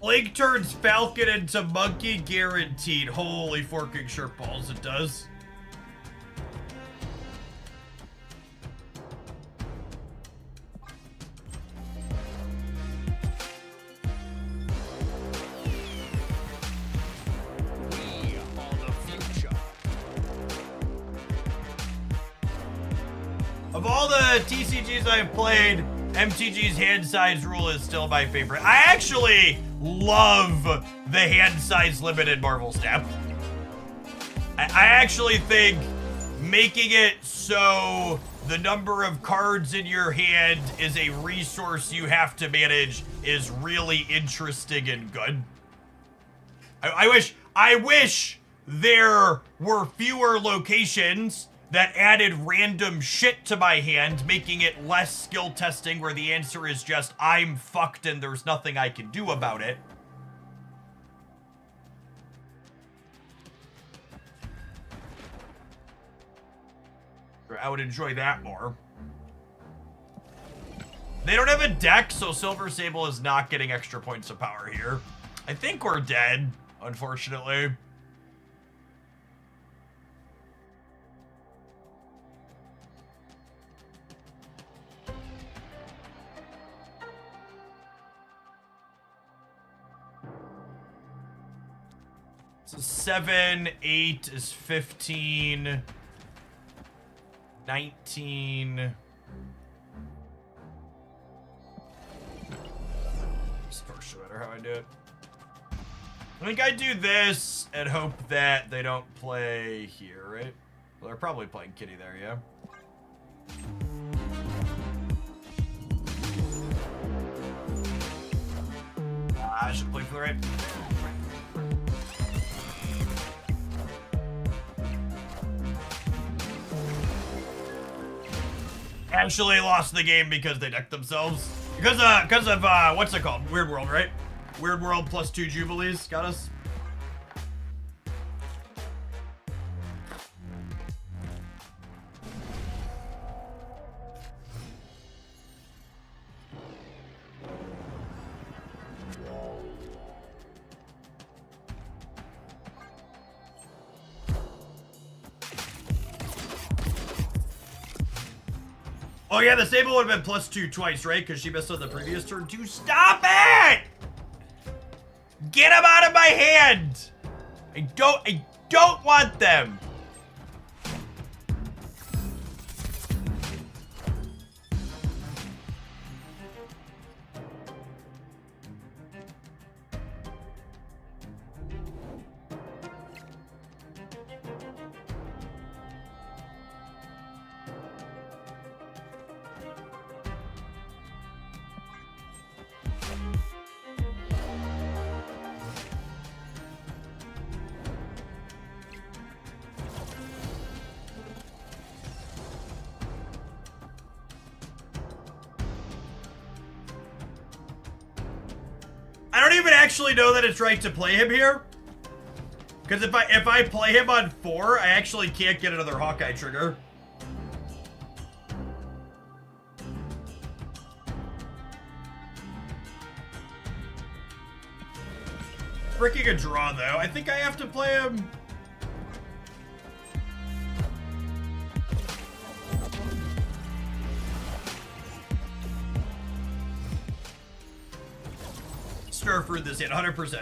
Link turns Falcon into Monkey guaranteed. Holy forking shirt balls, it does. We are the future. Of all the TCGs I've played, MTG's hand size rule is still my favorite. I actually love the hand size limited Marvel Snap. I actually think making it so the number of cards in your hand is a resource you have to manage is really interesting and good. I wish there were fewer locations that added random shit to my hand, making it less skill testing where the answer is just, I'm fucked and there's nothing I can do about it. I would enjoy that more. They don't have a deck, so Silver Sable is not getting extra points of power here. I think we're dead, unfortunately. So 7, 8 is 15, 19. Just first matter how I do it. I think I do this and hope that they don't play here, right? Well, they're probably playing Kitty there, yeah? I should play for the right. Actually lost the game because they decked themselves. Because of what's it called? Weird World, right? Weird World plus 2 Jubilees got us. Oh yeah, the Sable would have been plus 2 twice, right? Because she missed on the previous turn too. Stop it! Get them out of my hand! I don't want them. I don't even actually know that it's right to play him here. Because if I play him on 4, I actually can't get another Hawkeye trigger. Freaking a draw, though. I think I have to play him. Starfruit this in 100%.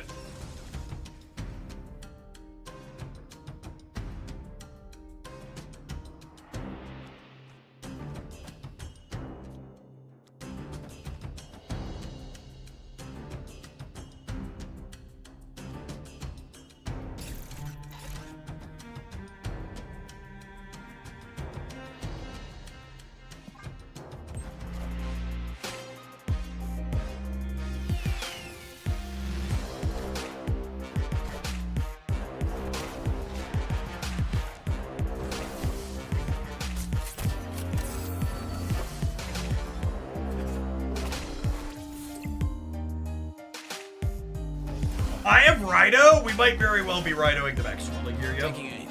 I have Rhino. We might very well be Rhinoing the next one. Like, here you go. Taking aim.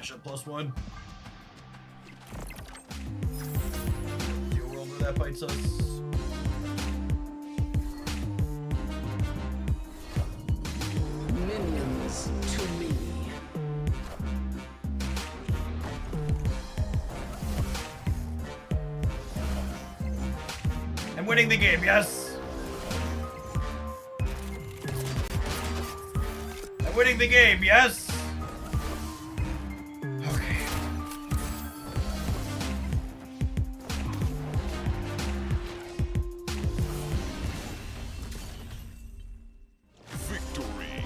Bishop +1. Deal world where that bites us. Minions to me. I'm winning the game, yes. I'm winning the game, yes. Okay. Victory.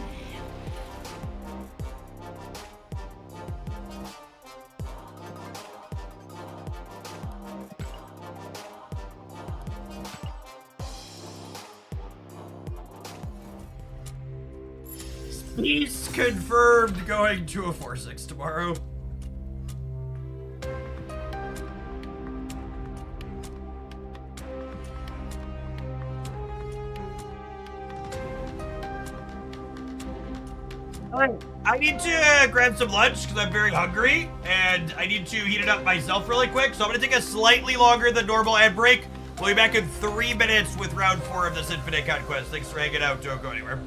Peace confirmed going to a 4-6 tomorrow. I need to grab some lunch because I'm very hungry and I need to heat it up myself really quick. So I'm going to take a slightly longer than normal ad break. We'll be back in 3 minutes with round 4 of this Infinite Conquest. Thanks for hanging out. Don't go anywhere.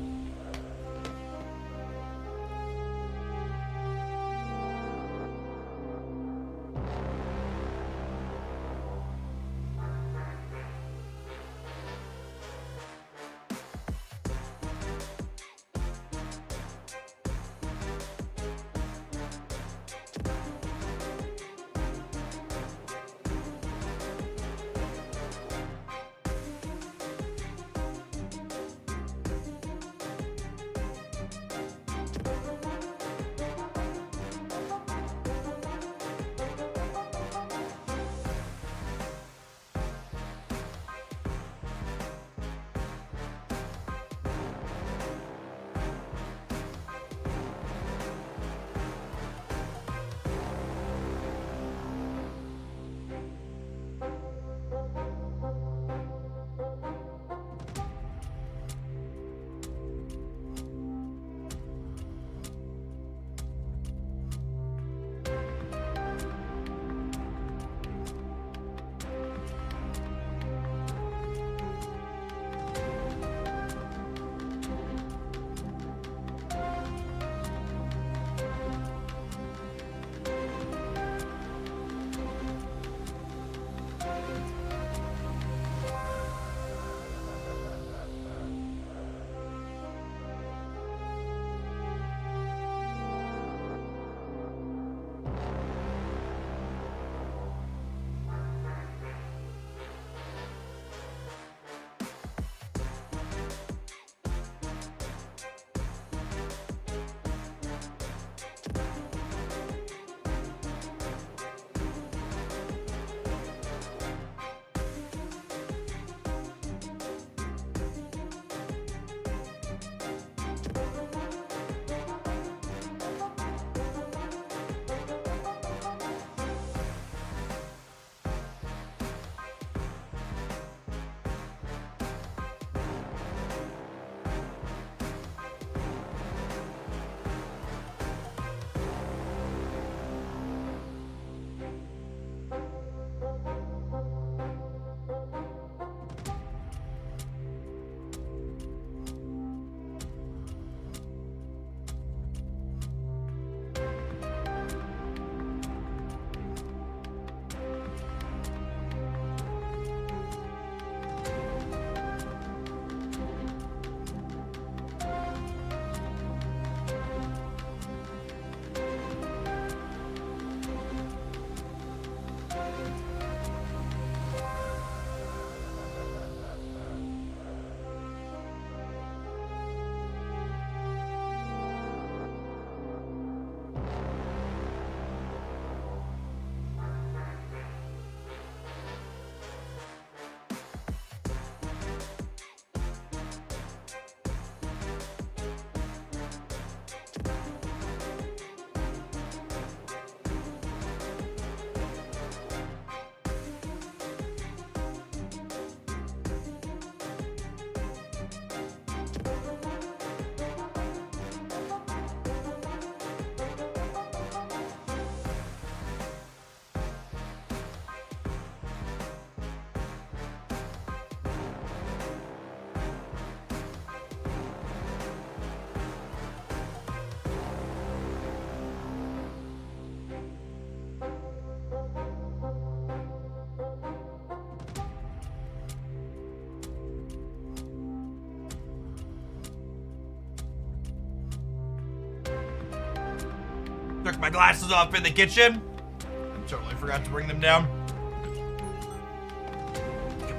Took my glasses off in the kitchen. I totally forgot to bring them down.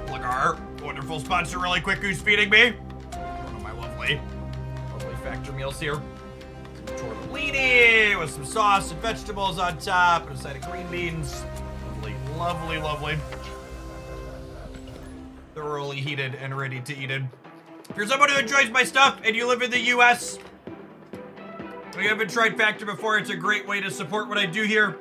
Plug our wonderful sponsor really quick who's feeding me. One of my lovely factor meals here. Tortellini with some sauce and vegetables on top and a side of green beans. Lovely, lovely, lovely. Thoroughly heated and ready to eat it. If you're someone who enjoys my stuff and you live in the US, or you haven't tried Factor before, it's a great way to support what I do here.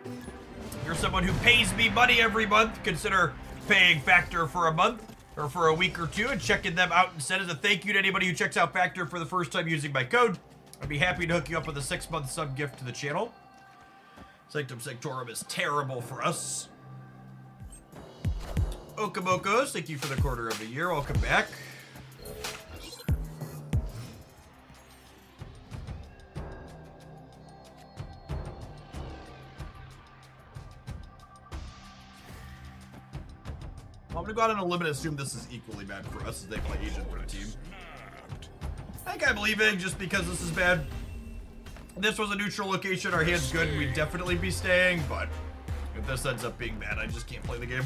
If you're someone who pays me money every month, consider paying Factor for a month or for a week or two and checking them out instead as a thank you to anybody who checks out Factor for the first time using my code. I'd be happy to hook you up with a 6-month sub gift to the channel. Sanctum Sanctorum is terrible for us. Okamokos, thank you for the quarter of a year. Welcome back. I'm gonna go out on a limb and assume this is equally bad for us as they play Agent 13. I think I'm leaving just because this is bad. If this was a neutral location, our hand's good, we'd definitely be staying, but if this ends up being bad, I just can't play the game.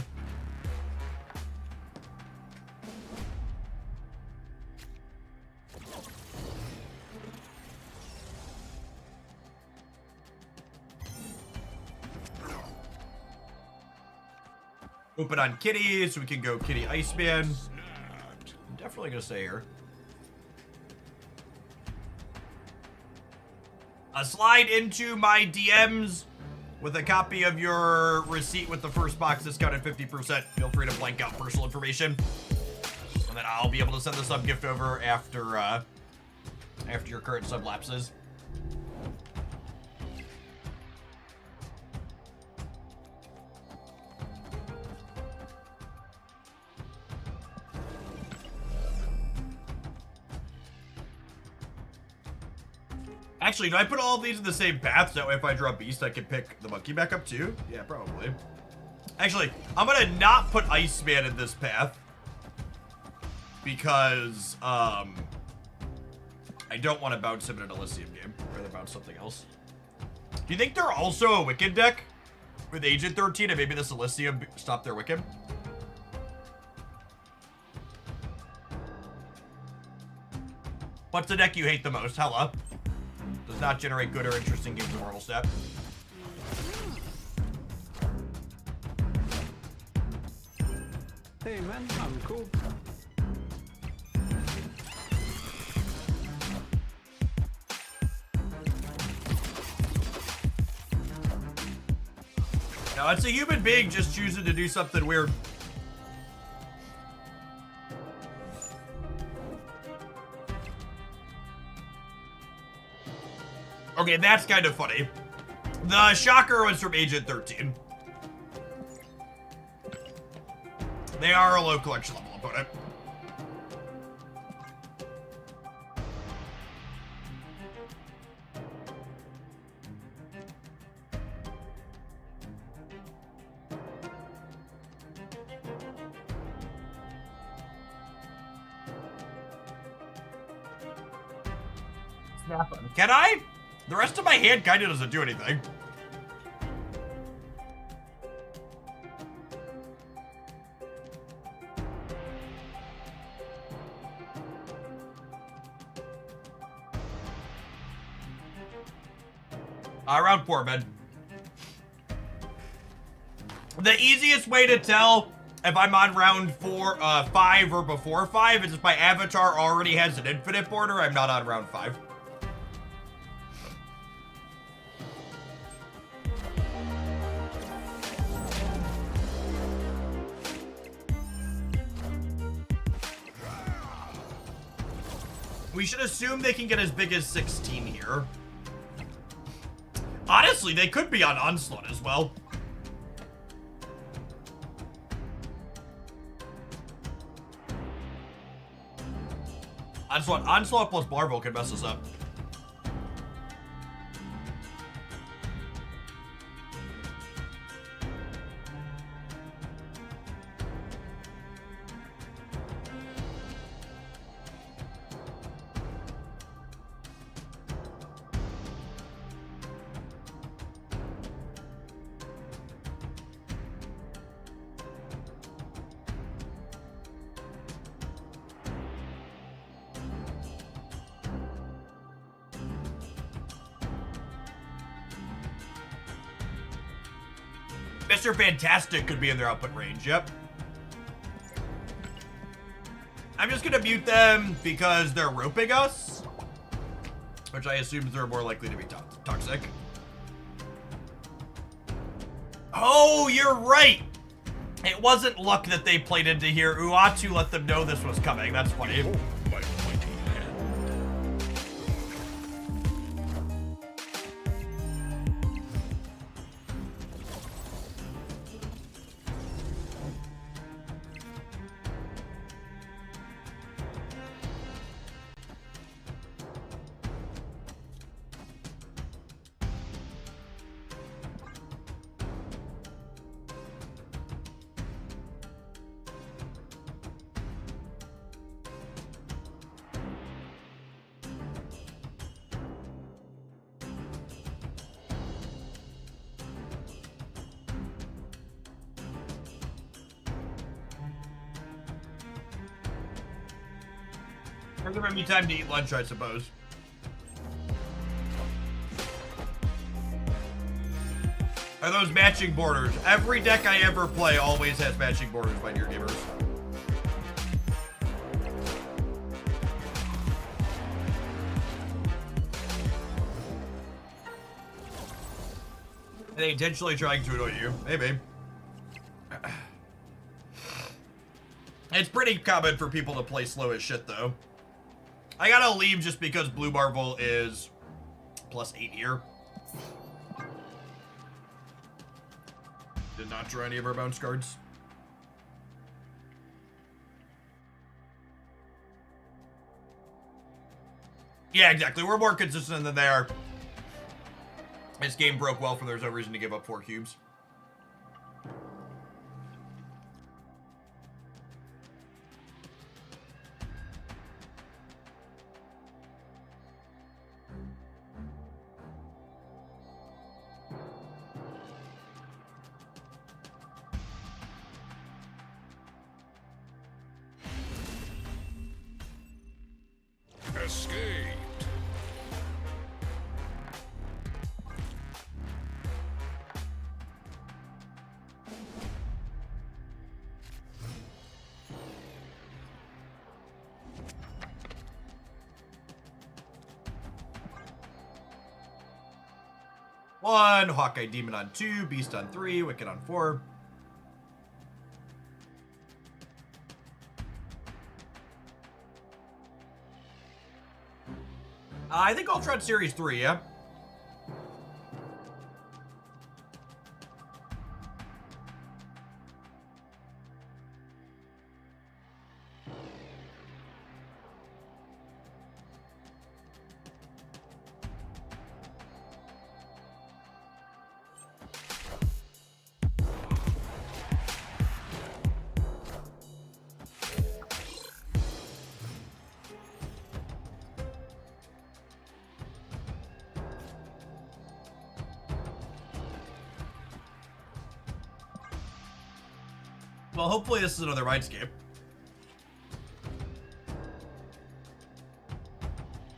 Open on Kitty, so we can go Kitty Iceman. I'm definitely gonna stay here. Slide into my DMs with a copy of your receipt with the first box discount at 50%. Feel free to blank out personal information. And then I'll be able to send the sub gift over after your current sub lapses. Actually, do I put all of these in the same path so that way if I draw Beast, I can pick the monkey back up too? Yeah, probably. Actually, I'm gonna not put Iceman in this path because I don't want to bounce him in an Elysium game. I'd rather bounce something else. Do you think they're also a Wicked deck with Agent 13 and maybe this Elysium stopped their Wicked? What's the deck you hate the most? Hella. Does not generate good or interesting games of Mortal Step. Hey man, I'm cool. Now, it's a human being just choosing to do something weird. Okay, that's kind of funny. The shocker was from Agent 13. They are a low collection level opponent. Snap him. Can I? The rest of my hand kind of doesn't do anything. Round 4, man. The easiest way to tell if I'm on round 5 or before 5 is if my avatar already has an infinite border, I'm not on round 5. We should assume they can get as big as 16 here. Honestly, they could be on Onslaught as well. Onslaught plus Marvel could mess us up. Mr. Fantastic could be in their output range, yep. I'm just gonna mute them because they're roping us, which I assume they're more likely to be toxic. Oh, you're right. It wasn't luck that they played into here. Uatu let them know this was coming. That's funny. My mighty hand. There might be time to eat lunch, I suppose. Are those matching borders? Every deck I ever play always has matching borders, my dear gamers. Are they intentionally trying to annoy you? Maybe. It's pretty common for people to play slow as shit, though. I gotta leave just because Blue Marvel is +8 here. Did not draw any of our bounce cards. Yeah, exactly. We're more consistent than they are. This game broke well for there's no reason to give up 4 cubes. Escaped. One, Hawkeye Demon on 2, Beast on 3, Wicked on 4. I think Ultron Series 3, yeah? Well, hopefully this is another Mindscape.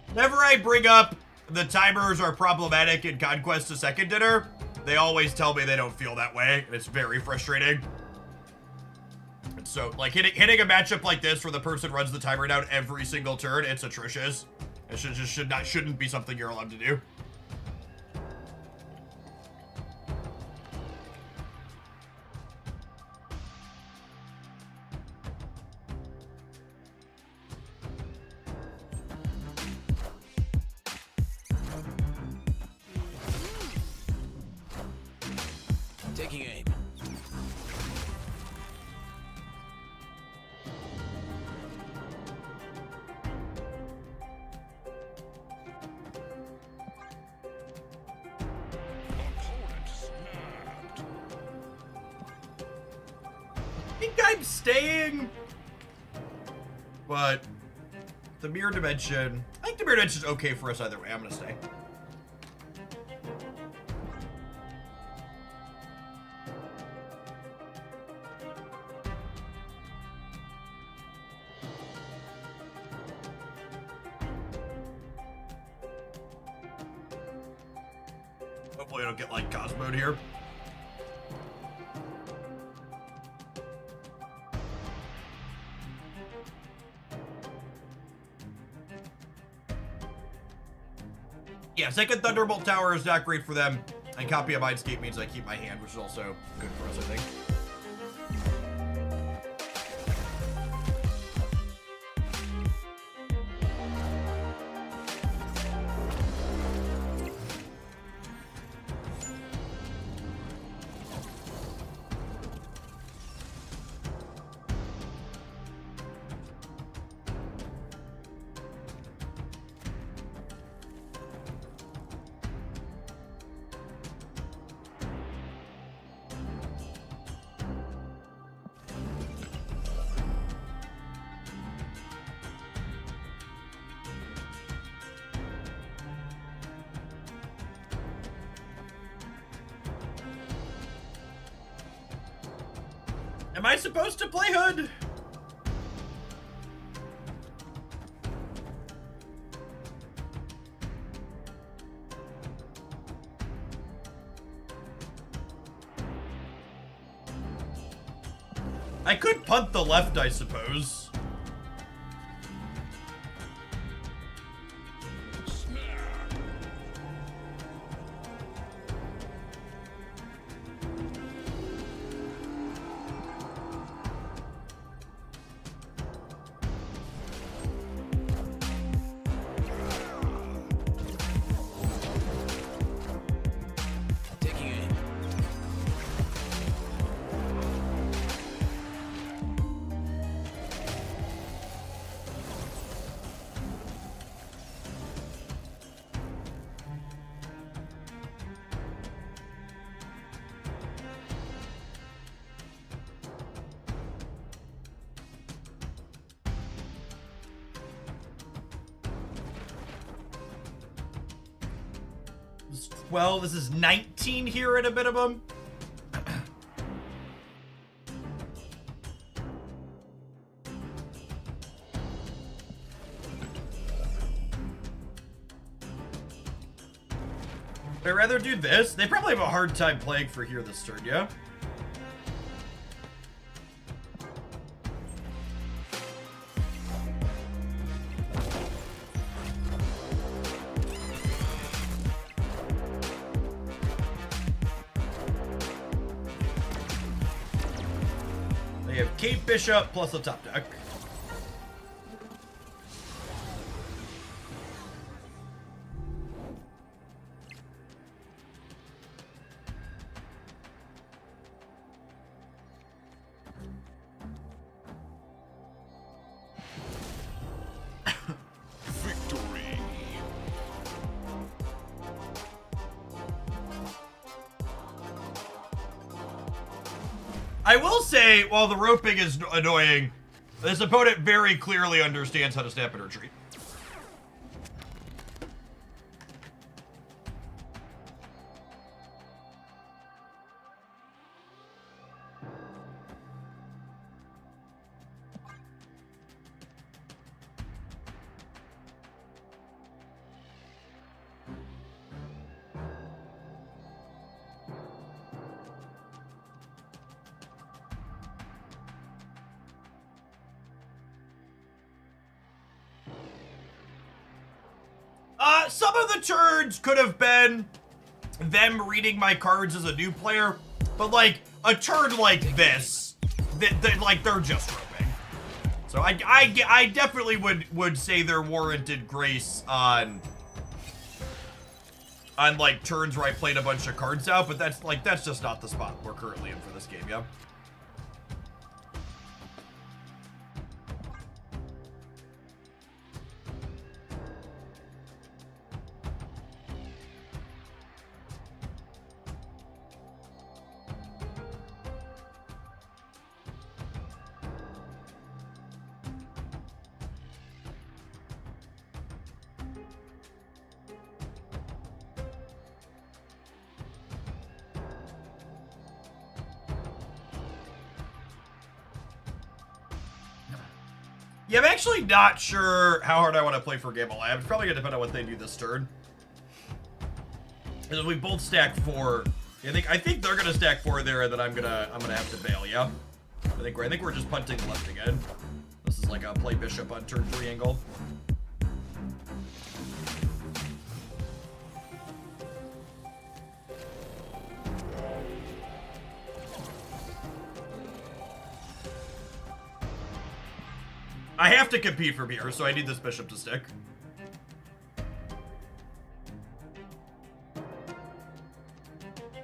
Whenever I bring up the timers are problematic in Conquest to Second Dinner, they always tell me they don't feel that way, and it's very frustrating. And so, like, hitting a matchup like this where the person runs the timer down every single turn, it's atrocious. It shouldn't be something you're allowed to do. Taking aim. Opponent snapped. I think I'm staying. But the Mirror Dimension, I think the Mirror Dimension is okay for us either way. I'm gonna stay. Hopefully I don't get like Cosmoed here. yeah, second Thunderbolt Tower is not great for them, and copy of Mindscape means I keep my hand, which is also good for us, I think. Am I supposed to play Hood? I could punt the left, I suppose. Taking aim. This is 12, this is 19 here at a minimum. I'd rather do this. They probably have a hard time playing for here this turn, yeah? They have Cape Bishop plus the top deck. Victory. I will say, while the roping is annoying, this opponent very clearly understands how to snap and retreat. Some of the turns could have been them reading my cards as a new player, but like a turn like this, like they're just roping. So I definitely would say they're warranted grace on like turns where I played a bunch of cards out, but that's just not the spot we're currently in for this game, yeah. Yeah, I'm actually not sure how hard I want to play for Gamble Lab. It's probably gonna depend on what they do this turn. And we both stack 4. I think they're gonna stack 4 there, and then I'm gonna have to bail. Yeah, I think we're just punting left again. This is like a play bishop on turn 3 angle. I have to compete from here, so I need this bishop to stick.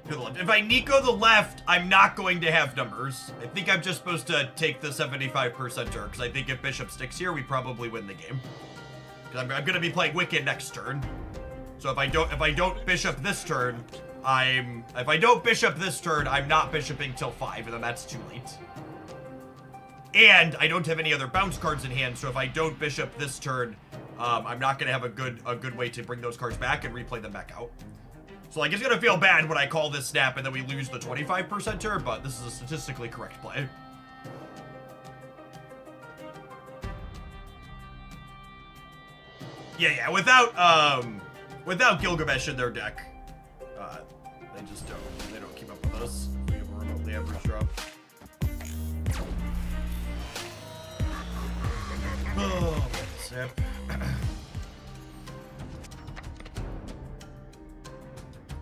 To the left. If I Nico the left, I'm not going to have numbers. I think I'm just supposed to take the 75%er, because I think if bishop sticks here, we probably win the game. Because I'm going to be playing Wicked next turn. So if I don't bishop this turn, I'm not bishoping till 5, and then that's too late. And I don't have any other bounce cards in hand, so if I don't bishop this turn, I'm not gonna have a good way to bring those cards back and replay them back out. So like, it's gonna feel bad when I call this snap and then we lose the 25%er, but this is a statistically correct play. Yeah, without Gilgamesh in their deck, they don't keep up with us. We have a remotely average drop. Oh, snap.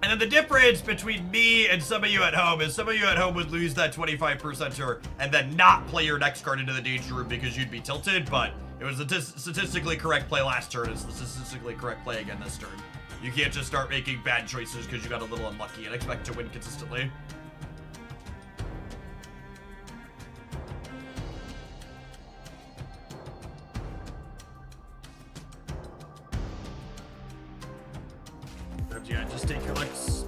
And then the difference between me and some of you at home is some of you at home would lose that 25%er and then not play your next card into the danger room because you'd be tilted, but it was a statistically correct play last turn. It's the statistically correct play again this turn. You can't just start making bad choices because you got a little unlucky and expect to win consistently. Yeah, just take your licks.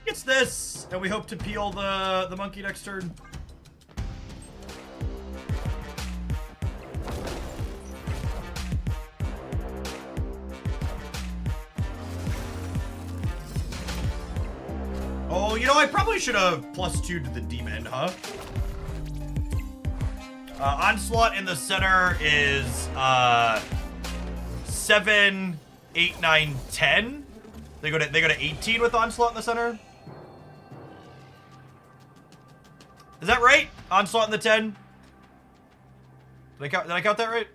It's this, and we hope to peel the monkey next turn. Oh, you know, I probably should have +2 to the demon, huh? Onslaught in the center is 7, 8, 9, 10. They go to 18 with Onslaught in the center. Is that right? Onslaught in the 10. Did I count that right?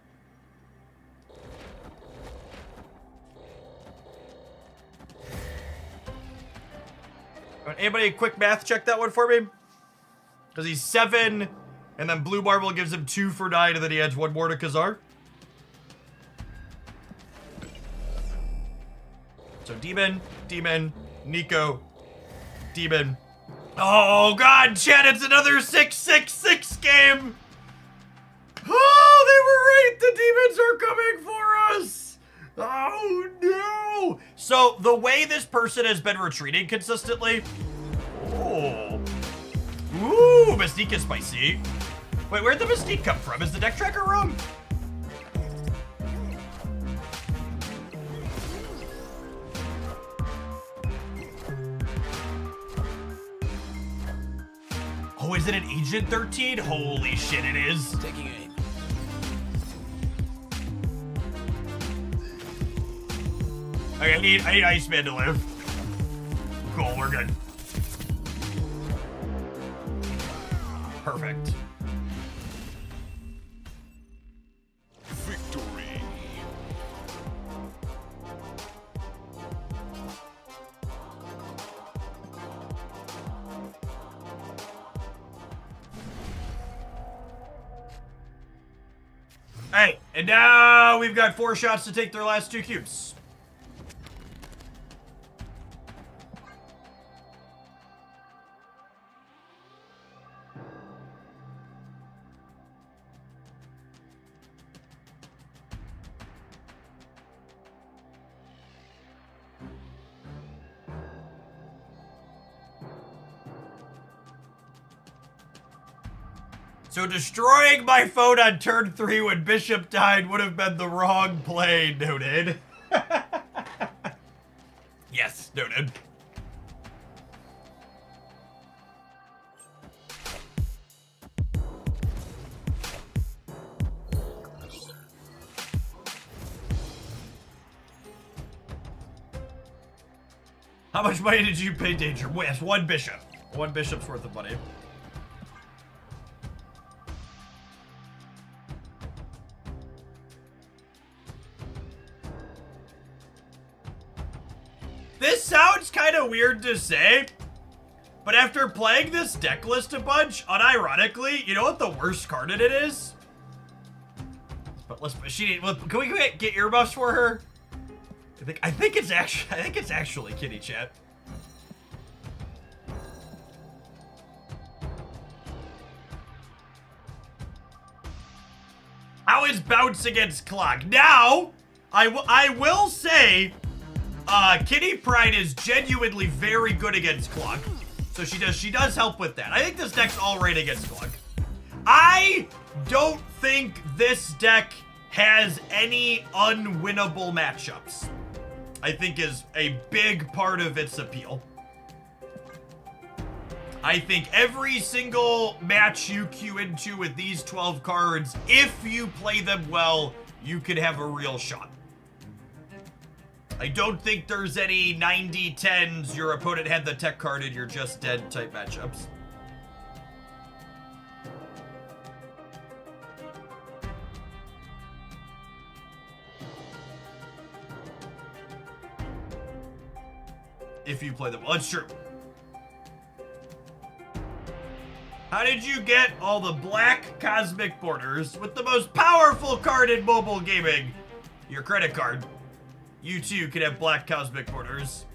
Anybody quick math check that one for me? Because he's 7, and then Blue Marble gives him 2 for 9, and then he adds 1 more to Khazar. So Demon, Nico, Demon. Oh god, Chad, it's another 6-6-6 game! Oh, they were right! The demons are coming for us! Oh no! So, the way this person has been retreating consistently... Oh. Ooh, Mystique is spicy. Wait, where'd the Mystique come from? Is the deck tracker wrong? Oh, is it an Agent 13? Holy shit, it is. Taking aim. Okay, I need Iceman to live. Cool, we're good. Perfect. Victory. Hey, and now we've got 4 shots to take their last 2 cubes. So destroying my phone on turn 3 when Bishop died would have been the wrong play, noted. Yes, noted. How much money did you pay Danger? Yes, 1 bishop. 1 bishop's worth of money. This sounds kind of weird to say, but after playing this deck list a bunch, unironically, you know what the worst card in it is? But can we get earmuffs for her? I think it's actually Kitty Chat. How is bounce against clock? Now, I will say, Kitty Pride is genuinely very good against clock. So she does help with that. I think this deck's all right against clock. I don't think this deck has any unwinnable matchups. I think is a big part of its appeal. I think every single match you queue into with these 12 cards, if you play them well, you could have a real shot. I don't think there's any 90-10s, your opponent had the tech card and you're just dead type matchups. If you play them well, it's true. How did you get all the black cosmic borders with the most powerful card in mobile gaming? Your credit card. You too can have black cosmic borders.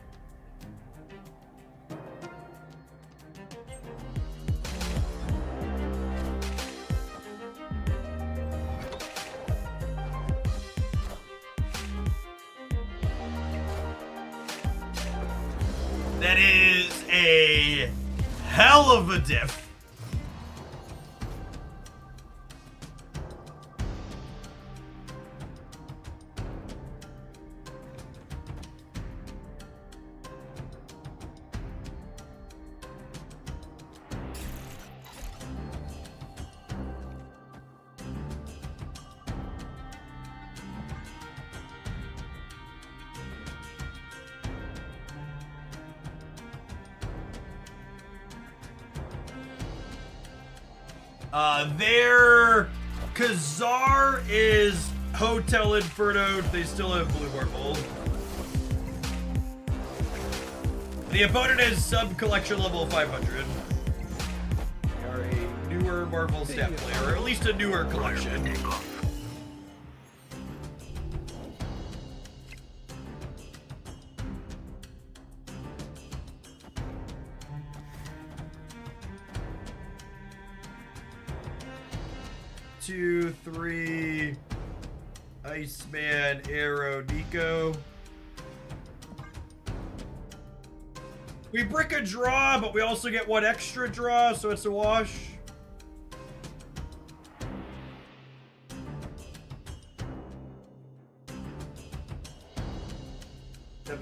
That is a hell of a diff. Their Khazar is Hotel Inferno. They still have Blue Marble. The opponent is sub collection level 500. They are a newer Marvel stat player, or at least a newer collection. Two, three, Iceman, Arrow, Nico. We brick a draw, but we also get 1 extra draw, so it's a wash.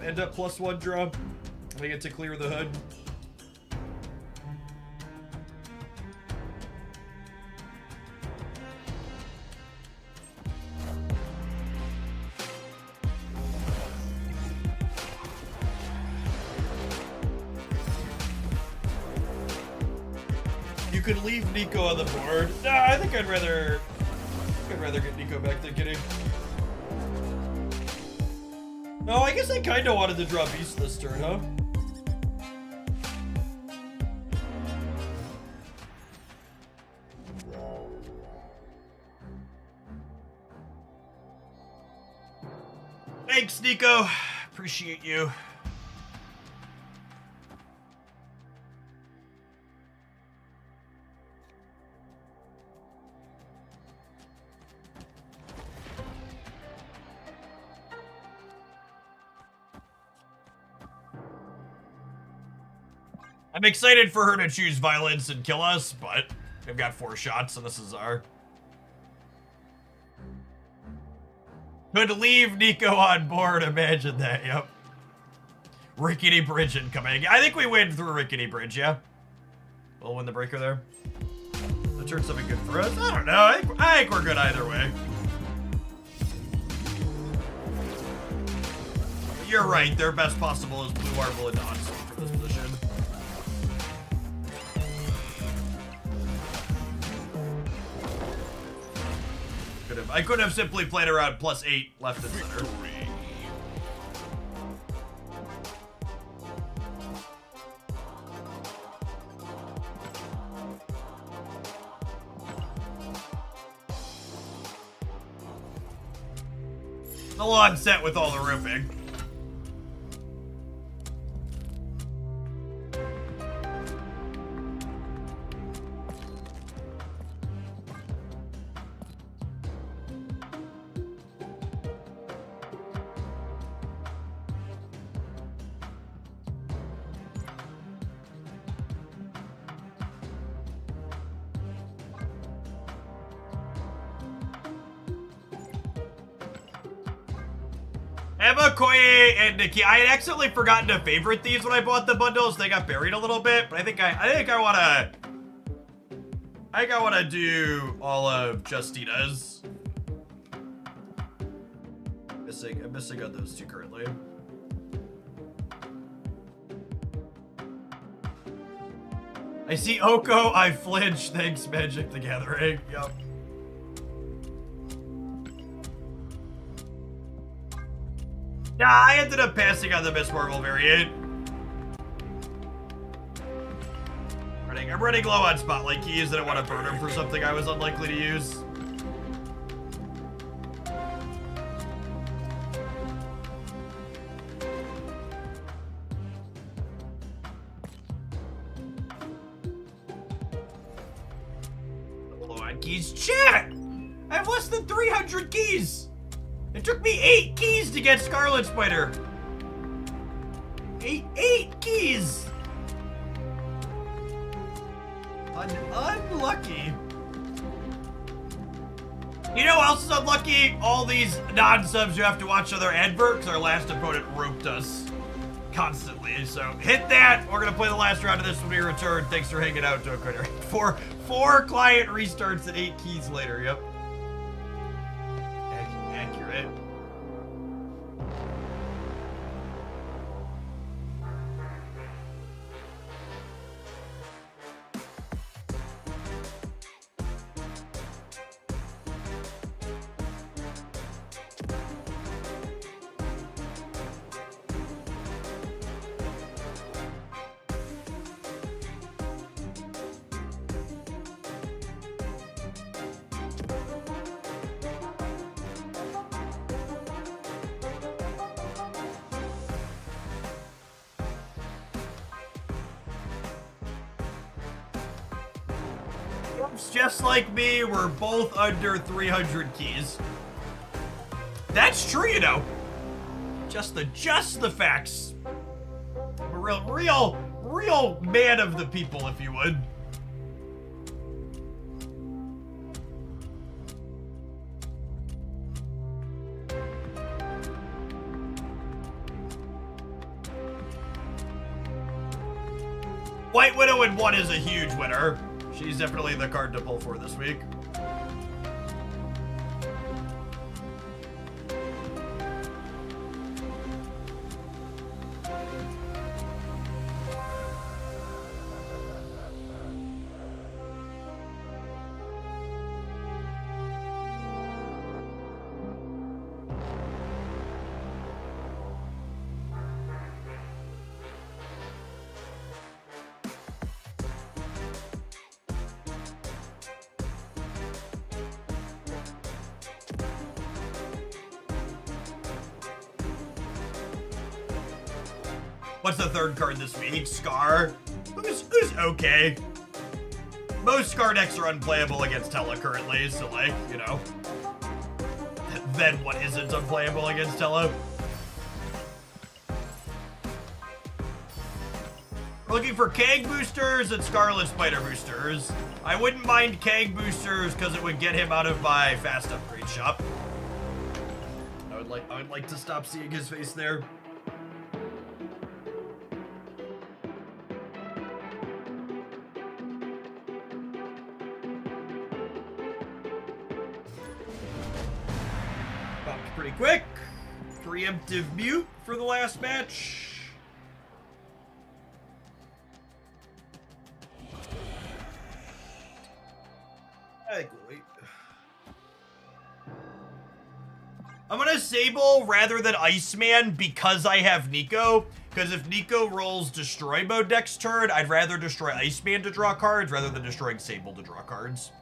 End up +1 draw. We get to clear the hood. You could leave Nico on the board. Nah, I think I'd rather get Nico back than Kitty. No, I guess I kind of wanted to draw Beast this turn, huh? Thanks, Nico. Appreciate you. I'm excited for her to choose violence and kill us, but They've got 4 shots on the Cesar. Could leave Nico on board, imagine that, yep. Rickety Bridge incoming. I think we win through Rickety Bridge, yeah? We'll win the breaker there. That turned something good for us? I don't know, I think we're good either way. But you're right, their best possible is Blue Marble and Onslaught for this position. I could have simply played around +8 left and center. A little upset with all the roofing. Emma, Koye, and Nikki. I had accidentally forgotten to favorite these when I bought the bundles. They got buried a little bit, but I think I wanna do all of Justina's. I'm missing on those two currently. I see Oko, I flinch. Thanks, Magic the Gathering. Yup. Nah, I ended up passing on the Miss Marvel variant. I'm running low on Spotlight keys. I didn't want to burn them for something I was unlikely to use. Low on keys. Chat! I have less than 300 keys! It took me 8 keys to get Scarlet Spider. 8 keys. Unlucky. You know who else is unlucky? All these non-subs who have to watch other advert because our last opponent roped us constantly. So hit that. We're gonna play the last round of this when we return. Thanks for hanging out, Joe Critter. Four client restarts and 8 keys later. Yep. Accurate. Just like me, we're both under 300 keys. That's true, you know. Just the facts. A real man of the people, if you would. White Widow in 1 is a huge winner. She's definitely the card to pull for this week. What's the third card this week? Scar. Who's okay. Most Scar decks are unplayable against Tella currently, so like, you know. Then what isn't unplayable against Tella? We're looking for Kang boosters and Scarlet Spider boosters. I wouldn't mind Kang boosters because it would get him out of my fast upgrade shop. I would like to stop seeing his face there. Popped pretty quick. Preemptive mute for the last match. I think we'll wait. I'm gonna Sable rather than Iceman because I have Nico. Because if Nico rolls Destroy Mode next turn, I'd rather destroy Iceman to draw cards rather than destroying Sable to draw cards.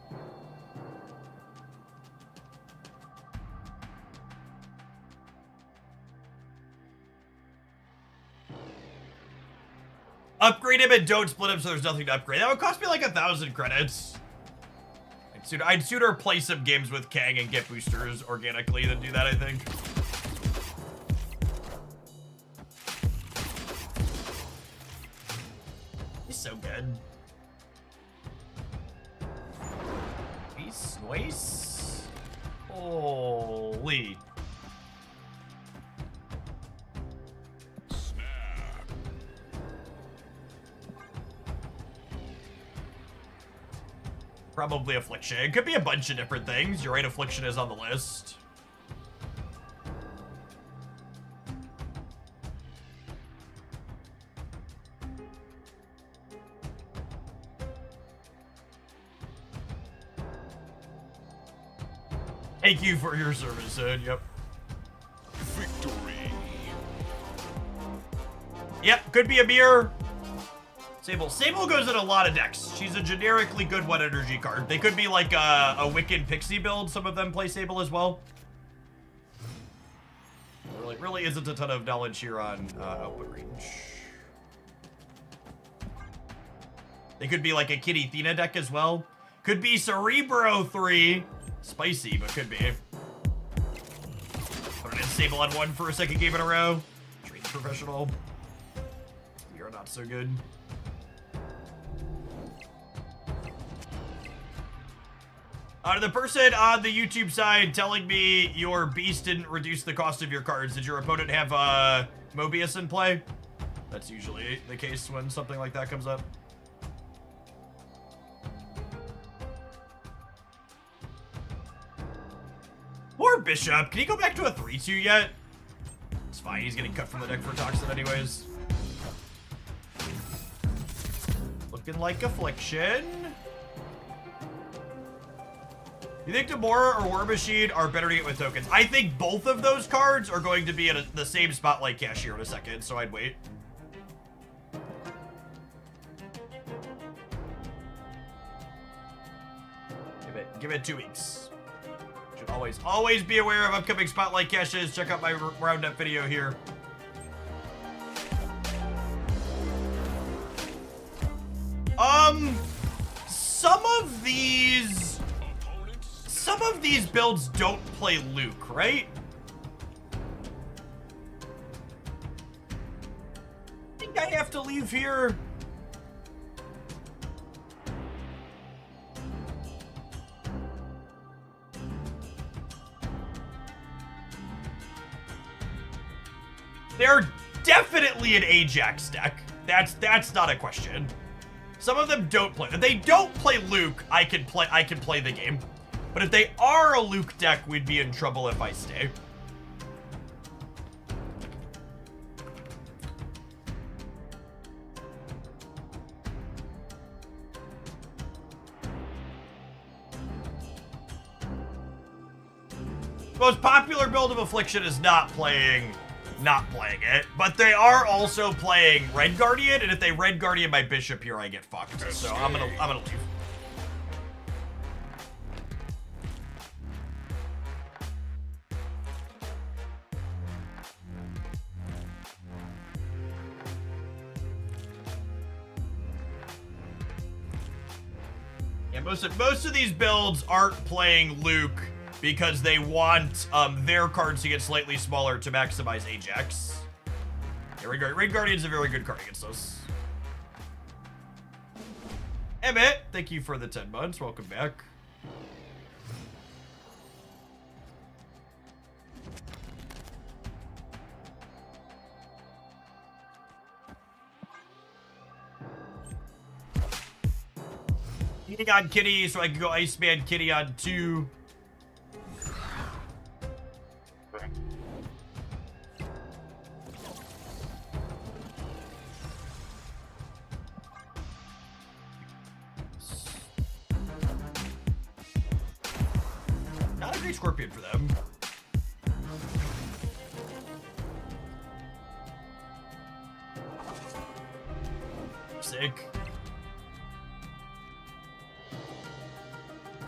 Upgrade him and don't split him so there's nothing to upgrade. That would cost me like 1,000 credits. I'd sooner play some games with Kang and get boosters organically than do that, I think. He's so good. Nice. Holy. Probably Affliction. It could be a bunch of different things. You're right, Affliction is on the list. Thank you for your service, Ed. Yep. Victory. Yep, could be a mirror. Sable goes in a lot of decks. She's a generically good 1 energy card. They could be like a Wiccan Pixie build. Some of them play Sable as well. Really isn't a ton of knowledge here on output range. They could be like a Kitty Athena deck as well. Could be Cerebro 3. Spicy, but could be. Put it in Sable on 1 for a second game in a row. Trained professional. We are not so good. The person on the YouTube side telling me your beast didn't reduce the cost of your cards. Did your opponent have Mobius in play? That's usually the case when something like that comes up. Poor Bishop. Can he go back to a 3-2 yet? It's fine. He's getting cut from the deck for Toxin anyways. Looking like Affliction. You think Demora or War Machine are better to get with tokens? I think both of those cards are going to be at the same Spotlight Cashier in a second, so I'd wait. Give it 2 weeks. Should always be aware of upcoming Spotlight Caches. Check out my roundup video here. Some of these builds don't play Luke, right? I think I have to leave here. They're definitely an Ajax deck. That's not a question. Some of them don't play. If they don't play Luke, I can play the game. But if they are a Luke deck, we'd be in trouble if I stay. The most popular build of Affliction is not playing it, but they are also playing Red Guardian, and if they Red Guardian my Bishop here, I get fucked. So I'm gonna leave. Yeah, most of these builds aren't playing Luke because they want their cards to get slightly smaller to maximize Ajax. Yeah, Red Guardian's a very good card against us. Emmett, thank you for the 10 months. Welcome back. Eating on Kitty so I can go Iceman Kitty on 2. Not a great Scorpion for them. Sick.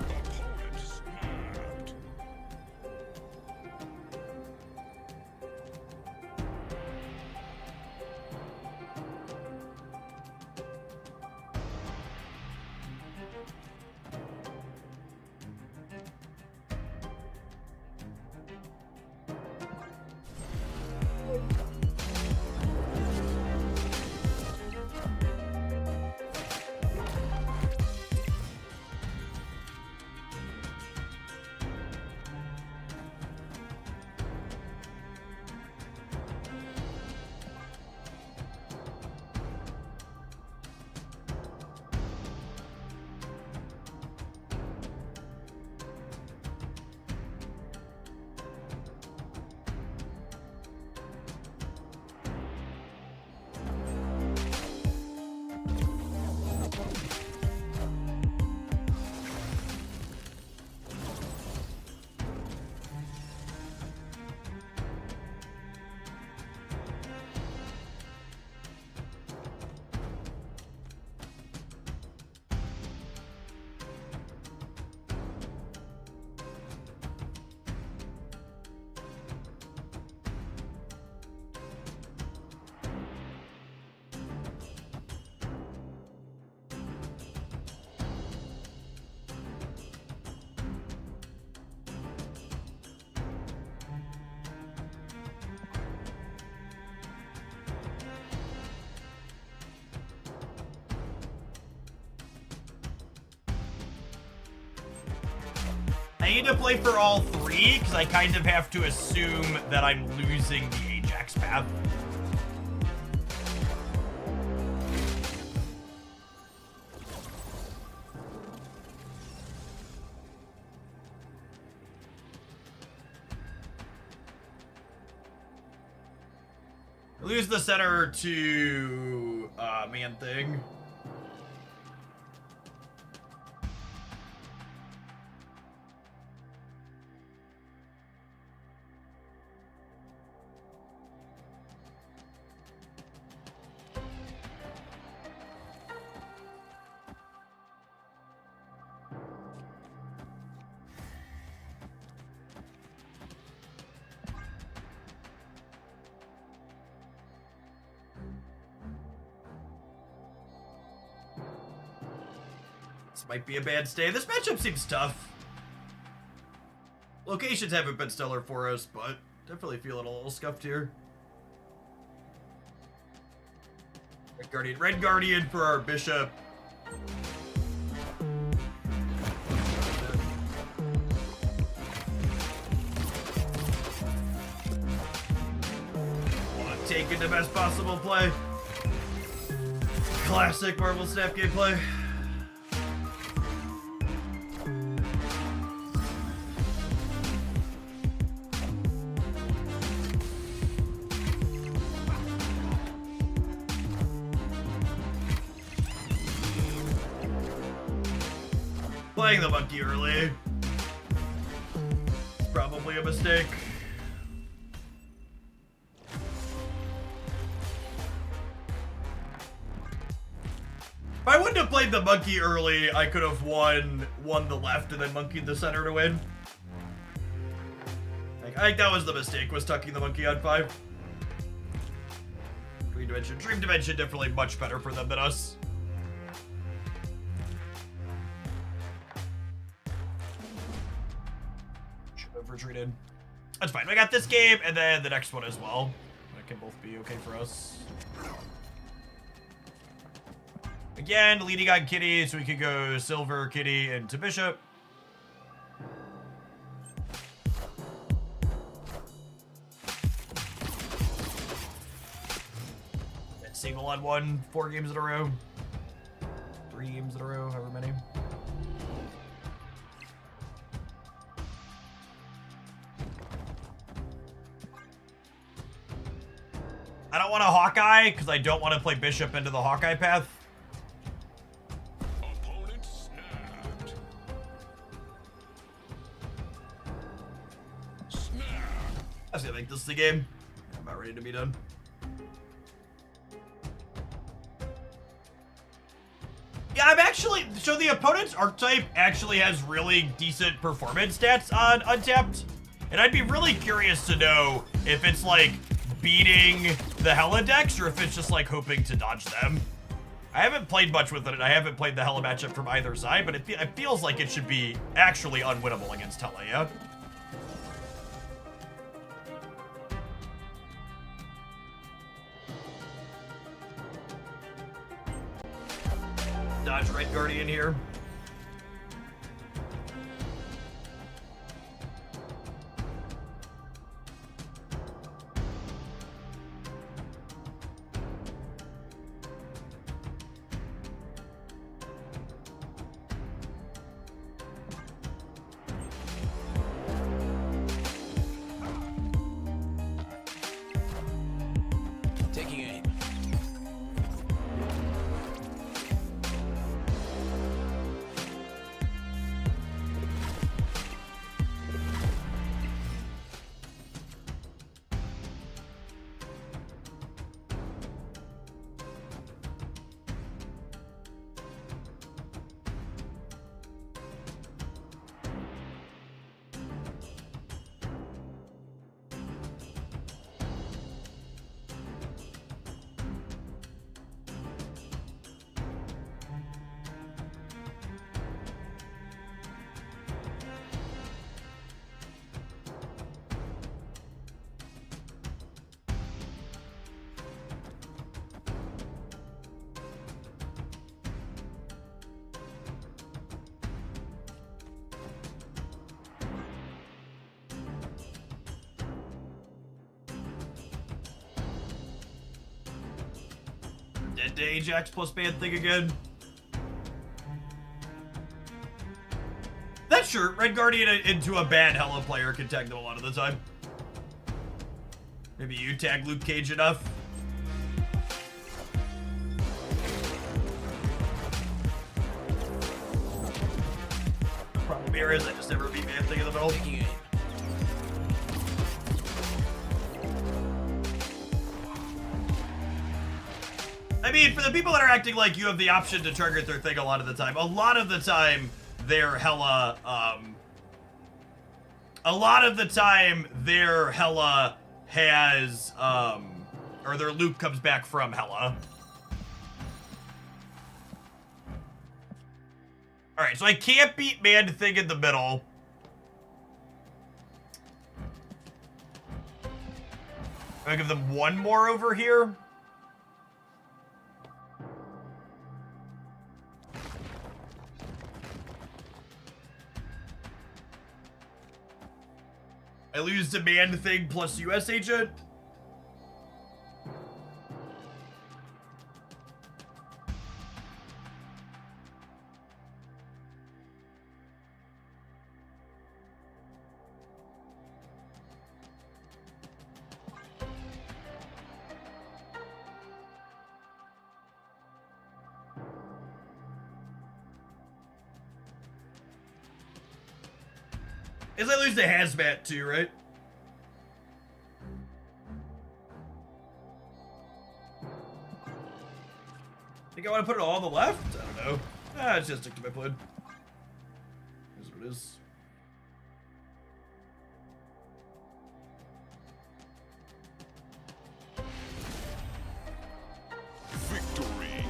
Opponent snapped. I need to play for all 3 because I kind of have to assume that I'm losing the Ajax path. Lose the center to Man Thing. This might be a bad stay. This matchup seems tough. Locations haven't been stellar for us, but definitely feeling a little scuffed here. Red Guardian for our Bishop. Taking the best possible play. Classic Marvel Snap gameplay. Playing the monkey early. Probably a mistake. If I wouldn't have played the monkey early, I could have won the left and then monkeyed the center to win. Like, I think that was the mistake, was tucking the monkey on 5. Dream Dimension definitely much better for them than us. Should have retreated. That's fine. We got this game and then the next one as well. That can both be okay for us. Again, leading on kitty, so we could go silver, kitty, into bishop. Single on one, 4 games in a row. 3 games in a row, however many. I don't want a Hawkeye, because I don't want to play bishop into the Hawkeye path. Opponent snapped. Snap. I was gonna make this the game. I'm about ready to be done. Yeah, I'm actually, so the opponent's archetype actually has really decent performance stats on Untapped, and I'd be really curious to know if it's like beating the Hella decks or if it's just like hoping to dodge them. I haven't played much with it, and I haven't played the Hella matchup from either side, but it feels like it should be actually unwinnable against Hella, yeah? Dodge Red Guardian here. Taking aim. Dead to Ajax plus ban thing again. That's sure. Red Guardian into a bad Hella player can tag them a lot of the time. Maybe you tag Luke Cage enough. Problem here is I just never beat Man Thing in the middle. Taking aim. I mean, for the people that are acting like you have the option to target their thing a lot of the time they're hella, has, or their loop comes back from hella. Alright, so I can't beat Man Thing in the middle. I'm gonna give them one more over here. I lose Demand Thing plus US Agent. Is I lose the Hazmat too, right? Think I want to put it all on the left? I don't know. Let's just stick to my plan. Here's what it is. Victory.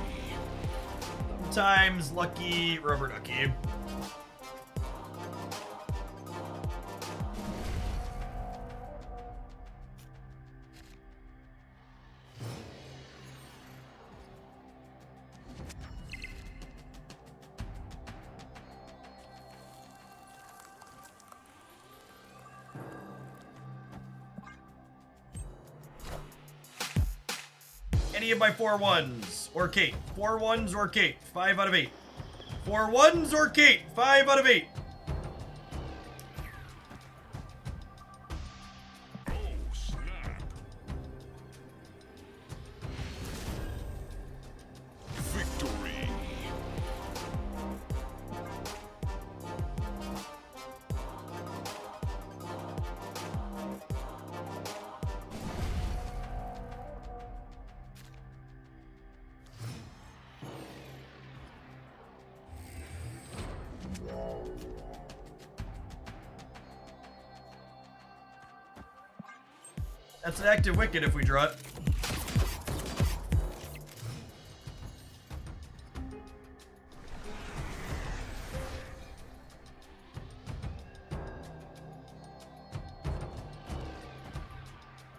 Times lucky rubber ducky. any of my 4-1s or Kate. 4-1s or Kate. 5 out of 8. 4-1s or Kate. 5 out of 8. Oh, snap. Victory. That's an active wicket if we draw it.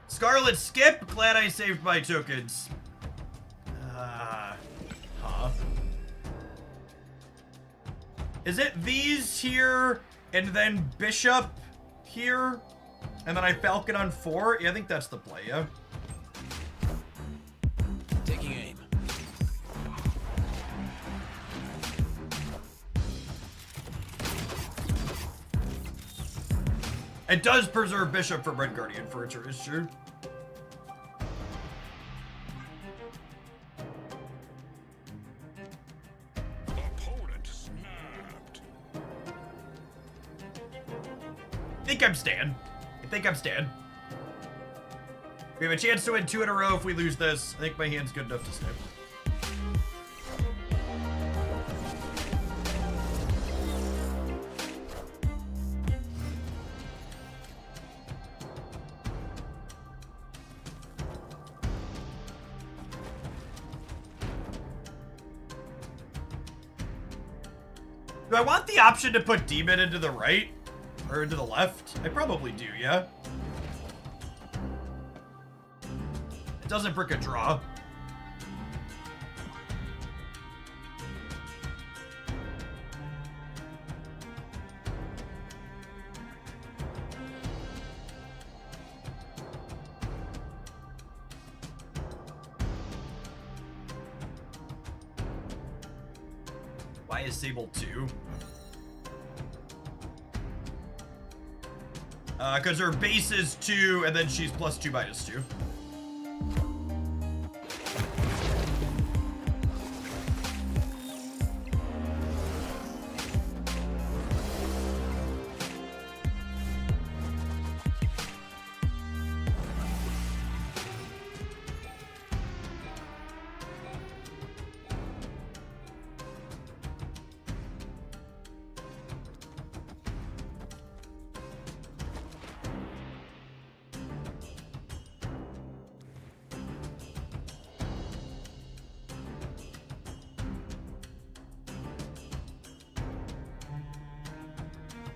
Scarlet Skip, glad I saved my tokens. Huh? Is it these here and then Bishop here? And then I Falcon on 4? Yeah, I think that's the play, yeah. Taking aim. It does preserve Bishop for Red Guardian Furniture, is true. Opponent snapped. I think I'm Stan. We have a chance to win 2 in a row if we lose this. I think my hand's good enough to snip. Do I want the option to put Demon into the right? Or into the left? I probably do, yeah? It doesn't brick a draw. Why is Sable 2? Because her base is 2, and then she's +2 -2.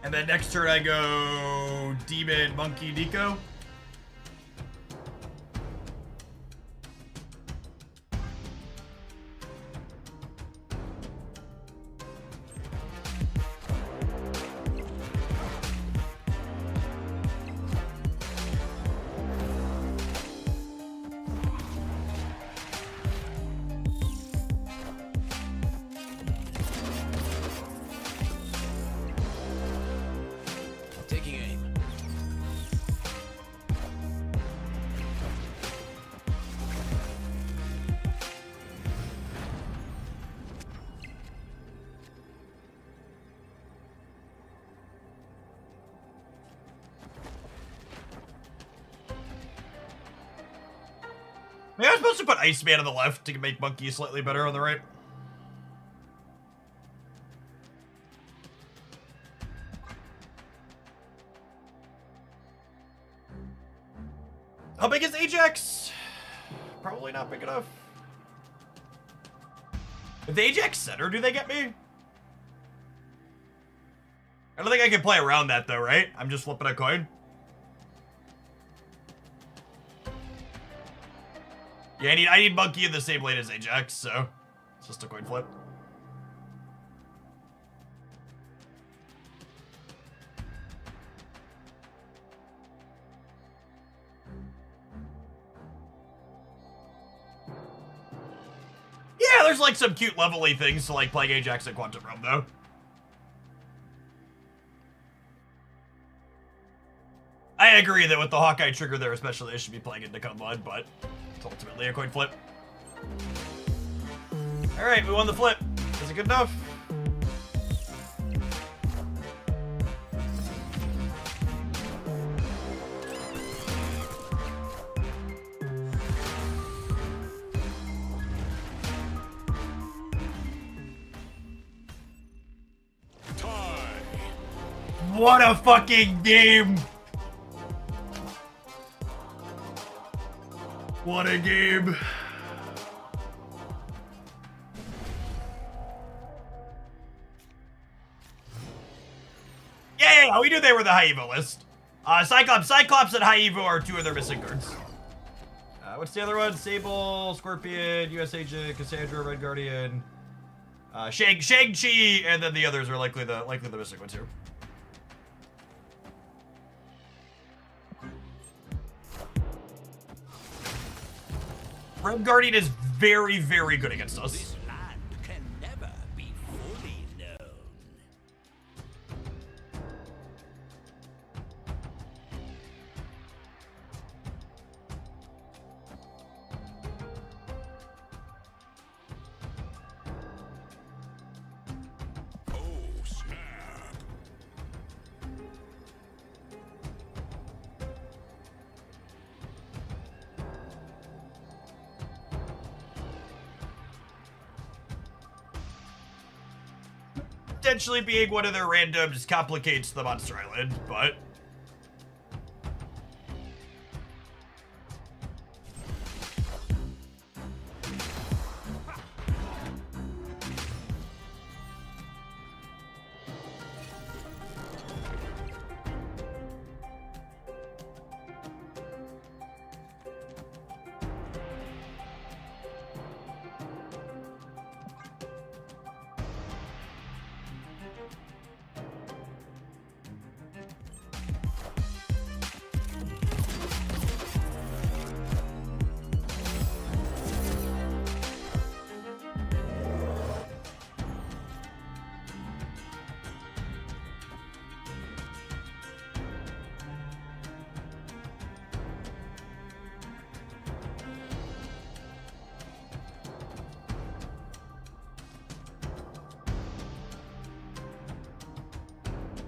And then next turn I go Demon, Monkey, Nico. Taking aim. Maybe I'm supposed to put Iceman on the left to make Monkey slightly better on the right. How big is Ajax? Probably not big enough. If the Ajax center, do they get me? I don't think I can play around that though, right? I'm just flipping a coin. Yeah, I need Monkey in the same lane as Ajax, so it's just a coin flip. there's like some cute level-y things to like playing Ajax and Quantum Realm though. I agree that with the Hawkeye trigger there especially, they should be playing into Cunlud, but it's ultimately a coin flip. Alright, we won the flip. Is it good enough? What a fucking game! What a game! Yeah, we knew they were the high Evo list. Cyclops and high Evo are two of their missing cards. What's the other one? Sable, Scorpion, US Agent, Cassandra, Red Guardian, Shang-Chi, and then the others are likely the missing ones here. Red Guardian is very, very good against us. This land can never be fully known. Oh, snap. Potentially being one of their randoms complicates the Monster Island, but...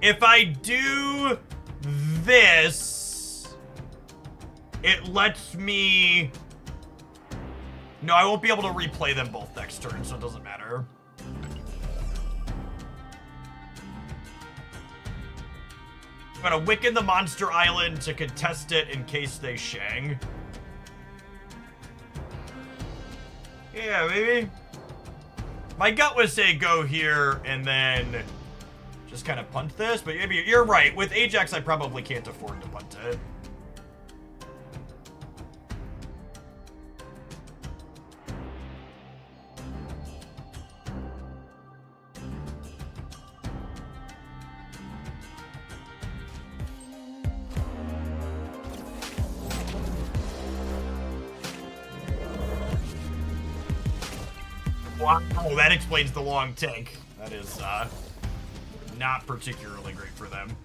If I do this, it lets me... No, I won't be able to replay them both next turn, so it doesn't matter. I'm gonna Wicken the Monster Island to contest it in case they Shang. Yeah, maybe. My gut would say go here and then just kind of punt this, but maybe you're right. With Ajax, I probably can't afford to punt it. Wow, that explains the long tank. That is, not particularly great for them.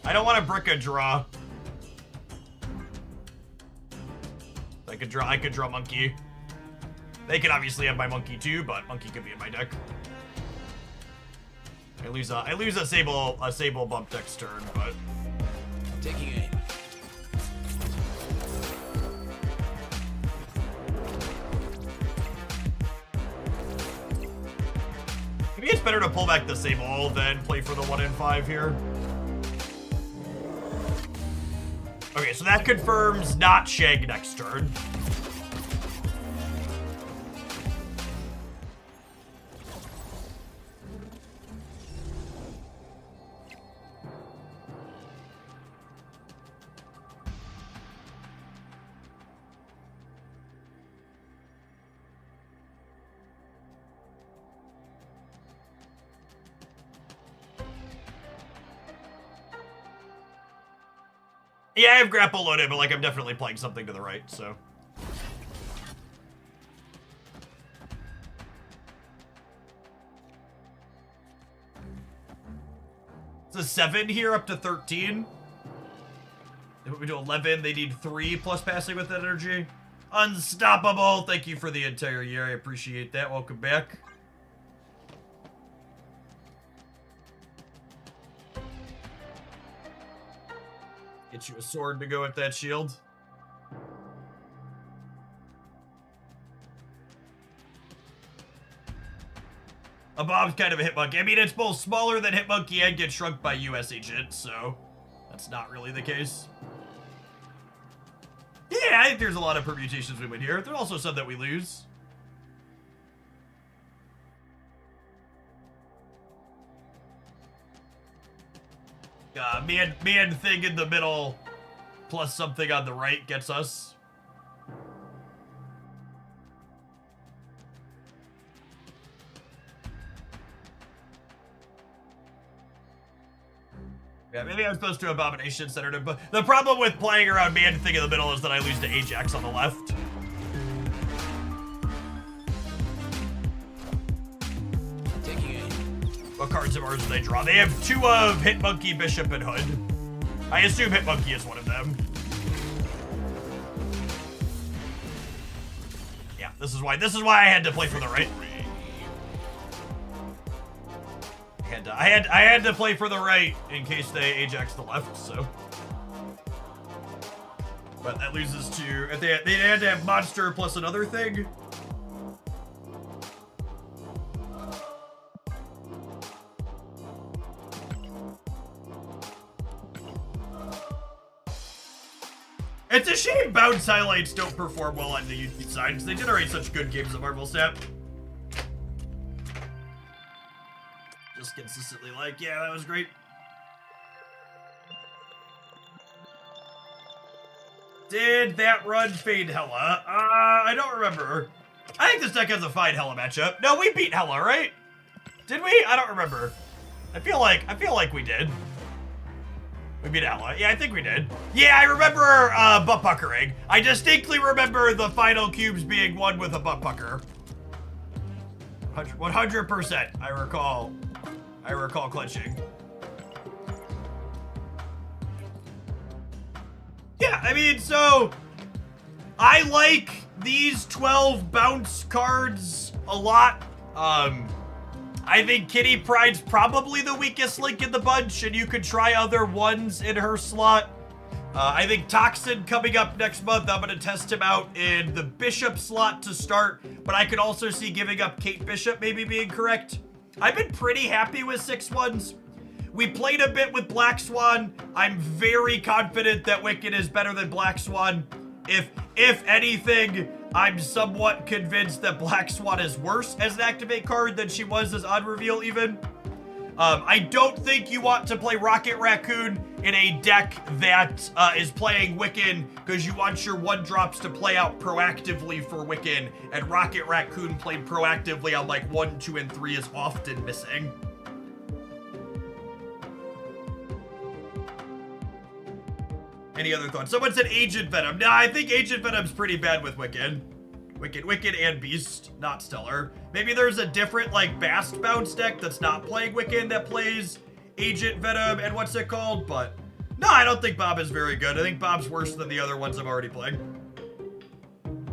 I don't want to brick a draw. I could draw Monkey. They could obviously have my Monkey too, but Monkey could be in my deck. I lose a Sable bump next turn, but Taking aim. Maybe it's better to pull back the Sable than play for the 1 in 5 here. Okay, so that confirms not Shag next turn. Yeah, I have grapple loaded, but like I'm definitely playing something to the right, so. It's a 7 here up to 13. If we do 11, they need 3 plus passing with energy. Unstoppable. Thank you for the entire year. I appreciate that. Welcome back. Get you a sword to go with that shield. A Bob's kind of a Hitmonkey. I mean, it's both smaller than Hitmonkey and gets shrunk by US Agent, so that's not really the case. Yeah, I think there's a lot of permutations we win here. There's also some that we lose. Man thing in the middle plus something on the right gets us. Yeah, maybe I'm supposed to Abomination Center to, but the problem with playing around man thing in the middle is that I lose to Ajax on the left. What cards of ours do they draw? They have 2 of Hitmonkey, Bishop, and Hood. I assume Hitmonkey is one of them. Yeah, this is why I had to play for the right. I had to play for the right in case they Ajax the left, so. But that loses to, if they had to have monster plus another thing. It's a shame bounce highlights don't perform well on the YouTube side because they generate such good games of Marvel Snap. Just consistently like, yeah, that was great. Did that run fade Hela? I don't remember. I think this deck has a fine Hela matchup. No, we beat Hela, right? Did we? I don't remember. I feel like we did. We beat Hela. Yeah, I think we did. Yeah, I remember butt puckering. I distinctly remember the final cubes being won with a butt pucker. 100%. I recall clenching. Yeah, I mean, so I like these 12 bounce cards a lot. I think Kitty Pride's probably the weakest link in the bunch, and you could try other ones in her slot. I think Toxin coming up next month, I'm going to test him out in the Bishop slot to start, but I could also see giving up Kate Bishop maybe being correct. I've been pretty happy with 6-1s. We played a bit with Black Swan. I'm very confident that Wicked is better than Black Swan. If anything, I'm somewhat convinced that Black Swan is worse as an activate card than she was as odd reveal even. I don't think you want to play Rocket Raccoon in a deck that is playing Wiccan because you want your 1-drops to play out proactively for Wiccan, and Rocket Raccoon played proactively on like 1, 2, and 3 is often missing. Any other thoughts? Someone said Agent Venom. Nah, I think Agent Venom's pretty bad with Wiccan. Wicked and Beast, not Stellar. Maybe there's a different, like, Bast bounce deck that's not playing Wiccan that plays Agent Venom and what's it called, but no, I don't think Bob is very good. I think Bob's worse than the other ones I'm already playing.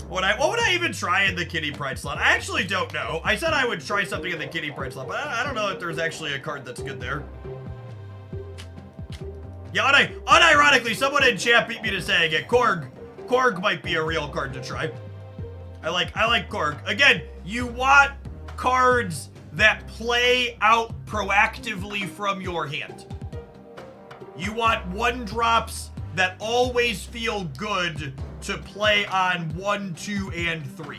What would I even try in the Kitty Pride slot? I actually don't know. I said I would try something in the Kitty Pride slot, but I don't know if there's actually a card that's good there. Yeah, unironically, someone in chat beat me to saying it. Korg might be a real card to try. I like Korg. Again, you want cards that play out proactively from your hand. You want 1-drops that always feel good to play on 1, 2, and 3.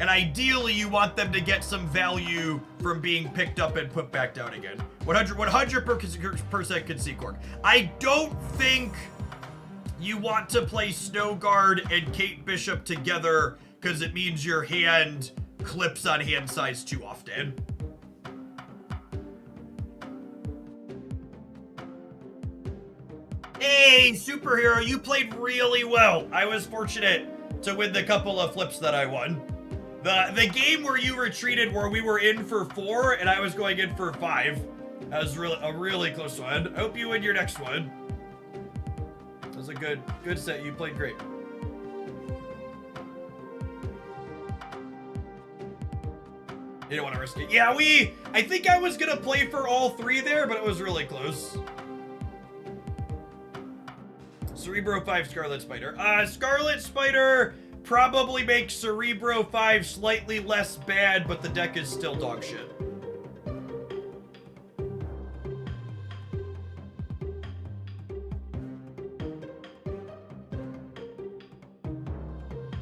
And ideally, you want them to get some value from being picked up and put back down again. 100% concede Cork. I don't think you want to play Snow Guard and Kate Bishop together because it means your hand clips on hand size too often. Hey, superhero, you played really well. I was fortunate to win the couple of flips that I won. The game where you retreated, where we were in for 4 and I was going in for 5. That was a really close one. I hope you win your next one. That was a good set. You played great. You don't want to risk it. Yeah, I think I was gonna play for all 3 there, but it was really close. Cerebro 5 Scarlet Spider. Scarlet Spider probably makes Cerebro 5 slightly less bad, but the deck is still dog shit.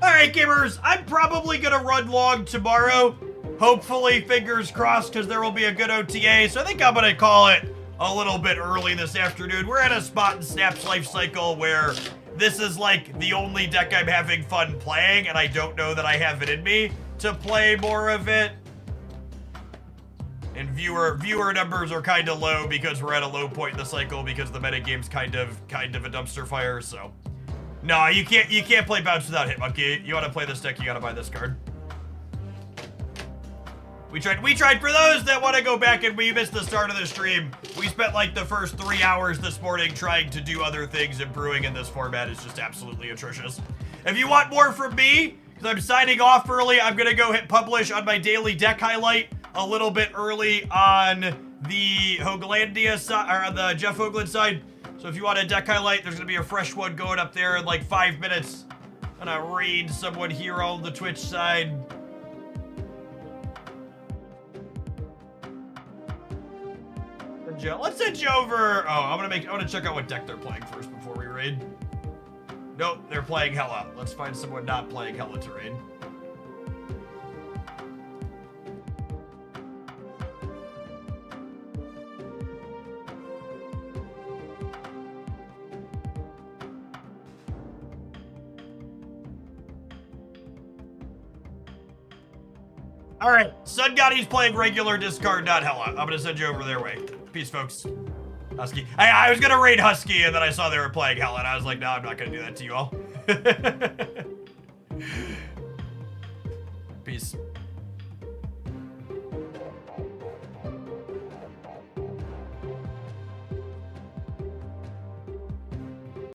Alright, gamers, I'm probably gonna run long tomorrow. Hopefully, fingers crossed, because there will be a good OTA. So I think I'm gonna call it a little bit early this afternoon. We're at a spot in Snap's life cycle where this is like the only deck I'm having fun playing, and I don't know that I have it in me to play more of it. And viewer numbers are kind of low because we're at a low point in the cycle because the metagame's kind of a dumpster fire. So no, you can't play Bounce without Hitmonkey. You want to play this deck, you gotta buy this card. We tried for those that want to go back and we missed the start of the stream. We spent like the first 3 hours this morning trying to do other things, and brewing in this format is just absolutely atrocious. If you want more from me, because I'm signing off early, I'm going to go hit publish on my daily deck highlight a little bit early on the Hoaglandia side, or on the Jeff Hoagland side. So if you want a deck highlight, there's going to be a fresh one going up there in like 5 minutes. I'm going to raid someone here on the Twitch side. Let's send you over. Oh, I want to check out what deck they're playing first before we raid. Nope, they're playing Hella. Let's find someone not playing Hella to raid. All right, Sun Gotti's playing regular discard, not Hella. I'm gonna send you over their way. Peace, folks. Husky. I was gonna raid Husky, and then I saw they were playing Hella, and I was like, no, I'm not gonna do that to you all. Peace.